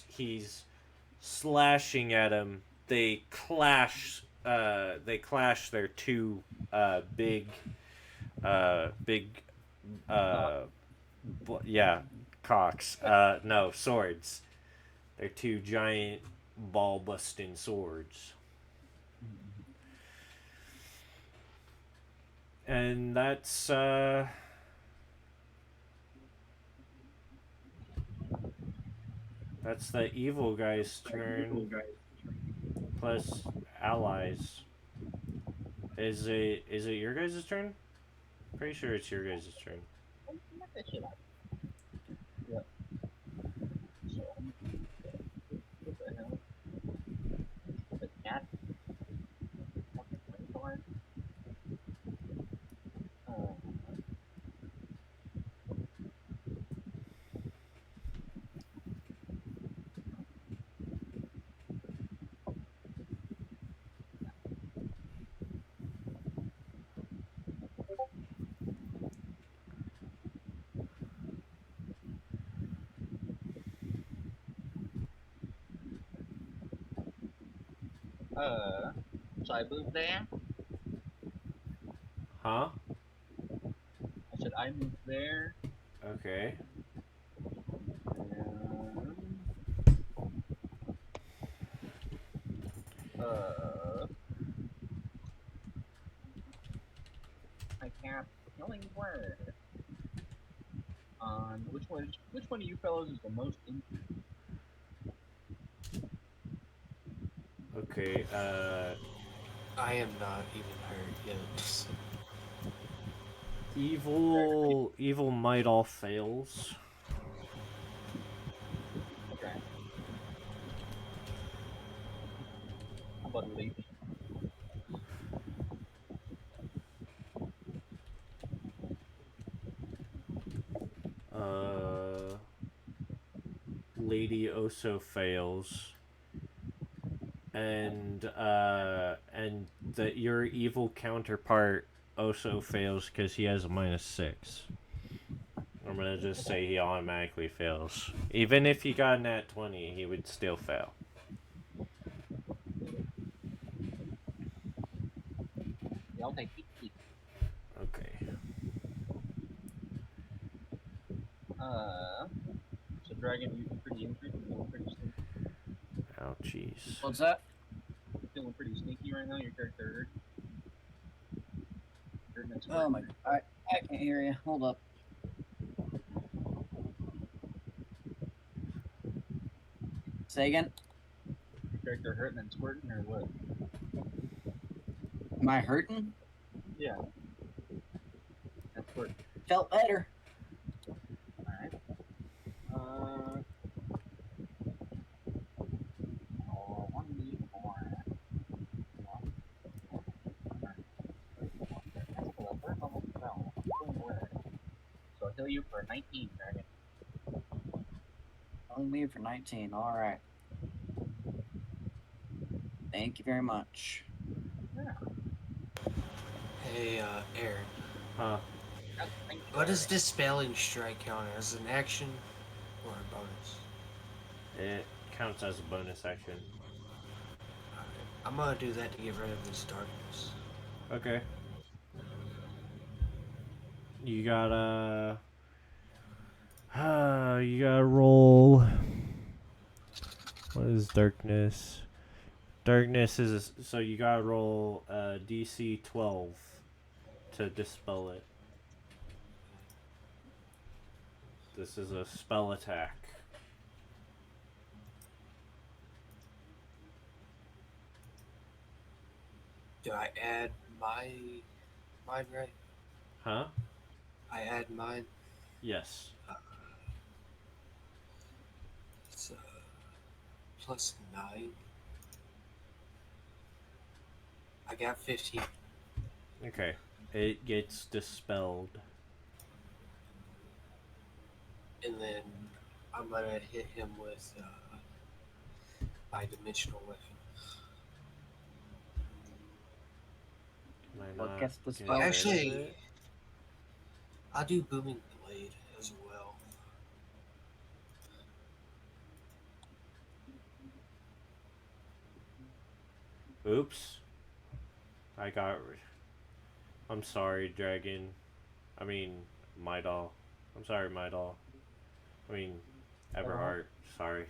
he's slashing at him, they clash their two big cocks, no, swords. They're two giant ball busting swords. And that's the evil guy's turn. Plus allies. Is it your guys' turn? Pretty sure it's your guys' turn. Yeah. So, what the hell? The cat? So I moved there. Huh? I said I moved there. Okay. And, uh, I can't killing word. Which one of you fellows is the most injured? Okay. I am not even hurt yet. Evil might all fails. Okay. How about a leaf? Uh, Lady also fails, and that your evil counterpart also fails because he has a -6. I'm gonna just say he automatically fails. Even if he got an at 20, he would still fail. Yeah, I'll take it. Okay. Uh, so Dragon, you're pretty injured. You're feeling pretty sneaky. Ouchies. What's that? You're feeling pretty sneaky right now. Your character hurt. Hurting and Oh squirting. my! I can't hear you. Hold up. Say again. Your character hurting and squirting, or what? Am I hurting? Yeah. And squirting. Felt better. Alright. Oh, 1d4. So I'll heal you for 19, Dragon. Only for 19. All right. Thank you very much. Yeah. Hey, Aaron. Huh? What does Dispelling Strike count as, an action or a bonus? It counts as a bonus action. Alright. I'm gonna do that to get rid of this darkness. Okay. You gotta. You gotta roll. What is darkness? Darkness is so you gotta roll DC 12 to dispel it. This is a spell attack. Do I add mine right? Huh? I add mine. Yes. It's +9. I got 15. Okay. It gets dispelled. And then I'm gonna hit him with my dimensional weapon. Can I What not gets get dispelled? rid of Actually, it? I'll do Booming Blade as well. Oops. I got. I'm sorry, Dragon. I mean, my doll. I'm sorry, my doll. I mean, Everheart. Sorry.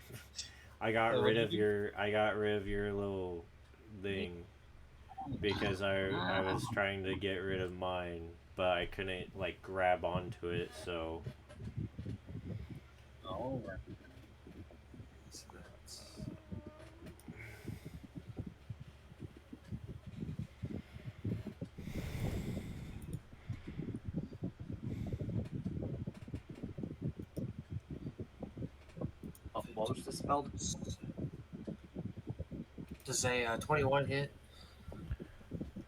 I got rid of your. I got rid of your little thing because I was trying to get rid of mine, but I couldn't like grab onto it. So Oh, So that's What was dispelled? Does a 21 hit?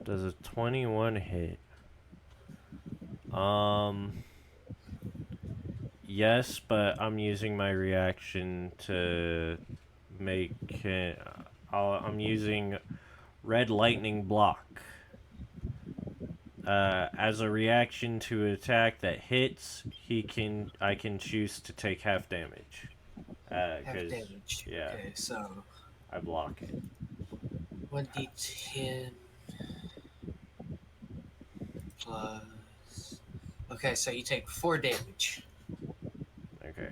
does a 21 hit? Um. Yes, but I'm using my reaction to make it. I'm using red lightning block. As a reaction to an attack that hits, I can choose to take half damage. Half Cause damage. yeah, Okay, so I block it. 1d10 plus. Okay, so you take 4 damage. Okay.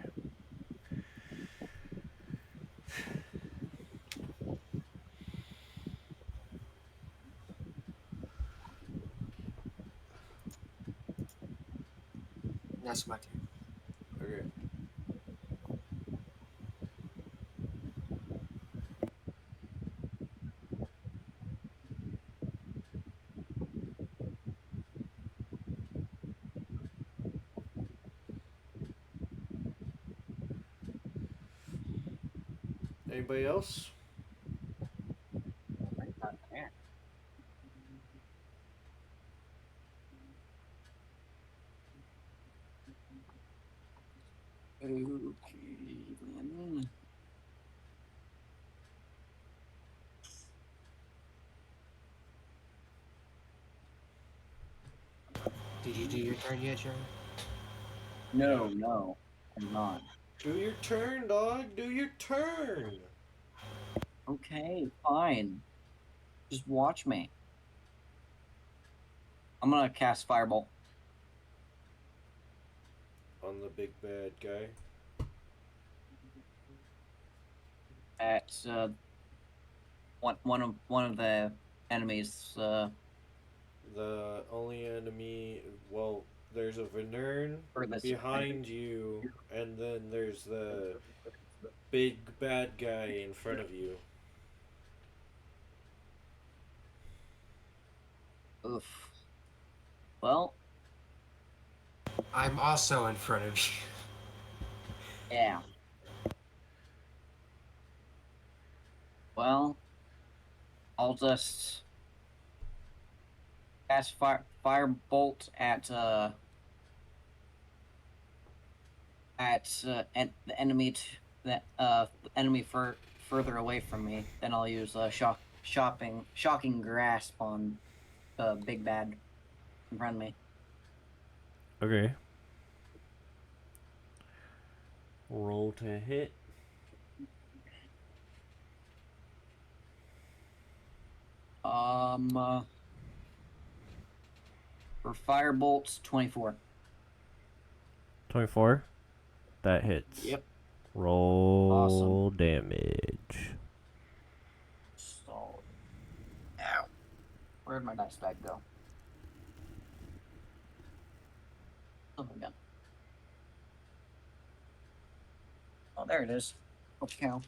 That's my turn. Okay. Anybody else? Not there. Okay, then. Did you do your turn yet, Jeremy? No, I'm not. Do your turn, dog. Do your turn. Okay, fine. Just watch me. I'm gonna cast Firebolt On the big bad guy. at one of the enemies. The only enemy. Well, there's a Venern For this. behind you, and then there's the big bad guy in front of you. Oof. Well, I'm also in front of you. yeah. Well, I'll just cast Firebolt at the enemy the enemy further away from me. Then I'll use shocking grasp on the big bad in front of me. Okay. Roll to hit. For Firebolts, 24. 24. That hits. Yep. Roll damage. So, ow. Where'd my dice bag go? Oh my god. Oh, there it is. Oh, cow.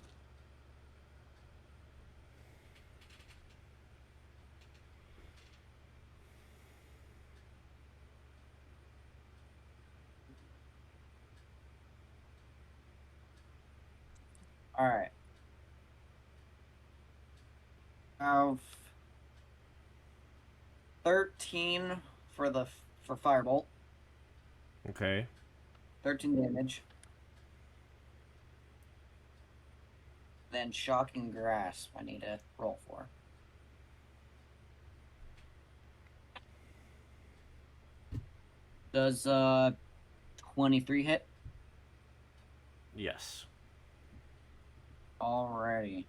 All right. Have 13 for Firebolt. Okay. 13 damage. Then Shocking Grasp, I need to roll for. Does 23 hit? Yes. Alrighty.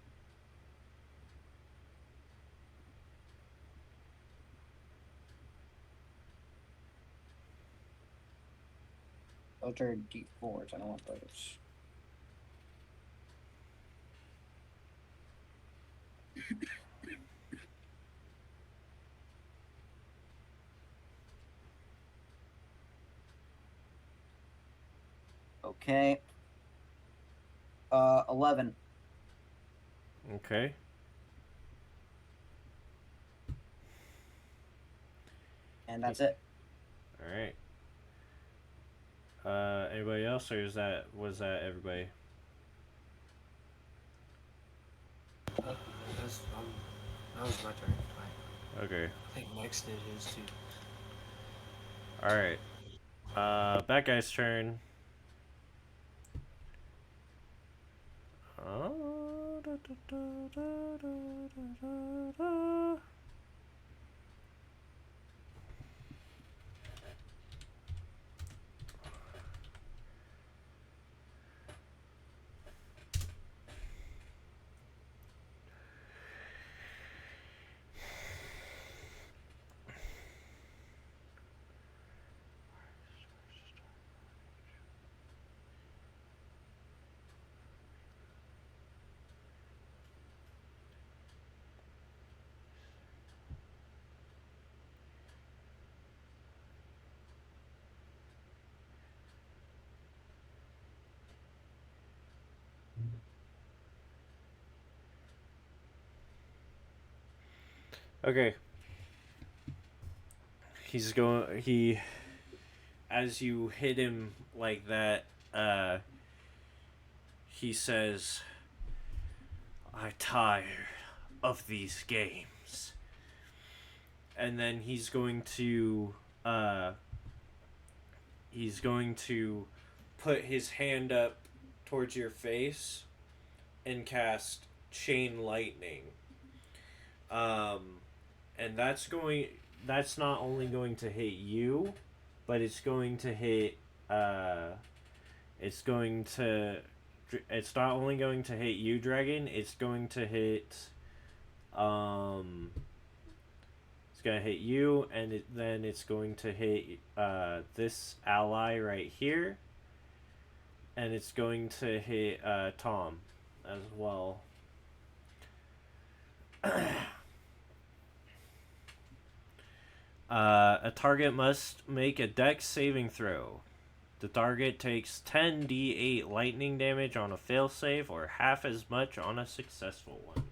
Those are D4s, I don't want those. Okay. 11. Okay. And that's it. All right. Anybody else, or was that everybody? That was my turn. Okay. I think Max did his too. All right. Bad guy's turn. Da, da, da, da, da, da, da. Okay. He as you hit him like that, he says, "I tire of these games." And then uh he's going to put his hand up towards your face and cast chain lightning. Um and that's not only going to hit you, but it's going to hit uh it's going to it's not only going to hit you, Dragon, um it's going to hit you, and then it's going to hit this ally right here, and it's going to hit Tom as well. A target must make a dex saving throw. The target takes 10d8 lightning damage on a failsafe, or half as much on a successful one.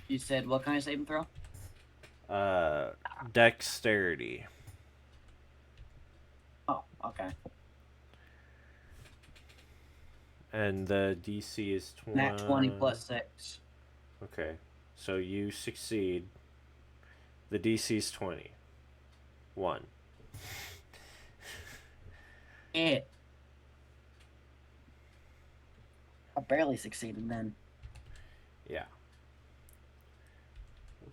You said what kind of saving throw? Dexterity. Oh, okay. And the DC is 20. Nat 20 plus 6. Okay, so you succeed. The DC is 20. 1. I barely succeeded then. Yeah.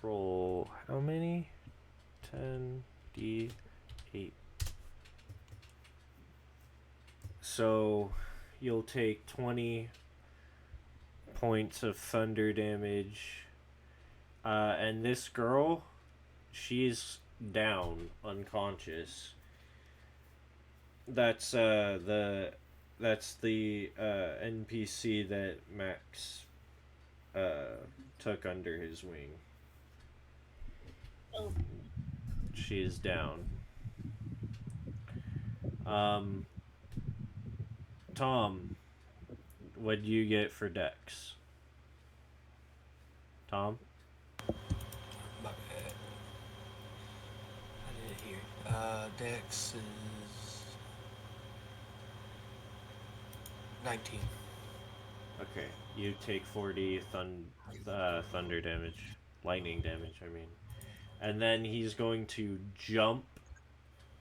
Roll how many? 10d8. So you'll take 20 points of thunder damage. And this girl, she's down, unconscious. That's the NPC that Max took under his wing. Oh. She is down. Tom, what do you get for Dex? Tom? My bad. I didn't hear. Dex is 19. Okay, you take 40 thunder damage, lightning damage, I mean. And then he's going to jump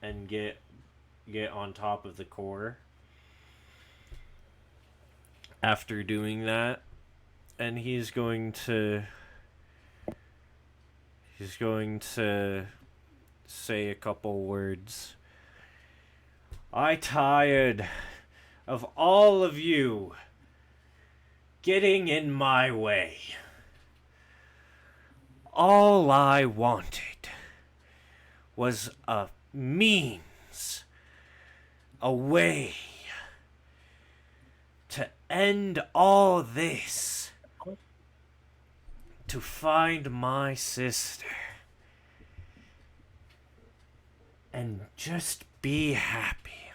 and get on top of the core. After doing that, and he's going to say a couple words. I tired of all of you getting in my way. All I wanted was a means, a way to end all this, to find my sister, and just be happy.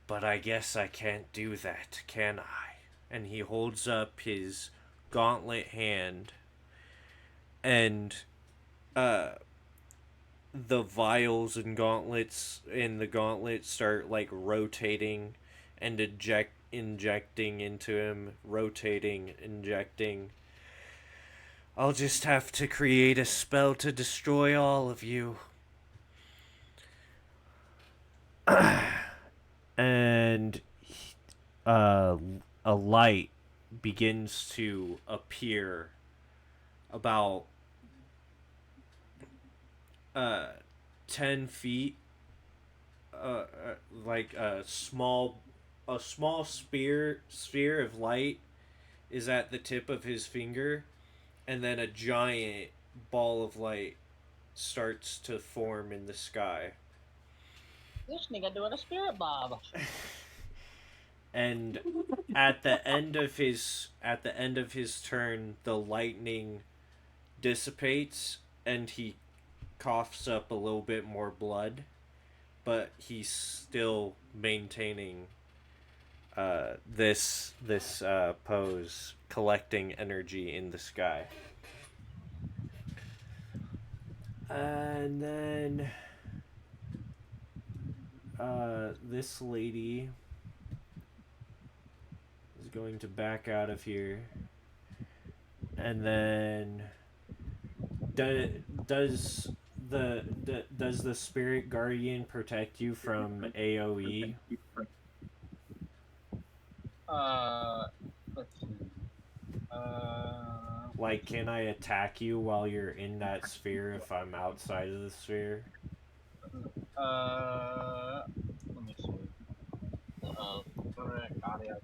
But I guess I can't do that, can I? And he holds up his gauntlet hand, and the vials and gauntlets in the gauntlet start like rotating and injecting into him, rotating, injecting. I'll just have to create a spell to destroy all of you. And a light begins to appear about 10 feet, like a small sphere of light is at the tip of his finger, and then a giant ball of light starts to form in the sky. This nigga doing a spirit bomb. And at the end of his turn, the lightning dissipates and he coughs up a little bit more blood, but he's still maintaining this pose, collecting energy in the sky. And then this lady is going to back out of here. And then does the spirit guardian protect you from AoE? Let's see. Like, can I attack you while you're in that sphere if I'm outside of the sphere? Let me see. Correct audio.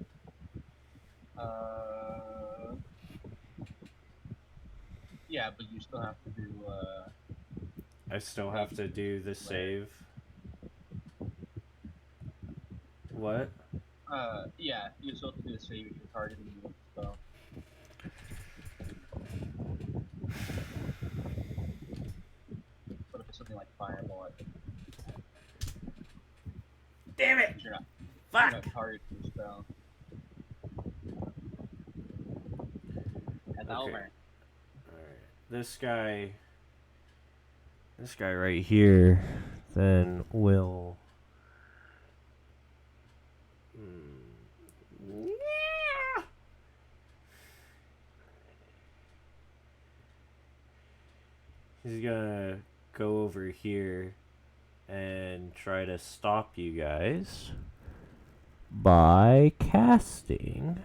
Yeah, but you still have to do, I still have to do the save. What? yeah, you still have to do the save if you're targeting you with the spell. But if it's something like Fireball, I think Damn it! you're not, Fuck! you're not targeting the spell. That's Okay. over. Alright. This guy right here then will... He's gonna go over here and try to stop you guys by casting...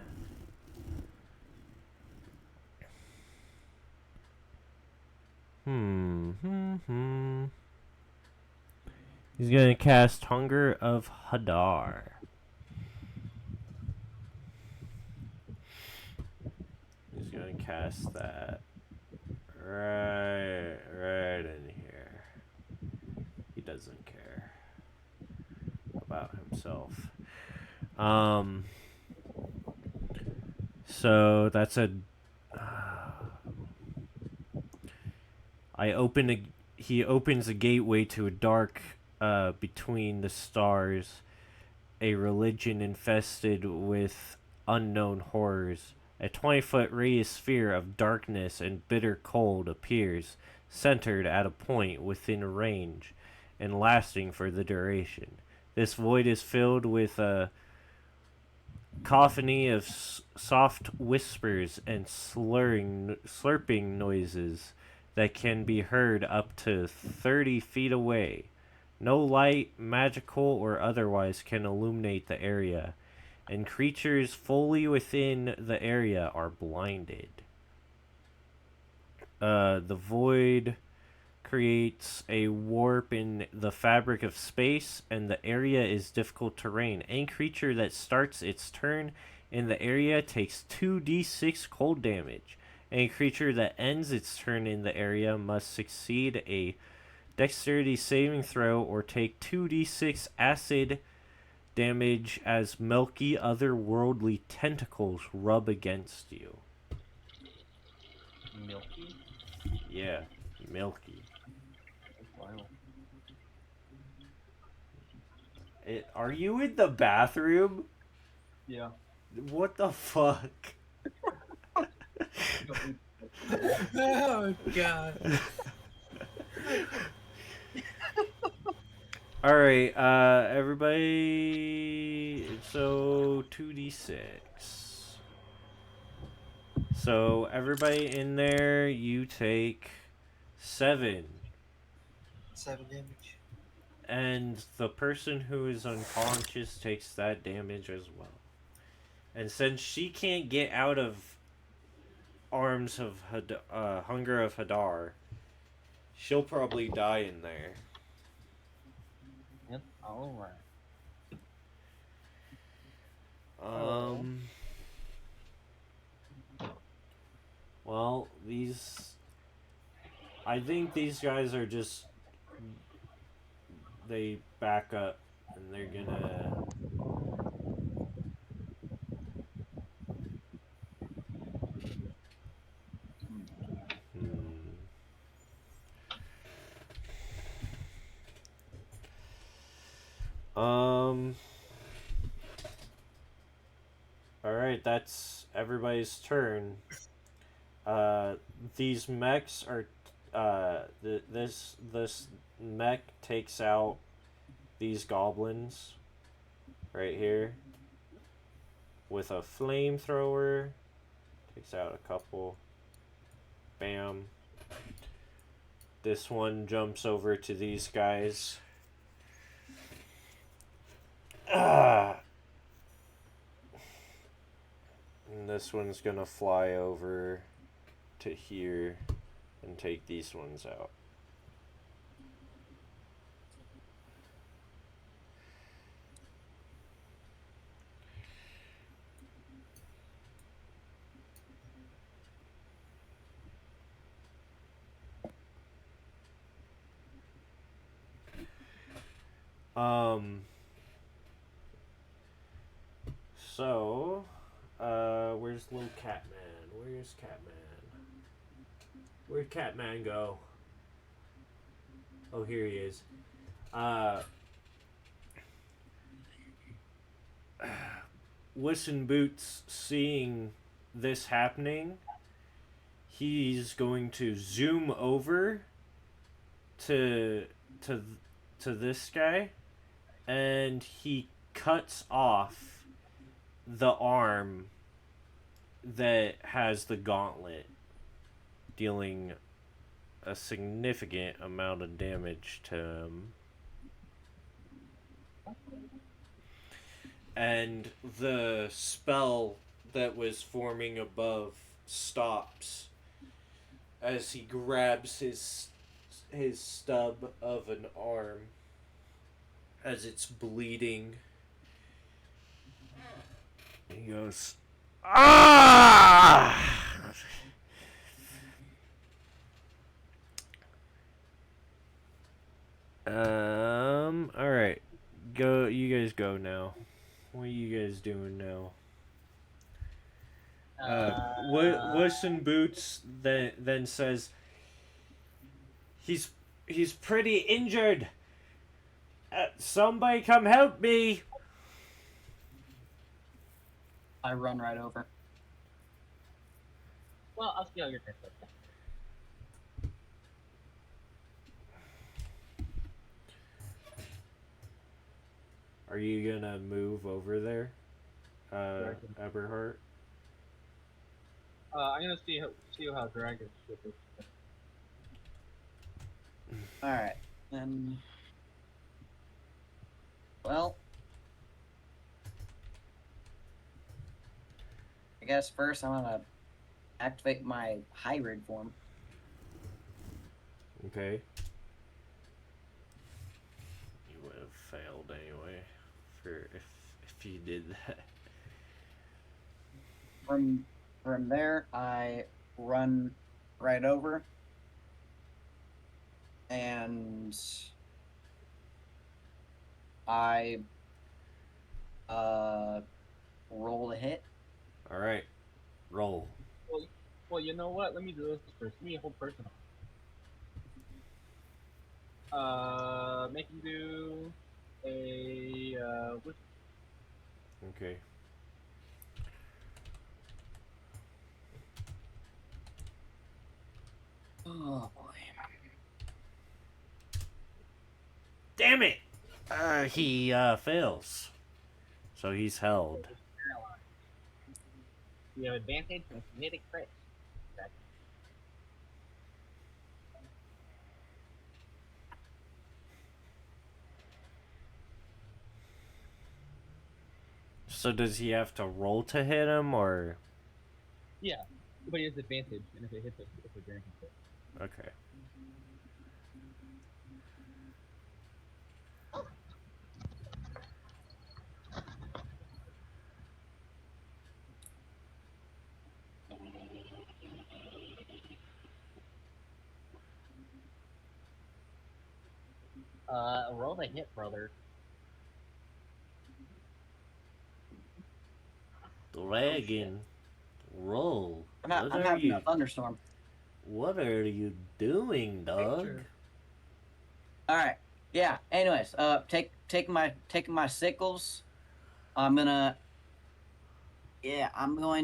He's gonna cast Hunger of Hadar. He's gonna cast that right in here. He doesn't care about himself. So that's a. He opens a gateway to a dark, between the stars, a religion infested with unknown horrors. A 20-foot radius sphere of darkness and bitter cold appears, centered at a point within range, and lasting for the duration. This void is filled with a cacophony of soft whispers and slurping noises that can be heard up to 30 feet away. No light, magical or otherwise, can illuminate the area, and creatures fully within the area are blinded. The void creates a warp in the fabric of space, and the area is difficult terrain. Any creature that starts its turn in the area takes 2d6 cold damage. Any creature that ends its turn in the area must succeed a dexterity saving throw or take 2d6 acid damage as milky otherworldly tentacles rub against you. Milky? Yeah, milky. Wow. Are you in the bathroom? Yeah. What the fuck? Oh god. Alright, everybody. So 2d6. So everybody in there, you take 7. 7 damage. And the person who is unconscious takes that damage as well. And since she can't get out of arms of Hunger of Hadar, she'll probably die in there. Yep. Alright. Well, I think these guys are just... They back up, and they're gonna... Alright, that's everybody's turn. These mechs are this mech takes out these goblins right here with a flamethrower. Takes out a couple. Bam. This one jumps over to these guys. And this one's gonna fly over to here and take these ones out. So, where's little Catman? Where's Catman? Where'd Catman go? Oh, here he is. Wuss in Boots, seeing this happening, he's going to zoom over to this guy, and he cuts off the arm that has the gauntlet, dealing a significant amount of damage to him. And the spell that was forming above stops as he grabs his stub of an arm as it's bleeding. He goes, "Ah!" All right, go. You guys go now. What are you guys doing now? Wuss in Boots then says, He's pretty injured. Somebody come help me." I run right over. Well, I'll see how your turn goes. Are you gonna move over there, Eberhard? I'm gonna see how dragon ship is. All right, then. Well, I guess first I'm gonna activate my hybrid form. Okay. You would have failed anyway, if you did that. From there, I run right over, and I roll to hit. All right, roll. Well, you know what? Let me do this first. Let me hold personal. Make him do a Okay. Oh boy! Damn it! He fails, so he's held. You have advantage and kinetic crit. So does he have to roll to hit him, or? Yeah, but he has advantage, and if it hits, it's a guaranteed crit. Okay. Roll the hit, brother. Dragon, roll. I'm having a thunderstorm. What are you doing, dog? All right. Yeah. Anyways, taking my sickles. I'm going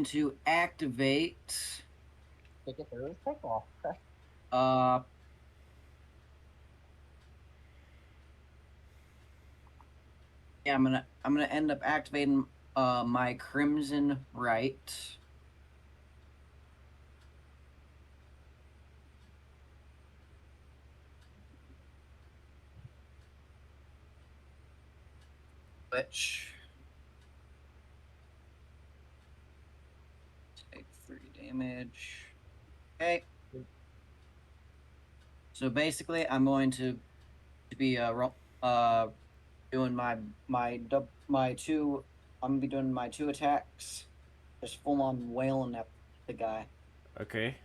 to activate. Take a third pick off. Yeah, I'm gonna end up activating my Crimson Right. Which take 3 damage. Okay. So basically, I'm going to be doing my two. I'm gonna be doing my 2 attacks, just full on wailing at the guy. Okay.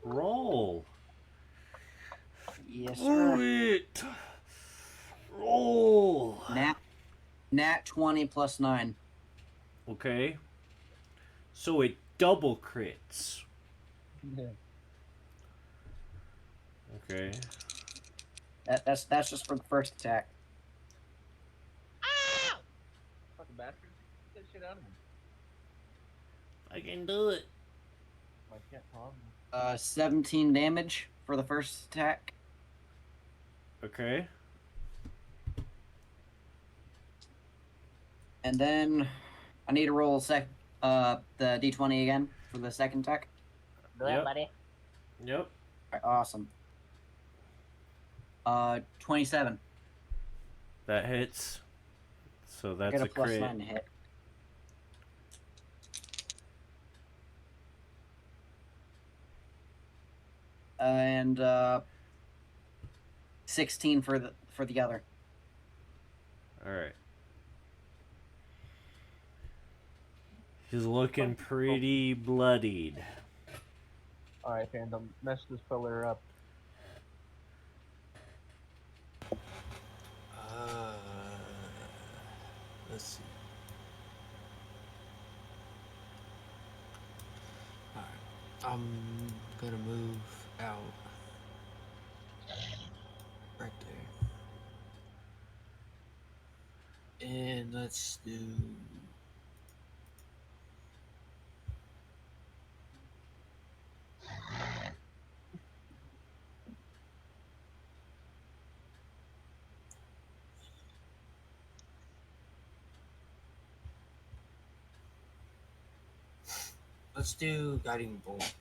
Roll. Yes, Do sir. it. Roll. Nat 20 plus 9. Okay. So it double crits. Okay. That's just for the first attack. Ow! Fucking bastard. Get the shit out of him. I can do it. I can't Tom. 17 damage for the first attack. Okay. And then I need to roll the d20 again for the second attack. Do it, buddy. Yep. All right, awesome. 27. That hits. So I that's get a a plus crit. 9 to hit. And 16 for the other. All right. He's looking pretty bloodied. Alright, fandom. Mess this fella up. Let's see. Alright. I'm gonna move out. Right there. And let's do. Let's do guiding bolt.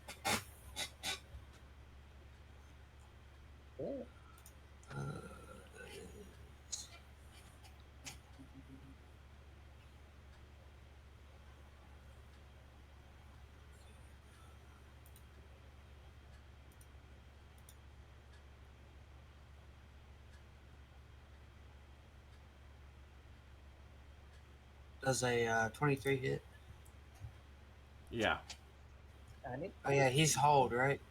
Does a 23 hit? Yeah. Oh yeah, he's hold, right?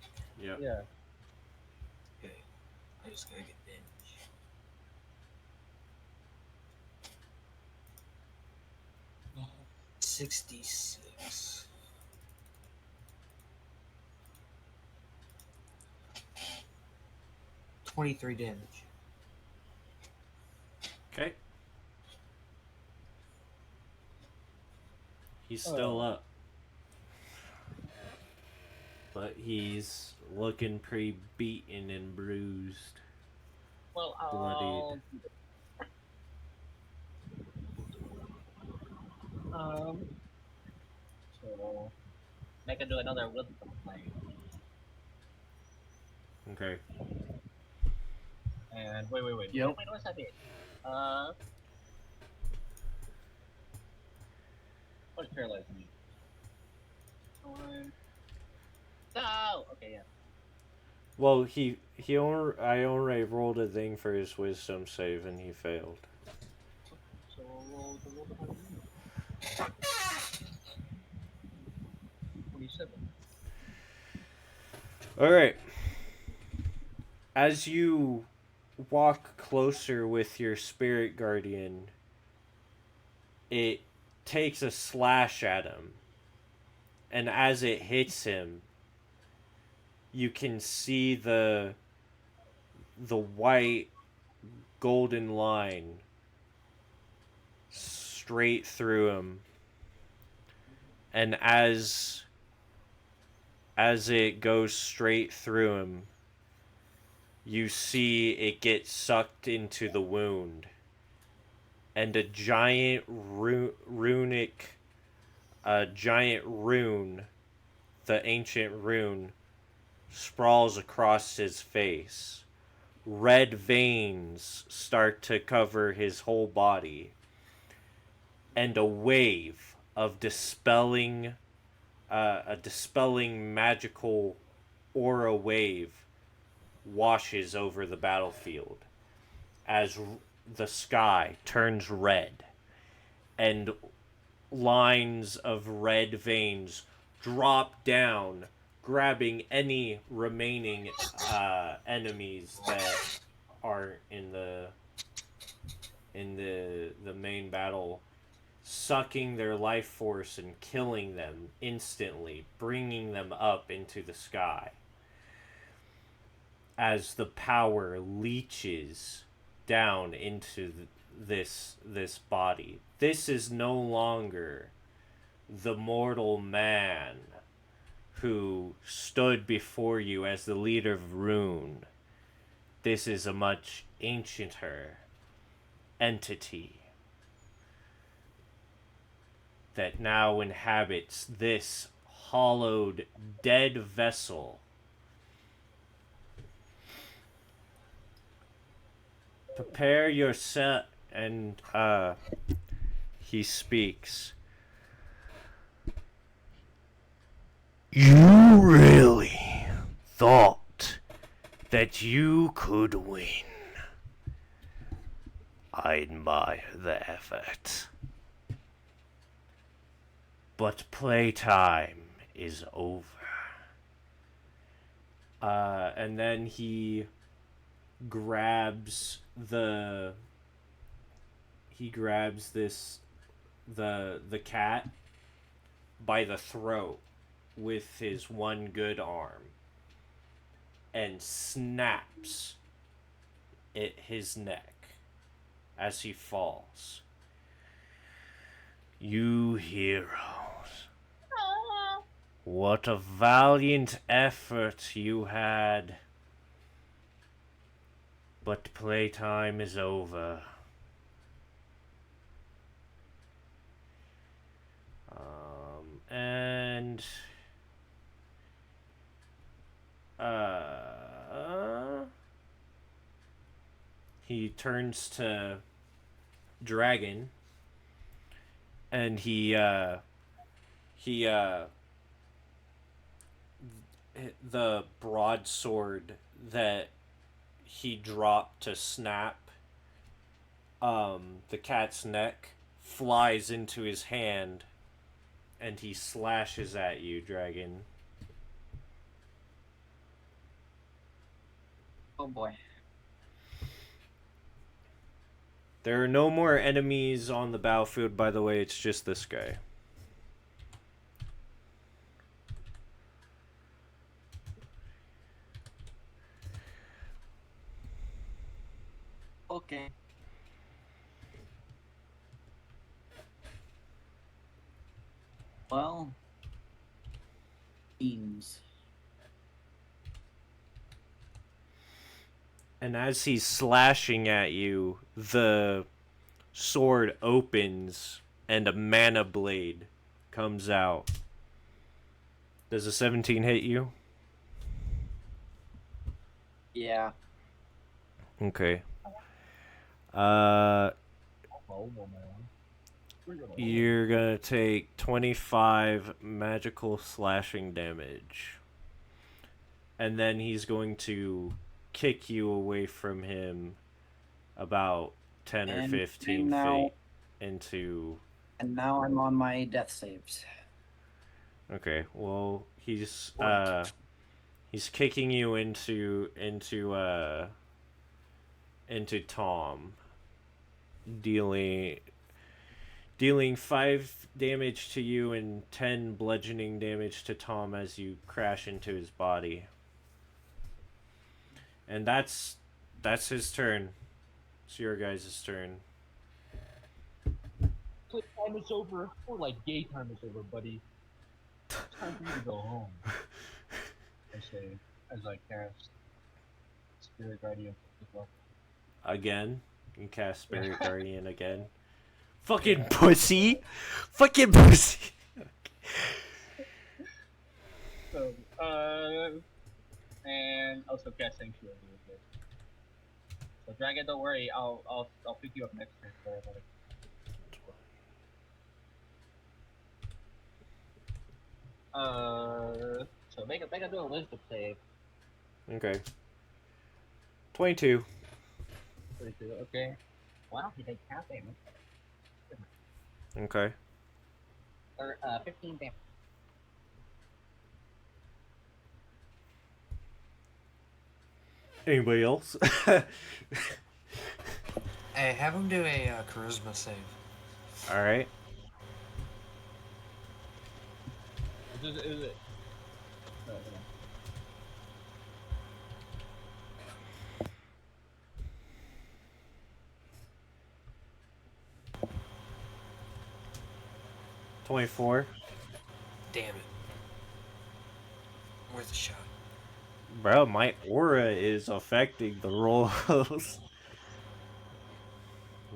Yep. Yeah. Okay. I just gotta get damage. $66. $23 damage. Okay. He's still up. But he's looking pretty beaten and bruised. Well, Bloodied. So I can do another wisdom save. Okay. And wait. Yep. Wait, what's that mean? What does paralyze mean? No! Okay, yeah. Well, I already rolled a thing for his wisdom save and he failed. So roll the 27. Alright. As you walk closer with your spirit guardian, it takes a slash at him. And as it hits him, you can see the white golden line straight through him. And as it goes straight through him, you see it get sucked into the wound. and a giant giant rune, the ancient rune, sprawls across his face. Red veins start to cover his whole body, and a wave of a dispelling magical aura wave washes over the battlefield as the sky turns red, and lines of red veins drop down, grabbing any remaining enemies that are in the main battle, sucking their life force and killing them instantly, bringing them up into the sky as the power leeches down into this body. This is no longer the mortal man who stood before you as the leader of Rune. This is a much ancienter entity that now inhabits this hollowed, dead vessel. Prepare yourself, and he speaks. You really thought that you could win. I admire the effort. But playtime is over. And then he grabs the cat by the throat with his one good arm and snaps his neck as he falls. You heroes, what a valiant effort you had. But playtime is over. And he turns to Dragon, and the broadsword that he dropped to snap the cat's neck flies into his hand, and he slashes at you, Dragon. Oh boy. There are no more enemies on the battlefield, by the way. It's just this guy. Okay. Well, beans. And as he's slashing at you, the sword opens and a mana blade comes out. Does a 17 hit you? Yeah. Okay. You're gonna take 25 magical slashing damage. And then he's going to kick you away from him about 10 or 15 feet into... And now I'm on my death saves. Okay, well, he's kicking you into Tom, dealing 5 damage to you and 10 bludgeoning damage to Tom as you crash into his body. And that's his turn. It's your guys' turn. Playtime is over, or like gay time is over, buddy. It's time for you to go home. I say, as I cast Spirit Guardian. Again? You cast Spirit Guardian again? Fucking pussy. Fucking pussy. So, and also cast Sanctuary. Okay. So, Dragon, don't worry. I'll pick you up next turn. Sorry about it. So make a do a wisdom save. Okay. 22. 32. Okay. Wow, he takes half damage. Okay. Or 15 damage. Anybody else? Hey, have him do a charisma save. Alright. Is it? No, no. 24. Damn it. Worth a shot. Bro, my aura is affecting the rolls.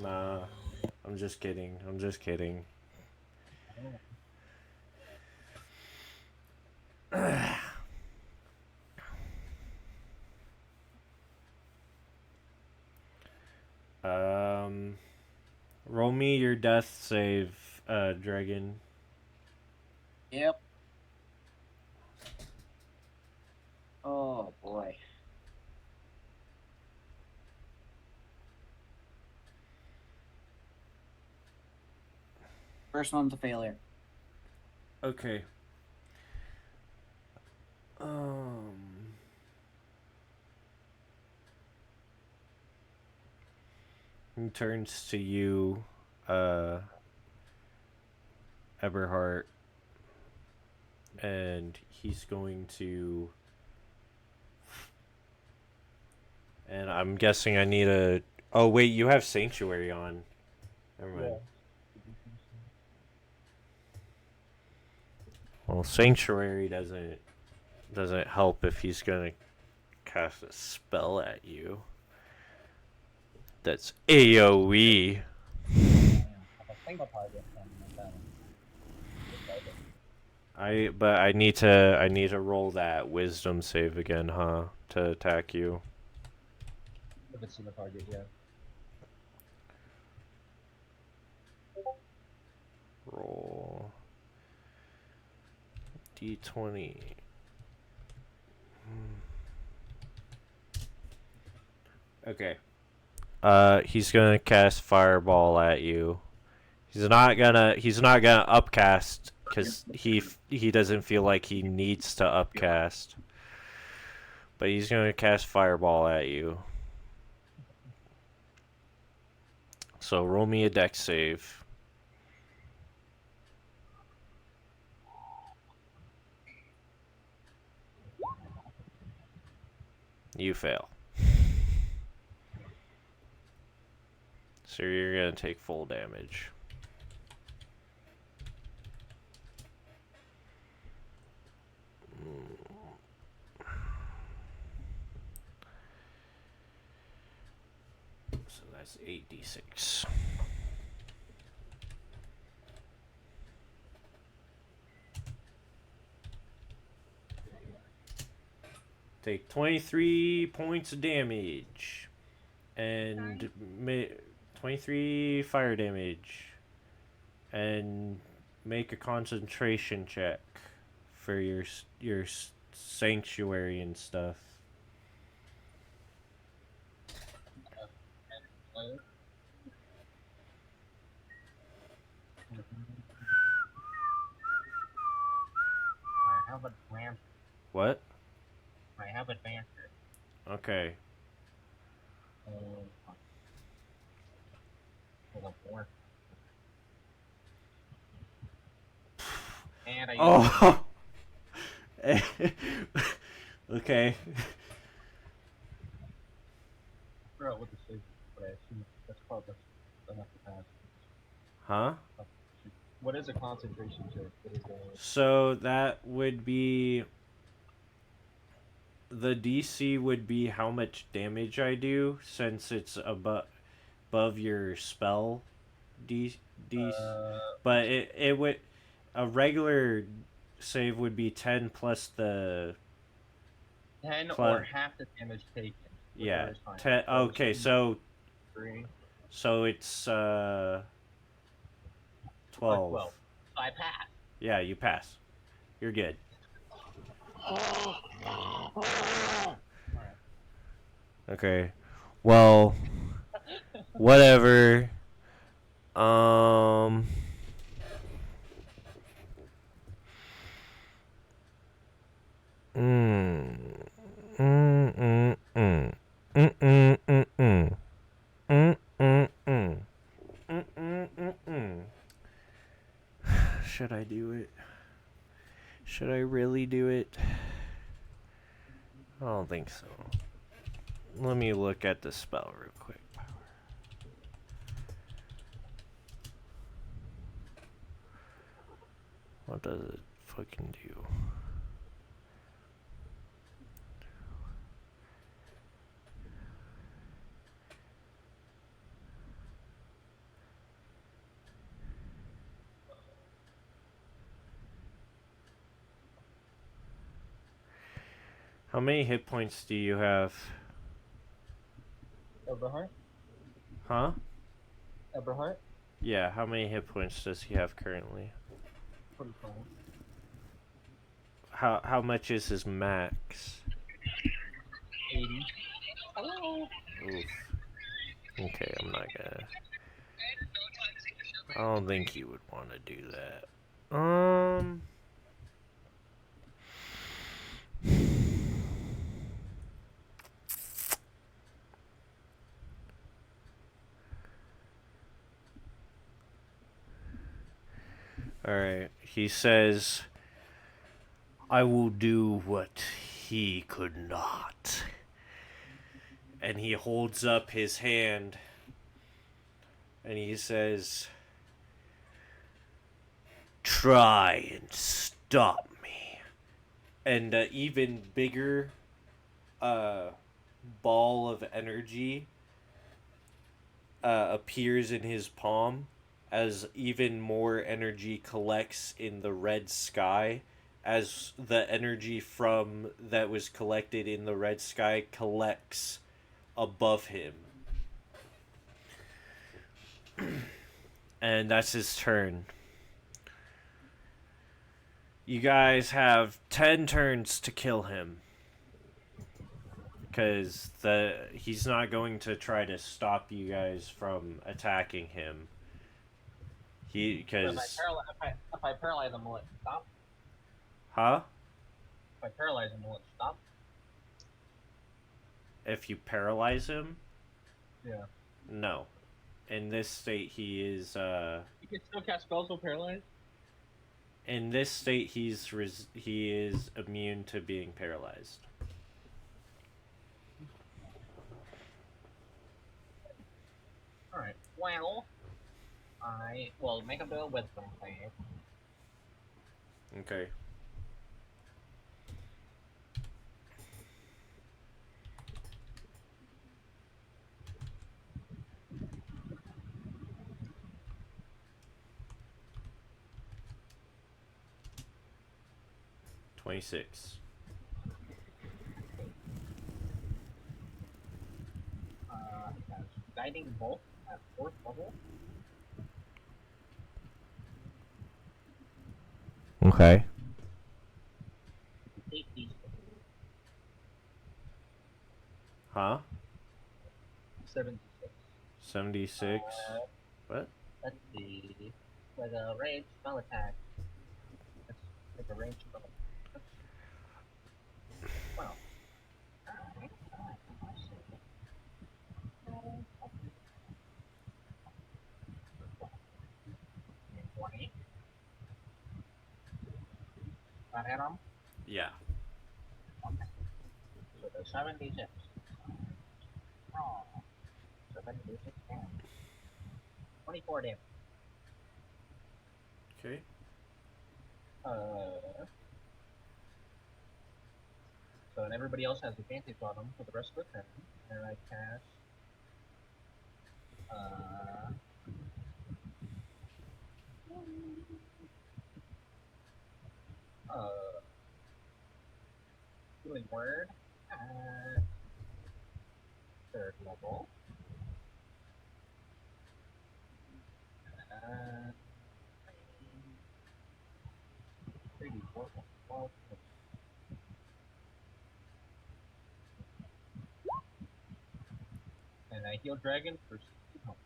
Nah. I'm just kidding. I'm just kidding. Roll me your death save, Dragon. Yep. Oh boy. First one's a failure. Okay. He turns to you, Eberhard, and he's going to. And I'm guessing I need a. Oh wait, you have Sanctuary on. Never mind. Yeah. Well, Sanctuary doesn't help if he's gonna cast a spell at you. That's AOE. A single target and then I need to roll that wisdom save again, huh? To attack you. If it's in the target, yeah. Roll D20. Okay. He's gonna cast Fireball at you. He's not gonna upcast because he doesn't feel like he needs to upcast. But he's gonna cast Fireball at you. So roll me a dex save. You fail. So you're gonna take full damage. So that's 8d6. Take 23 points of damage. And 23 fire damage. And make a concentration check for your sanctuary and stuff. I have advanced. What? I have advanced it. Okay. For the 4. And I use Oh. Okay. Forgot what the save, but I assume that's probably enough to pass. Huh? What is a concentration check? What is a... So that would be the DC would be how much damage I do since it's above your spell D D, Uh, but it would a regular save would be 10 plus the 10 or plus half the damage taken. yeah Whichever is fine. 10. So Okay, 3 so it's or 12. 12. So I pass. Yeah, you pass. You're good. Alright. Okay. Well, whatever. Um. Mm. Mm. Mm. Mm. Mm. Mm. Mm. Mm. Mm. Mm. Mm. Mm. Mm. Mm. Should I do it? Should I really do it? I don't think so. Let me look at the spell real quick. What does it fucking do? How many hit points do you have? Eberhard? Huh? Eberhard? Yeah, how many hit points does he have currently? 45. How much is his max? 80. Hello? Oof. Okay, I'm not gonna. I don't think he would want to do that. Alright. He says, I will do what he could not. And he holds up his hand and he says, try and stop me. And an even bigger ball of energy appears in his palm as even more energy collects in the red sky as the energy from that was collected in the red sky collects above him. And that's his turn. You guys have 10 turns to kill him. Because he's not going to try to stop you guys from attacking him. So Because if I paralyze him, will it stop? huh? If I paralyze him, will it stop? If you paralyze him, Yeah. no. In this state, he is You can still cast spells while paralyzed? in this state he is immune to being paralyzed. Alright. Well, I will make him do a wisdom save. Okay. $26. That's guiding bolt at 4th level. Okay. 8d6. Huh? 76. 76. What? Let's see. With a ranged spell attack. Let's take a ranged spell attack. Well. Alright. 20. That hit him? Yeah. Okay. So there's 76. Oh. 76 damage. 24 damage. Okay. So then everybody else has advantage on them for the rest of the turn. And I cast healing word at third level. 34, 12, and I heal dragon for 60 health.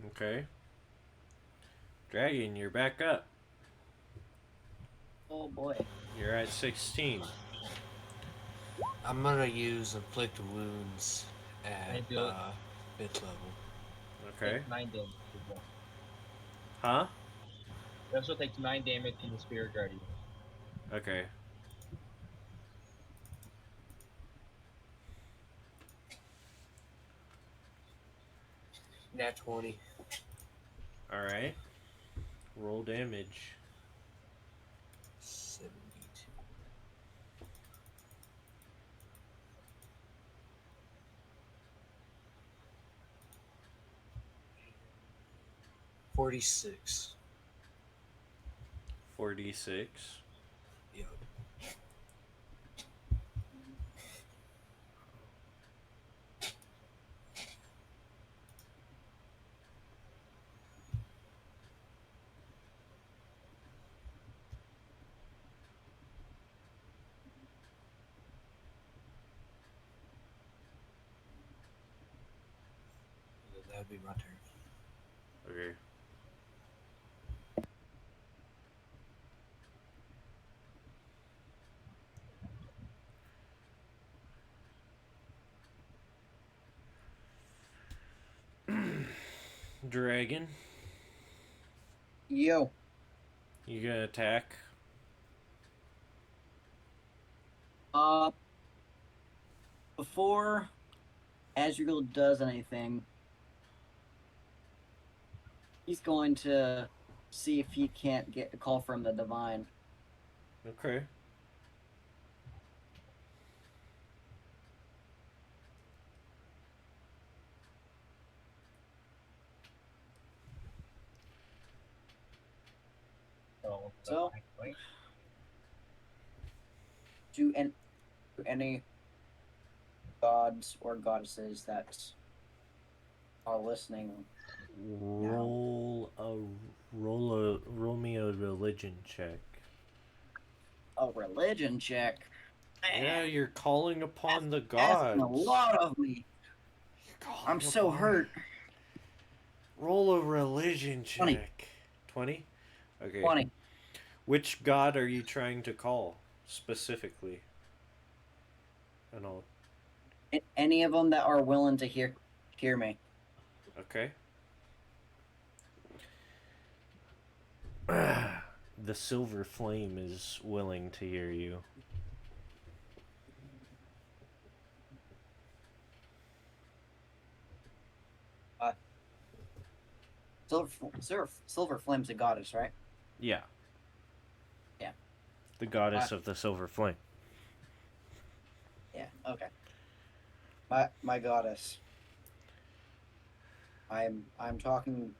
Okay. Dragon, you're back up. Oh boy. You're at 16. I'm gonna use inflict wounds I at do it. 5th level. Okay. Takes 9 damage as well. Huh? It also takes 9 damage from the Spirit Guardian. Okay. Nat 20. Alright. Roll damage. 72. 46. 46. Yep. That'd be my turn. Okay. Dragon, Yo. you gonna attack? Uh, before Azrael does anything, he's going to see if he can't get a call from the divine. Okay. So, do any gods or goddesses that are listening Roll me a religion check. a religion check? Yeah, you're calling upon the Asking gods. a lot of me. You're calling I'm so upon- hurt. Roll a religion 20. check. 20? Okay. 20. Which god are you trying to call specifically? And all. Any of them that are willing to hear me. Okay. The silver flame is willing to hear you. Silver Flame's a goddess, right? Yeah. Yeah. The goddess of the silver flame. Yeah. Okay. My goddess. I'm talking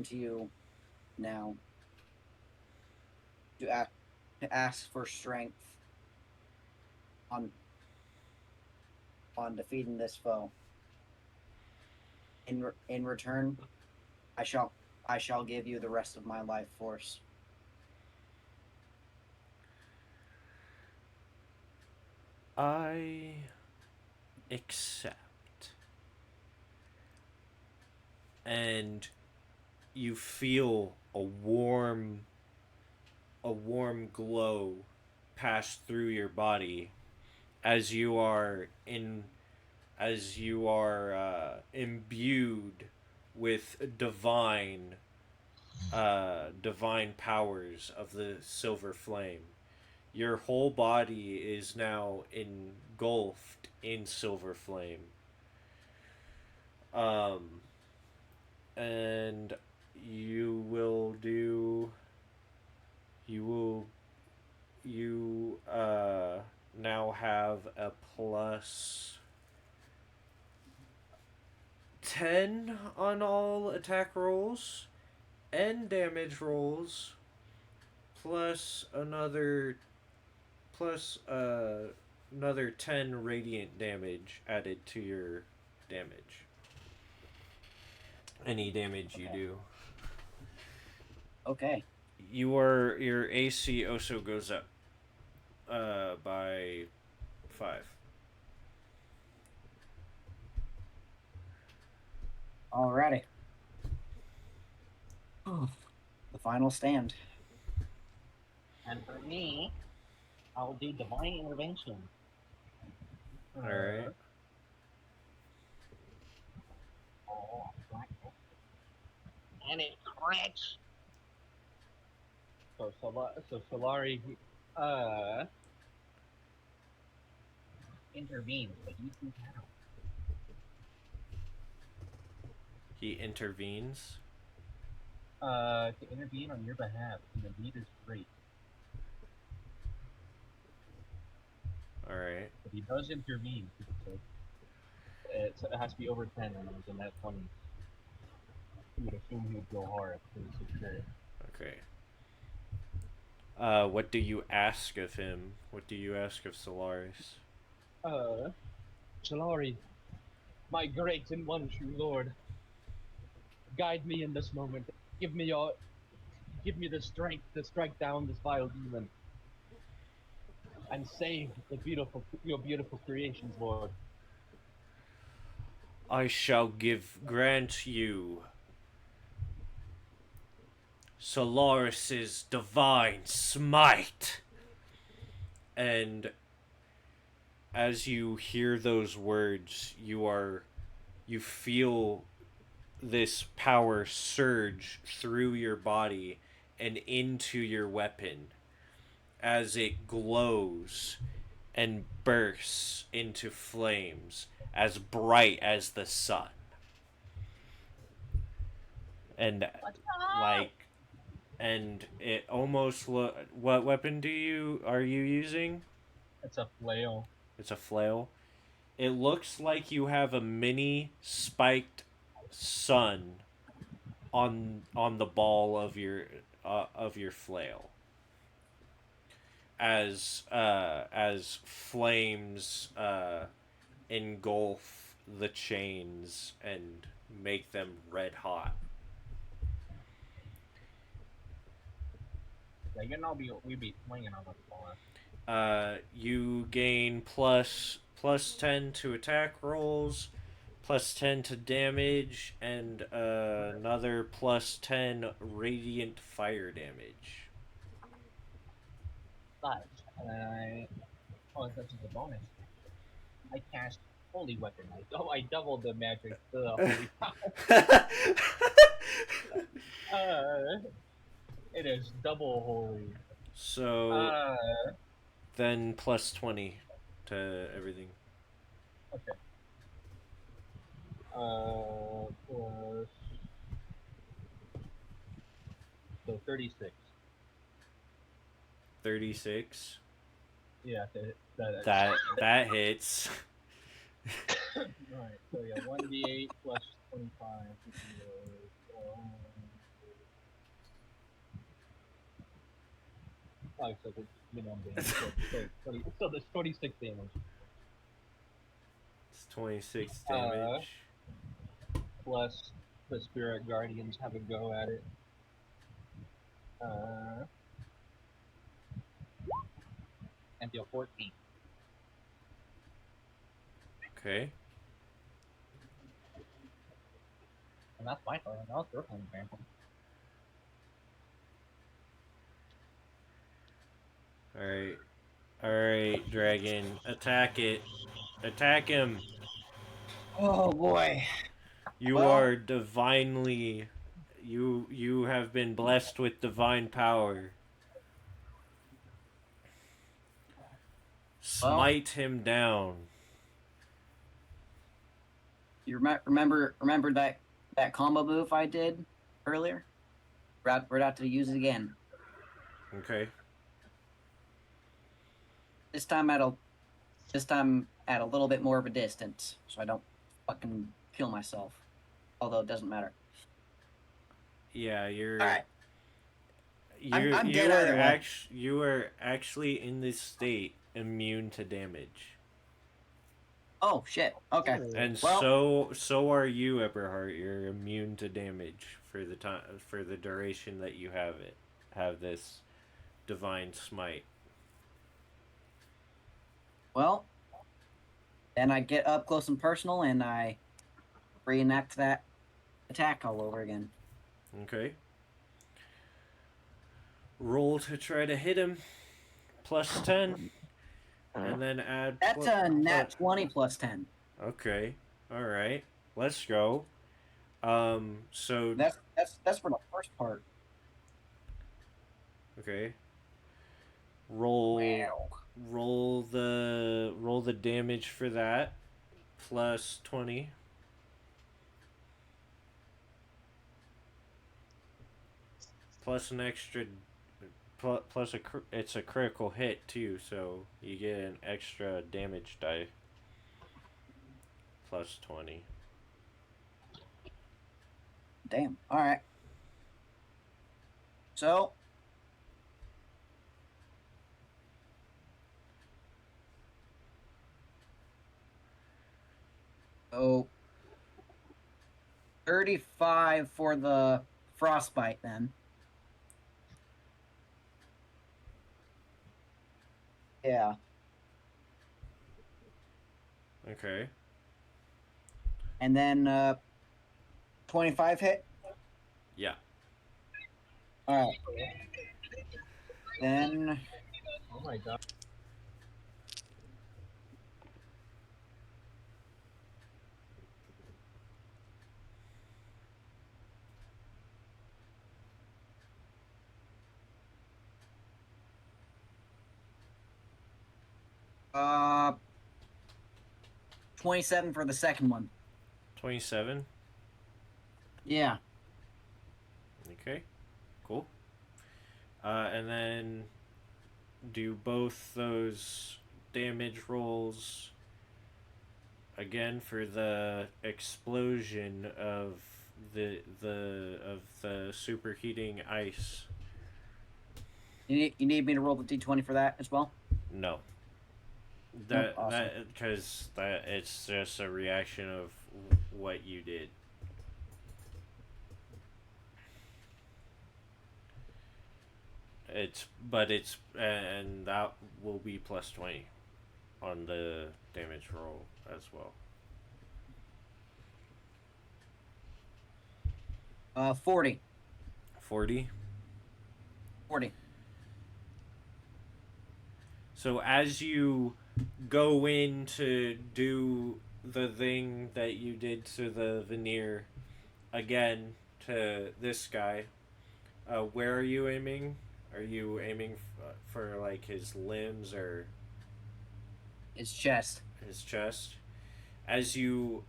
to you now to ask for strength on defeating this foe. In return, I shall give you the rest of my life force. I accept. And you feel a warm glow pass through your body as you are imbued with divine powers of the silver flame. Your whole body is now engulfed in silver flame. And you now have a plus 10 on all attack rolls and damage rolls, plus plus another 10 radiant damage added to your damage. Any damage you do. Okay. Your AC also goes up by 5. Alrighty. The final stand. And for me, I'll do divine intervention. All right. Oh, and it cracks. So Solari, intervenes, but you can count. He intervenes. To intervene on your behalf, and the need is great. All right. But he does intervene. So it has to be over 10, and it was in that 20. You would assume he would go hard because it's secure. Okay. What do you ask of him? What do you ask of Solaris? Solari, my great and one true lord, guide me in this moment. Give me the strength to strike down this vile demon and save your beautiful creations, Lord. I shall grant you Solaris's divine smite. And as you hear those words, you feel this power surge through your body and into your weapon as it glows and bursts into flames as bright as the sun. And like and it almost what weapon are you using? It's a flail. It's a flail. It looks like you have a mini spiked sun on the ball of your flail. As flames engulf the chains and make them red hot. Yeah, we'd be swinging on the floor. You gain plus 10 to attack rolls, plus 10 to damage, and another plus 10 radiant fire damage. But that's just a bonus. I cast holy weapon. I doubled the magic to the holy power. It is double holy. So then plus 20 to everything. Okay. Plus so 36. 36. Yeah, That hits. Alright, so yeah, 1d8 plus 25. Oh, so it's minimum damage. So there's 26 damage. It's 26 damage. Plus the spirit guardians have a go at it. And deal 14. Okay. And that's my turn. That was your turn, man. Alright, dragon. Attack it. Attack him. Oh boy. You are divinely. You have been blessed with divine power. Smite him down. You remember that combo move I did earlier? We're about to use it again. Okay. This time at a little bit more of a distance, so I don't fucking kill myself. Although it doesn't matter. Yeah, you're. All right. I'm dead either way. You are actually in this state immune to damage. Oh shit. Okay. And Well, so are you, Eberhard. You're immune to damage for the time for the duration that you have this divine smite. well, then I get up close and personal and I reenact that attack all over again. Okay. Roll to try to hit him. +10. And then add. That's a nat 20 plus 10. Okay. All right. Let's go. So. That's for the first part. Okay. Roll. Wow. Roll the damage for that. +20. Plus an extra. Plus it's a critical hit too, so you get an extra damage die. +20. Damn. All right. So. Oh. 35 for the frostbite then. Yeah. Okay. And then 25 hit. Yeah. All right. Then. Oh my god. Uh, 27 for the second one. 27. Yeah. Okay. Cool. And then do both those damage rolls again for the explosion of the superheating ice. You need me to roll the d20 for that as well? No. Nope, awesome. That because that it's just a reaction of what you did. It's and that will be +20 on the damage roll as well. 40. 40. 40. So as you go in to do the thing that you did to the veneer again to this guy, where are you aiming? Are you aiming for like his limbs or His chest. his chest? As you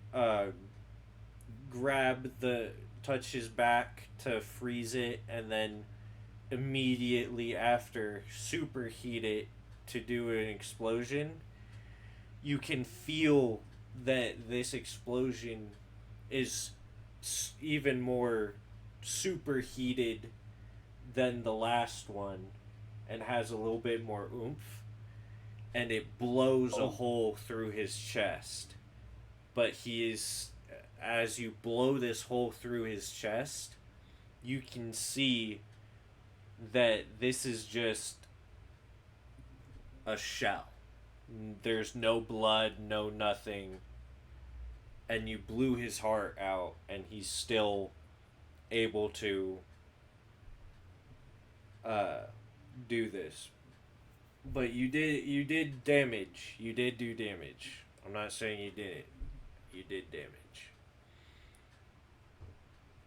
touch his back to freeze it, and then immediately after superheat it to do an explosion, you can feel that this explosion is even more superheated than the last one and has a little bit more oomph, and it blows a hole through his chest. But he is, as you blow this hole through his chest, you can see that this is just a shell. There's no blood, no nothing. And you blew his heart out, and he's still able to do this. But you did damage. You did do damage. I'm not saying you didn't. You did damage.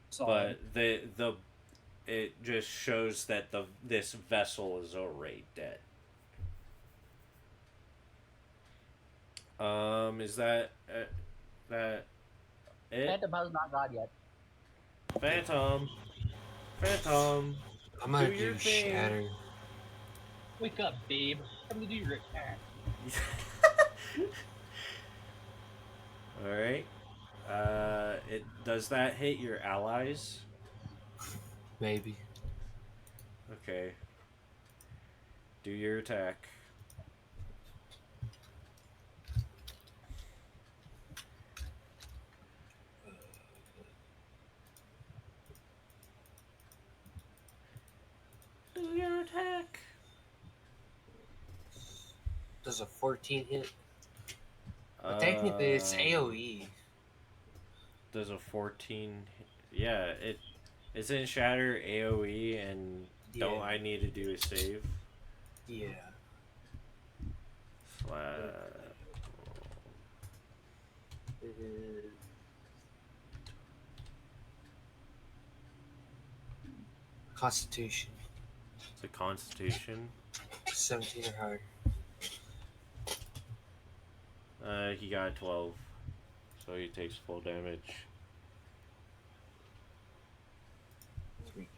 Sorry. But the it just shows that this vessel is already dead. Is that it? Phantom has not got yet. Phantom. I'm gonna Do your do thing. shatter. Wake up, babe. Come to do your attack. All right. It does that hit your allies? Maybe. Okay. Do your attack. Do your attack. Does a 14 hit? But technically, it's AOE. Does a 14? Yeah, it's in Shatter AOE, and don't Yeah. I need to do a save? Yeah. Slap. Constitution. It's a Constitution. 17 or higher. He got 12, so he takes full damage. 3.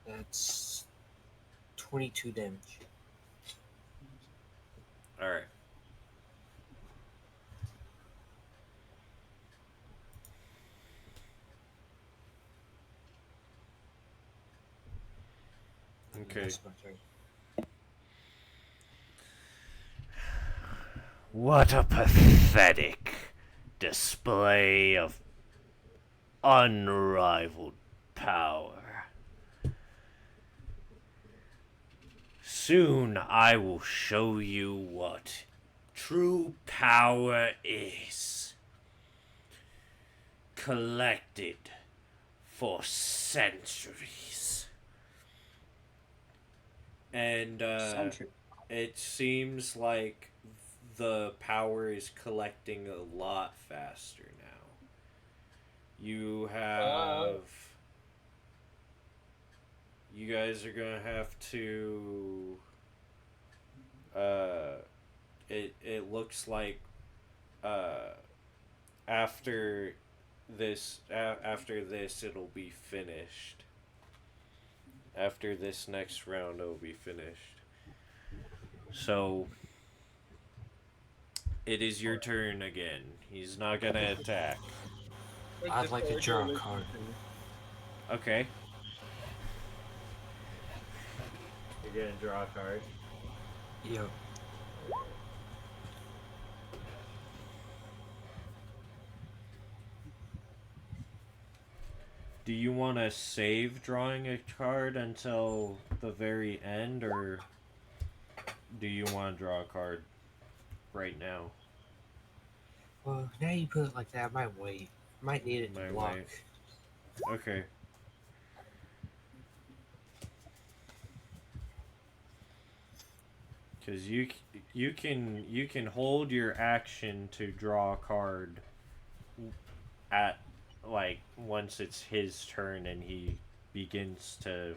That's 22 damage. All right. Okay. That's my turn. What a pathetic display of unrivaled power. Soon I will show you what true power is. Collected for centuries. And it seems like the power is collecting a lot faster now. You have... You guys are gonna have to... It looks like... after this it'll be finished. After this next round it'll be finished. So it is your turn again. He's not gonna attack. I'd like to draw a card. Okay. You're gonna draw a card? Yep. Do you want to save drawing a card until the very end, or do you want to draw a card right now? Well, now you put it like that, I might wait. I might need it to block. Wait. Okay. Because you can hold your action to draw a card at like once it's his turn and he begins to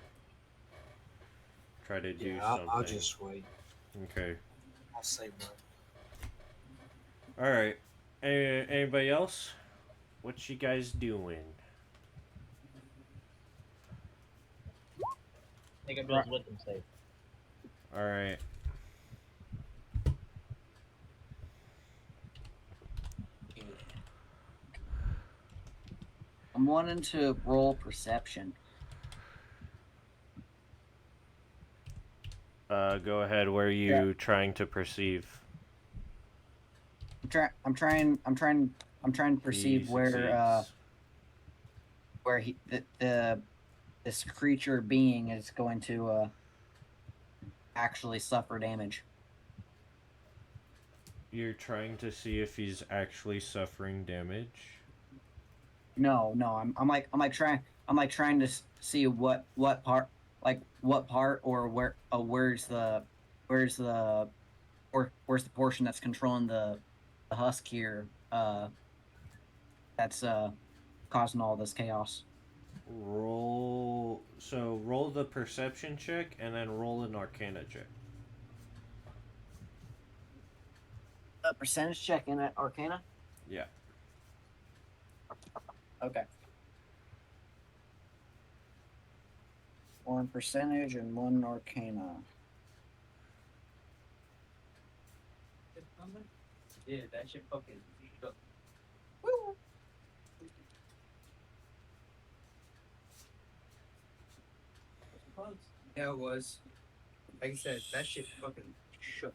try to do something. I'll just wait. Okay. I'll save mine. All right. Anybody else? What you guys doing? Make him just with them safe. All right. I'm wanting to roll perception. Go ahead. Where are you trying to perceive? I'm trying to perceive where this creature being is going to actually suffer damage. You're trying to see if he's actually suffering damage. No, I'm trying to see what part or where's the portion that's controlling the husk here that's causing all this chaos. Roll the perception check and then roll an arcana check. A percentage check in at arcana? Yeah. Okay. One percentage and one arcana. Yeah, that shit fucking. Yeah, it was. Like I said, that shit fucking shook.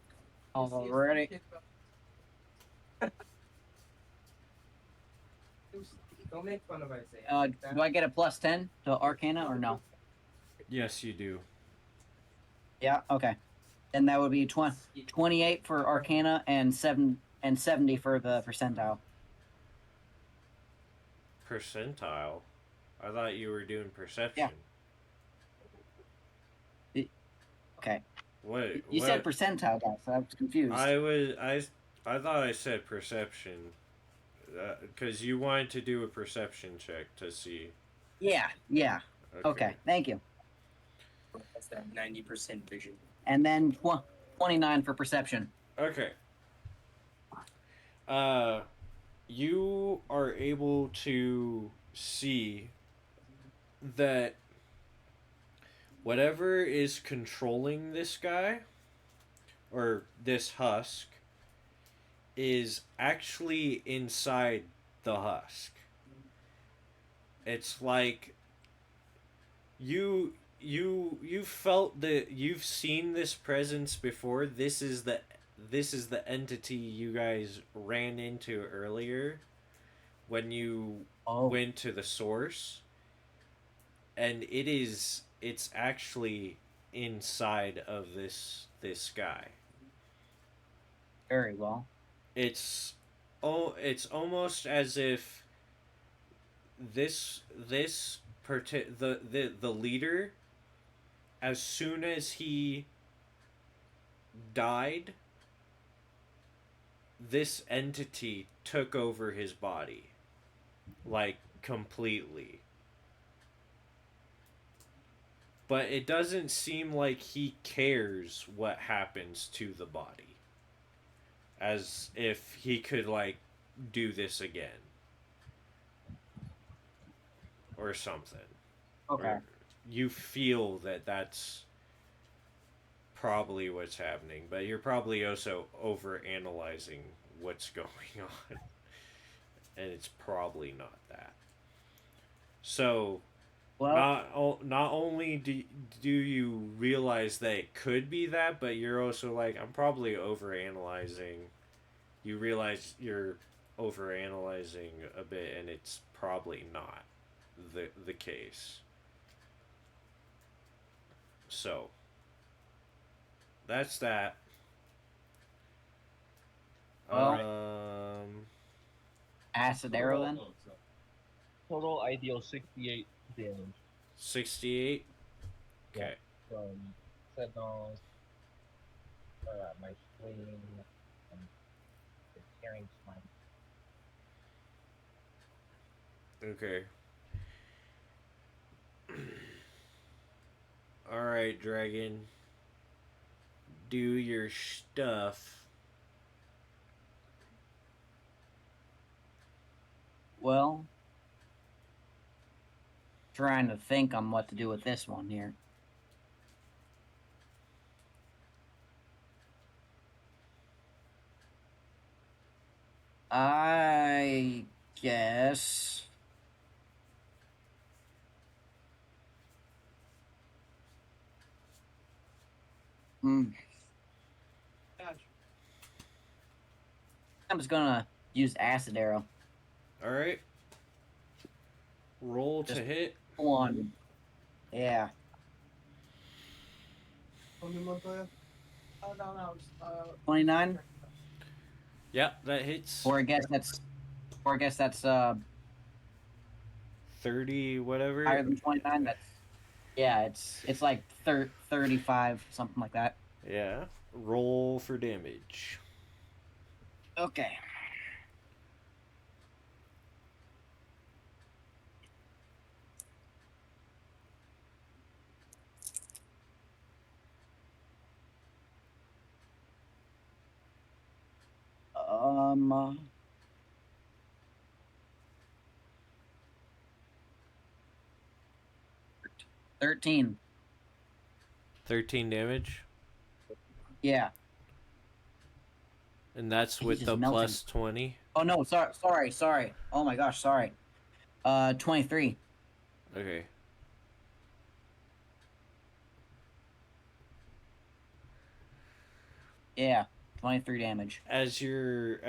Already. Don't make fun of Isaiah. Do I get a +10 to Arcana or no? Yes, you do. Yeah. Okay. Then that would be 28 for Arcana and 70 for the percentile. Percentile? I thought you were doing perception. Yeah. Okay. What? You said percentile, guys. So I was confused. I thought I said perception. Because you wanted to do a perception check to see. Yeah. Okay. Thank you. That's that 90% vision. And then 29 for perception. Okay. You are able to see that whatever is controlling this guy or this husk is actually inside the husk. It's like you felt that you've seen this presence before. This is the entity you guys ran into earlier when you went to the source, and it's actually inside of this guy. Very well. It's almost as if the leader, as soon as he died, this entity took over his body, like, completely. But it doesn't seem like he cares what happens to the body, as if he could, like, do this again or something. Okay. Or you feel that that's probably what's happening, but you're probably also over analyzing what's going on, and it's probably not that. So Well, not only do you realize that it could be that, but you're also like, I'm probably over analyzing. You realize you're over analyzing a bit, and it's probably not the case. So that's that. Well, acid arrow then. Total ideal 68 damage 68. Okay. from Sentinels, my swing, and the tearing smite. Okay. All right, dragon. Do your stuff. Well, trying to think on what to do with this one here. I guess. I'm just gonna use acid arrow. All right. Roll Just to hit. One. Yeah. 29. Yeah, that hits. Or I guess that's 30, whatever. higher than 29. It's like 35, something like that. Yeah. Roll for damage. Okay. Um. 13. 13 damage. Yeah. And that's He's with just the melting. plus 20. Oh no, sorry. Oh my gosh, sorry. 23. Okay. Yeah, 23 damage. As your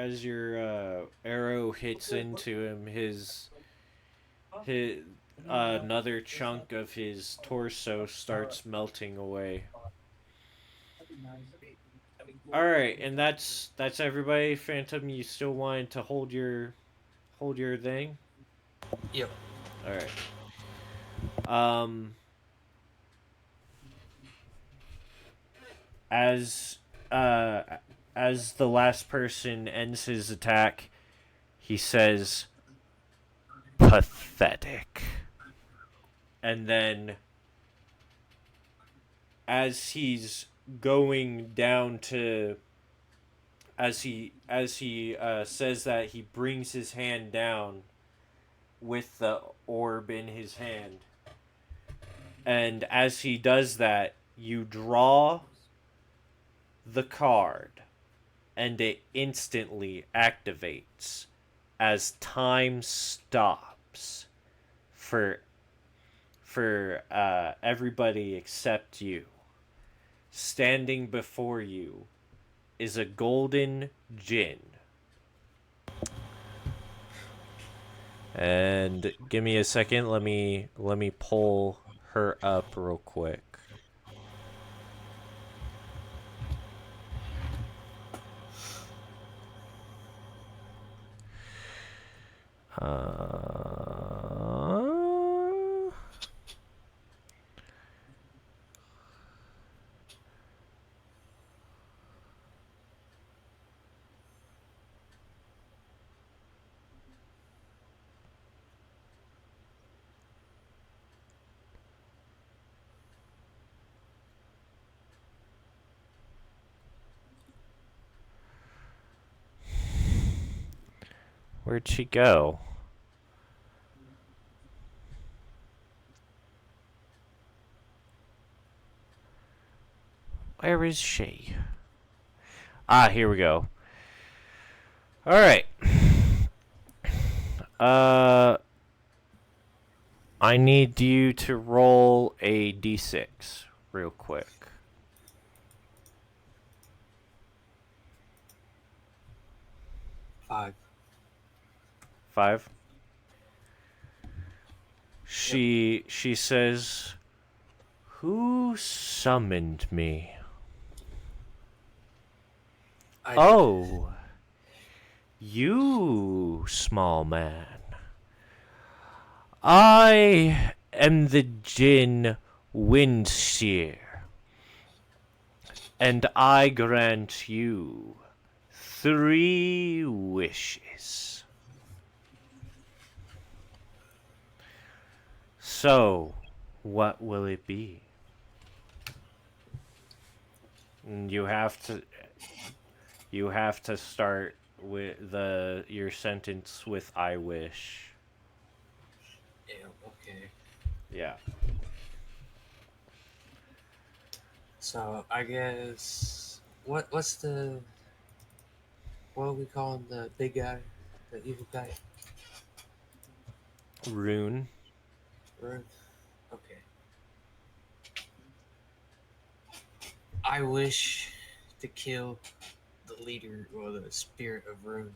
arrow hits into him, his another chunk of his torso starts melting away. All right, and that's everybody. Phantom, you still wanted to hold your thing? Yep. All right. Um, as uh, as the last person ends his attack, he says, "Pathetic," and then as he's going down to as he says that, he brings his hand down with the orb in his hand, and as he does that, you draw the card and it instantly activates as time stops for everybody except you. Standing before you is a golden djinn. And give me a second. Let me pull her up real quick. Uh, where'd she go? Where is she? Ah, here we go. All right. Uh, I need you to roll a d6 real quick. 5. 5. She says, "Who summoned me?" I did. Oh, you, small man. I am the Jinn Windseer, and I grant you 3 wishes. So, what will it be? And you have to start with your sentence with "I wish." Yeah, okay. Yeah. So I guess what's the what are we calling the big guy, the evil guy? Rune. Rune. Okay. I wish to kill the leader or the spirit of Rune.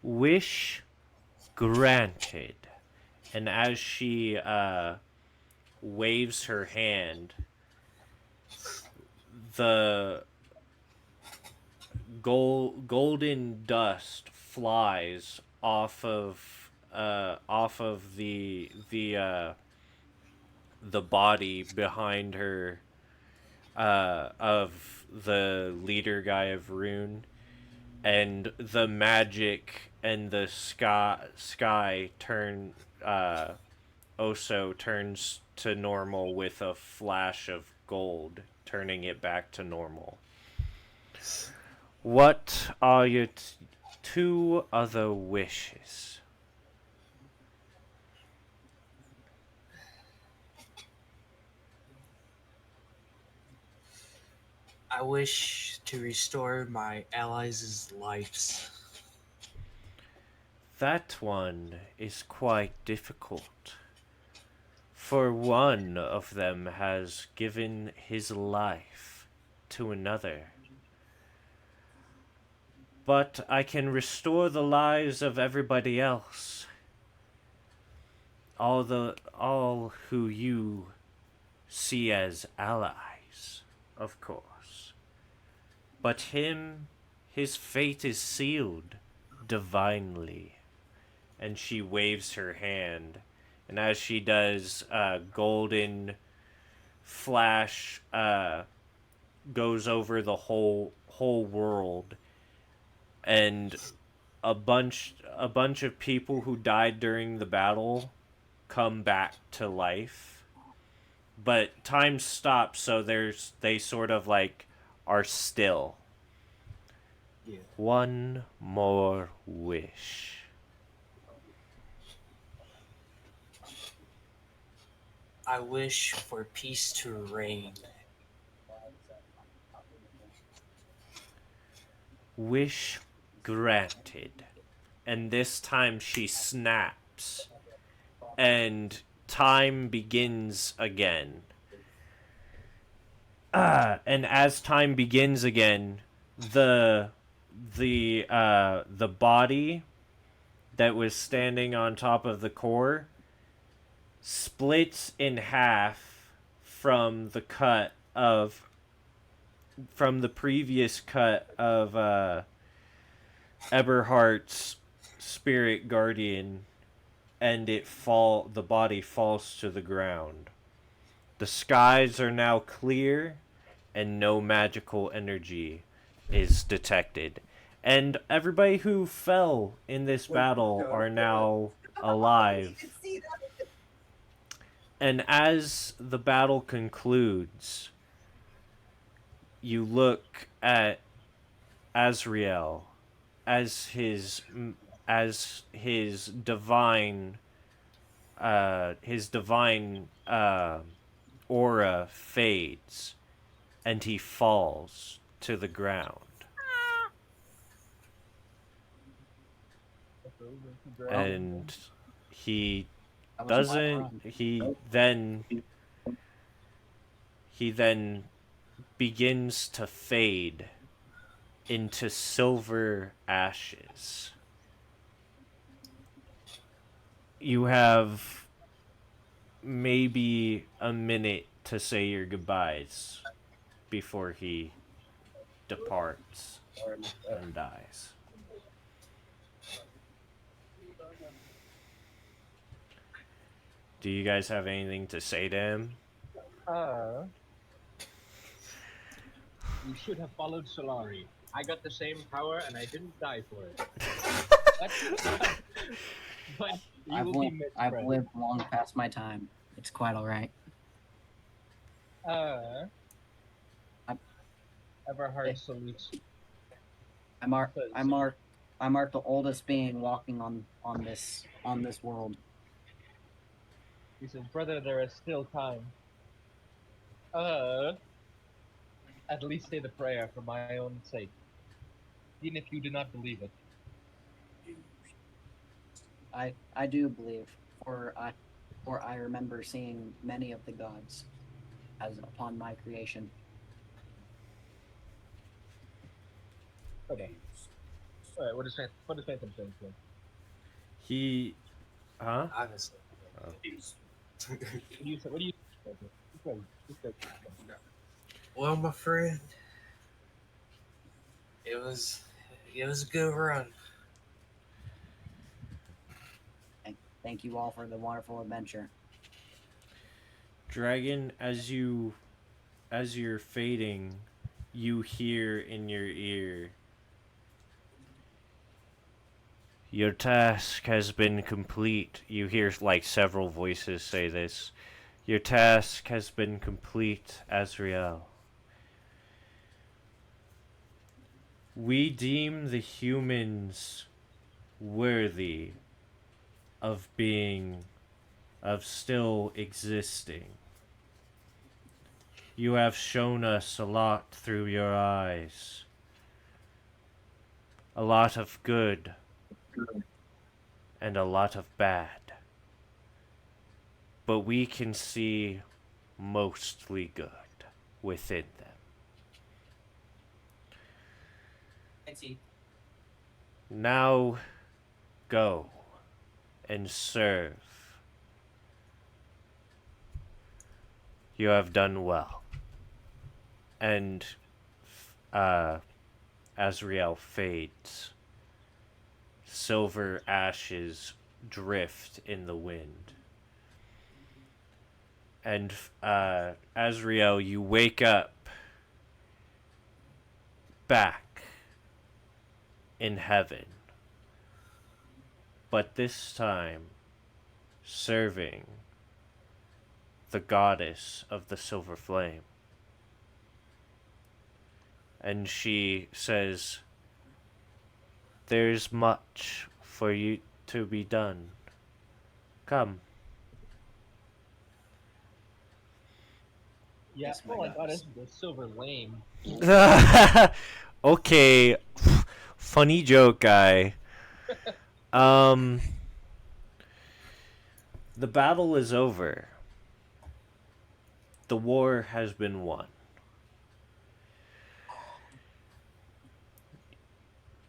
Wish granted. And as she waves her hand, the golden dust flies off of the body behind her, of the leader guy of Rune, and the magic and the sky turn, also turns to normal with a flash of gold, turning it back to normal. What are your 2 other wishes? I wish to restore my allies' lives. That one is quite difficult. For one of them has given his life to another. But I can restore the lives of everybody else. All who you see as allies, of course. But his fate is sealed divinely. And she waves her hand. And as she does, golden flash goes over the whole world, and a bunch of people who died during the battle come back to life. But time stops, so they sort of like are still. Yeah. One more wish. I wish for peace to reign. Wish granted. And this time she snaps, and time begins again. And as time begins again, the body that was standing on top of the core splits in half from the cut of from the previous cut of Eberhardt's spirit guardian, and the body falls to the ground. The skies are now clear, and no magical energy is detected. And everybody who fell in this battle are now alive. And as the battle concludes, you look at Azrael as his divine aura fades, and he falls to the ground. And he That was a wild doesn't run. he then begins to fade into silver ashes. You have maybe a minute to say your goodbyes before he departs and dies. Do you guys have anything to say to him? You should have followed Solari. I got the same power and I didn't die for it. But you will be missed, I've friend. lived long past my time. It's quite all right. Uh, I- Everhard salutes. I mark the oldest being walking on this world. He says, brother, there is still time. At least say the prayer for my own sake. Even if you do not believe it. I do believe, for I remember seeing many of the gods as upon my creation. Okay. Alright, what is Phantom saying to him? He, huh? Honestly. What do you say? What do you say? Well, my friend, it was a good run. Thank you all for the wonderful adventure. Dragon, as you're fading, you hear in your ear, your task has been complete. You hear like several voices say this. Your task has been complete, Azrael. We deem the humans worthy of still existing. You have shown us a lot through your eyes. A lot of good and a lot of bad. But we can see mostly good within them. I see. Now go and serve. You have done well. And Azrael fades. Silver ashes drift in the wind. And Azrael, you wake up back in heaven. But this time, serving the goddess of the silver flame. And she says, "There's much for you to be done. Come." Yeah, Yes, my well, I got goddess. into the silver lame. Okay, funny joke, guy. Um, the battle is over. The war has been won.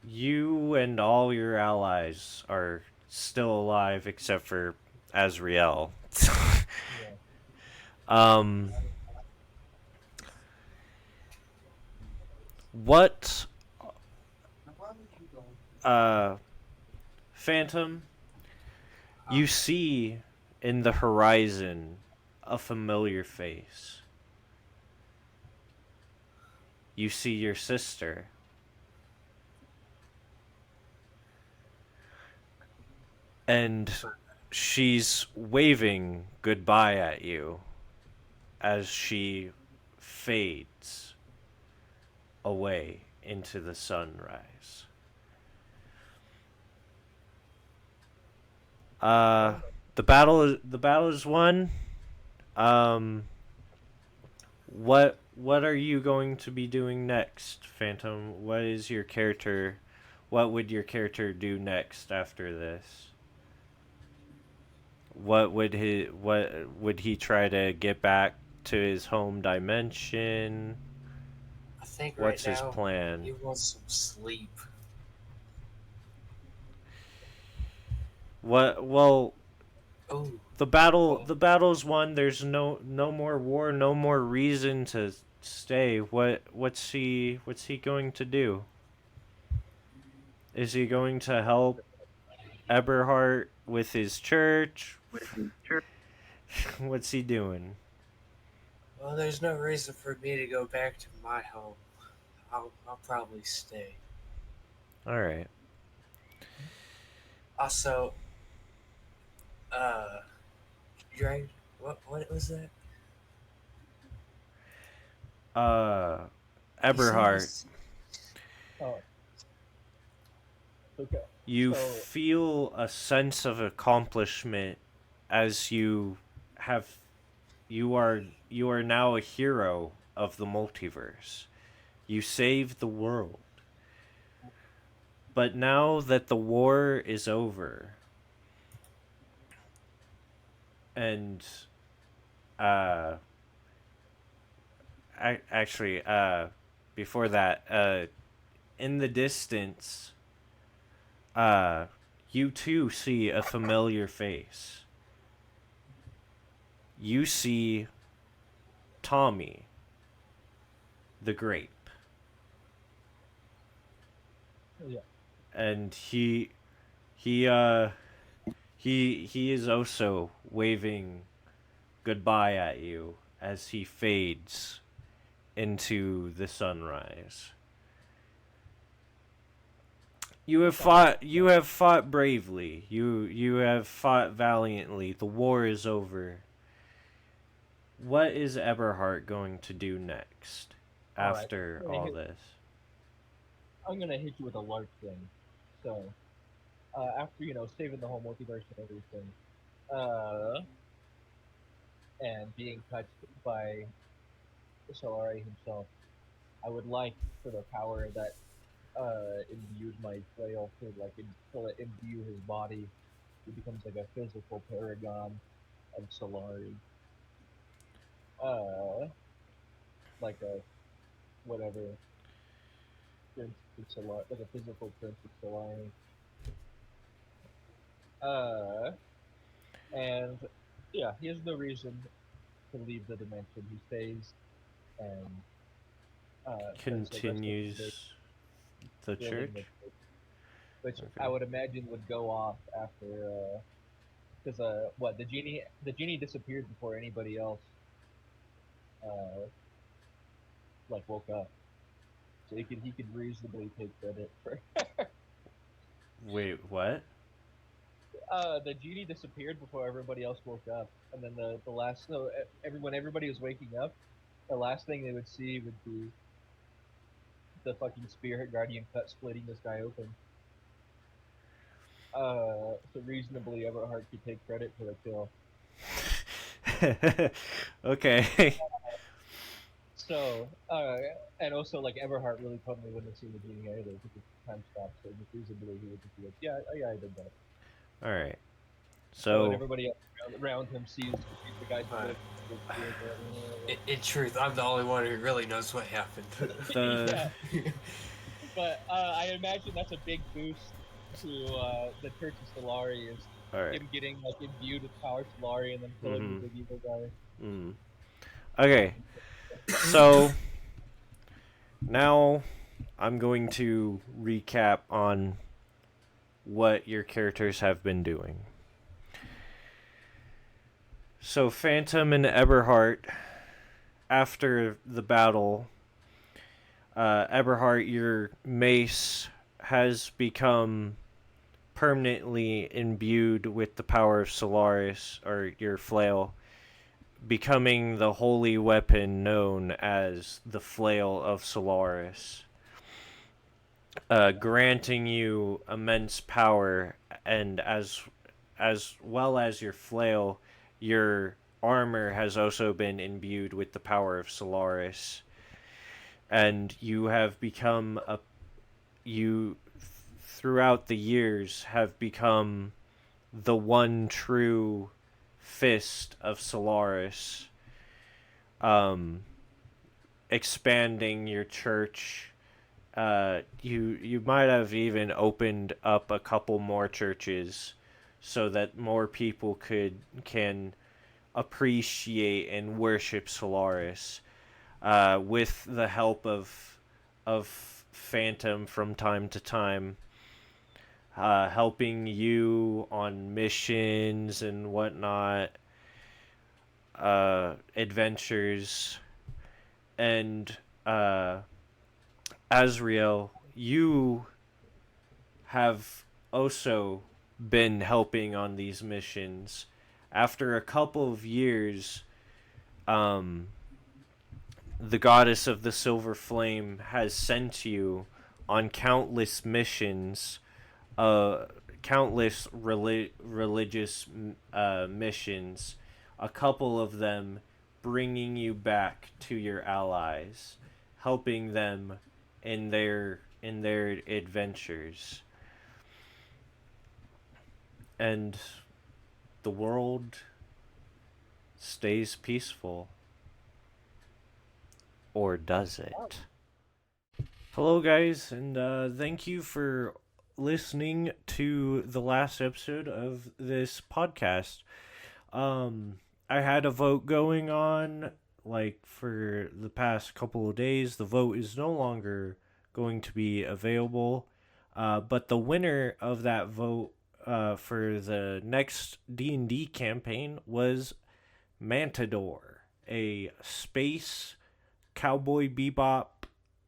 You and all your allies are still alive except for Azrael. Yeah. um, what, uh, Phantom, you see in the horizon a familiar face. You see your sister. And she's waving goodbye at you as she fades away into the sunrise. Uh, the battle is won. Um, what are you going to be doing next, Phantom? What is your character? What would your character do next after this? What would he try to get back to his home dimension? I think right What's his now plan? he wants some sleep. What well Oh, well, the battle's won. There's no more war, no more reason to stay. What's he going to do? Is he going to help Eberhard with his church? What's he doing? well, there's no reason for me to go back to my home. I'll probably stay. All right. Also, uh, Dragon, what was that? Uh You said Eberhard, Oh. Okay. you So feel a sense of accomplishment as have you are now a hero of the multiverse. You saved the world. But now that the war is over and uh actually before that in the distance uh you too see a familiar face. You see Tommy the grape, yeah. and he he is also waving goodbye at you as he fades into the sunrise. You have fought bravely. You have fought valiantly. The war is over. What is Eberhard going to do next All right. after all this? I'm gonna hit you with a large thing. So, after saving the whole multiverse and everything, uh, and being touched by Solari himself. I would like for the power that imbued my flail to imbue his body. He becomes like a physical paragon of Solari. Like a whatever prince of Solari, like a physical prince of Solari. And yeah, he has no reason to leave the dimension. He stays and spends the rest of his days Continues the building church. the church, which I Okay. would imagine would go off after because what the genie disappeared before anybody else uh like woke up, so he could reasonably take credit for Wait, what? the genie disappeared before everybody else woke up, and then the last so everybody was waking up, the last thing they would see would be the fucking spirit guardian cut splitting this guy open. So reasonably Everhart could take credit for the kill. Okay. So, and also like Everhart really probably wouldn't have seen the genie either because time stopped. So reasonably he would just be like, yeah, I did that. All right. Oh, and So everybody else around him sees the guy split. In truth, I'm the only one who really knows what happened. the Yeah, but I imagine that's a big boost to the Church of Solari is all right. him getting like imbued with power Solari and then killing the big evil guy. Okay. So now I'm going to recap on what your characters have been doing. So Phantom and Eberhard, after the battle, Eberhard, your mace has become permanently imbued with the power of Solaris, or your flail, becoming the holy weapon known as the Flail of Solaris, granting you immense power, and as well as your flail, your armor has also been imbued with the power of Solaris, and you have become you throughout the years have become the one true fist of Solaris, um, expanding your church. You might have even opened up a couple more churches so that more people can appreciate and worship Solaris, with the help of Phantom from time to time, helping you on missions and whatnot, adventures, and Azriel, you have also been helping on these missions. After a couple of years, um, the goddess of the silver flame has sent you on countless missions, uh, countless religious missions, a couple of them bringing you back to your allies, helping them in their adventures, and the world stays peaceful. Or does it? Hello, guys, and thank you for listening to the last episode of this podcast. I had a vote going on like for the past couple of days. The vote is no longer going to be available, but the winner of that vote for the next D&D campaign was Mantador, a space cowboy bebop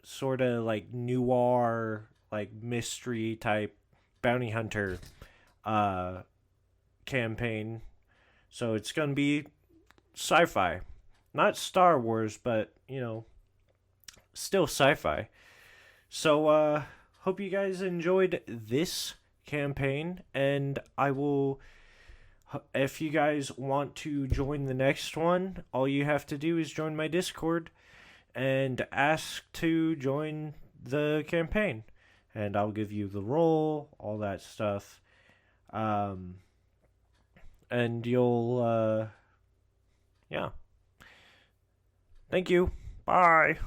sort of like noir, like mystery type bounty hunter uh campaign. So it's gonna be sci-fi, not Star Wars, but still sci-fi. So hope you guys enjoyed this campaign, and I will, if you guys want to join the next one, all you have to do is join my Discord, and ask to join the campaign. And I'll give you the role, all that stuff. And you'll, yeah. Thank you. Bye.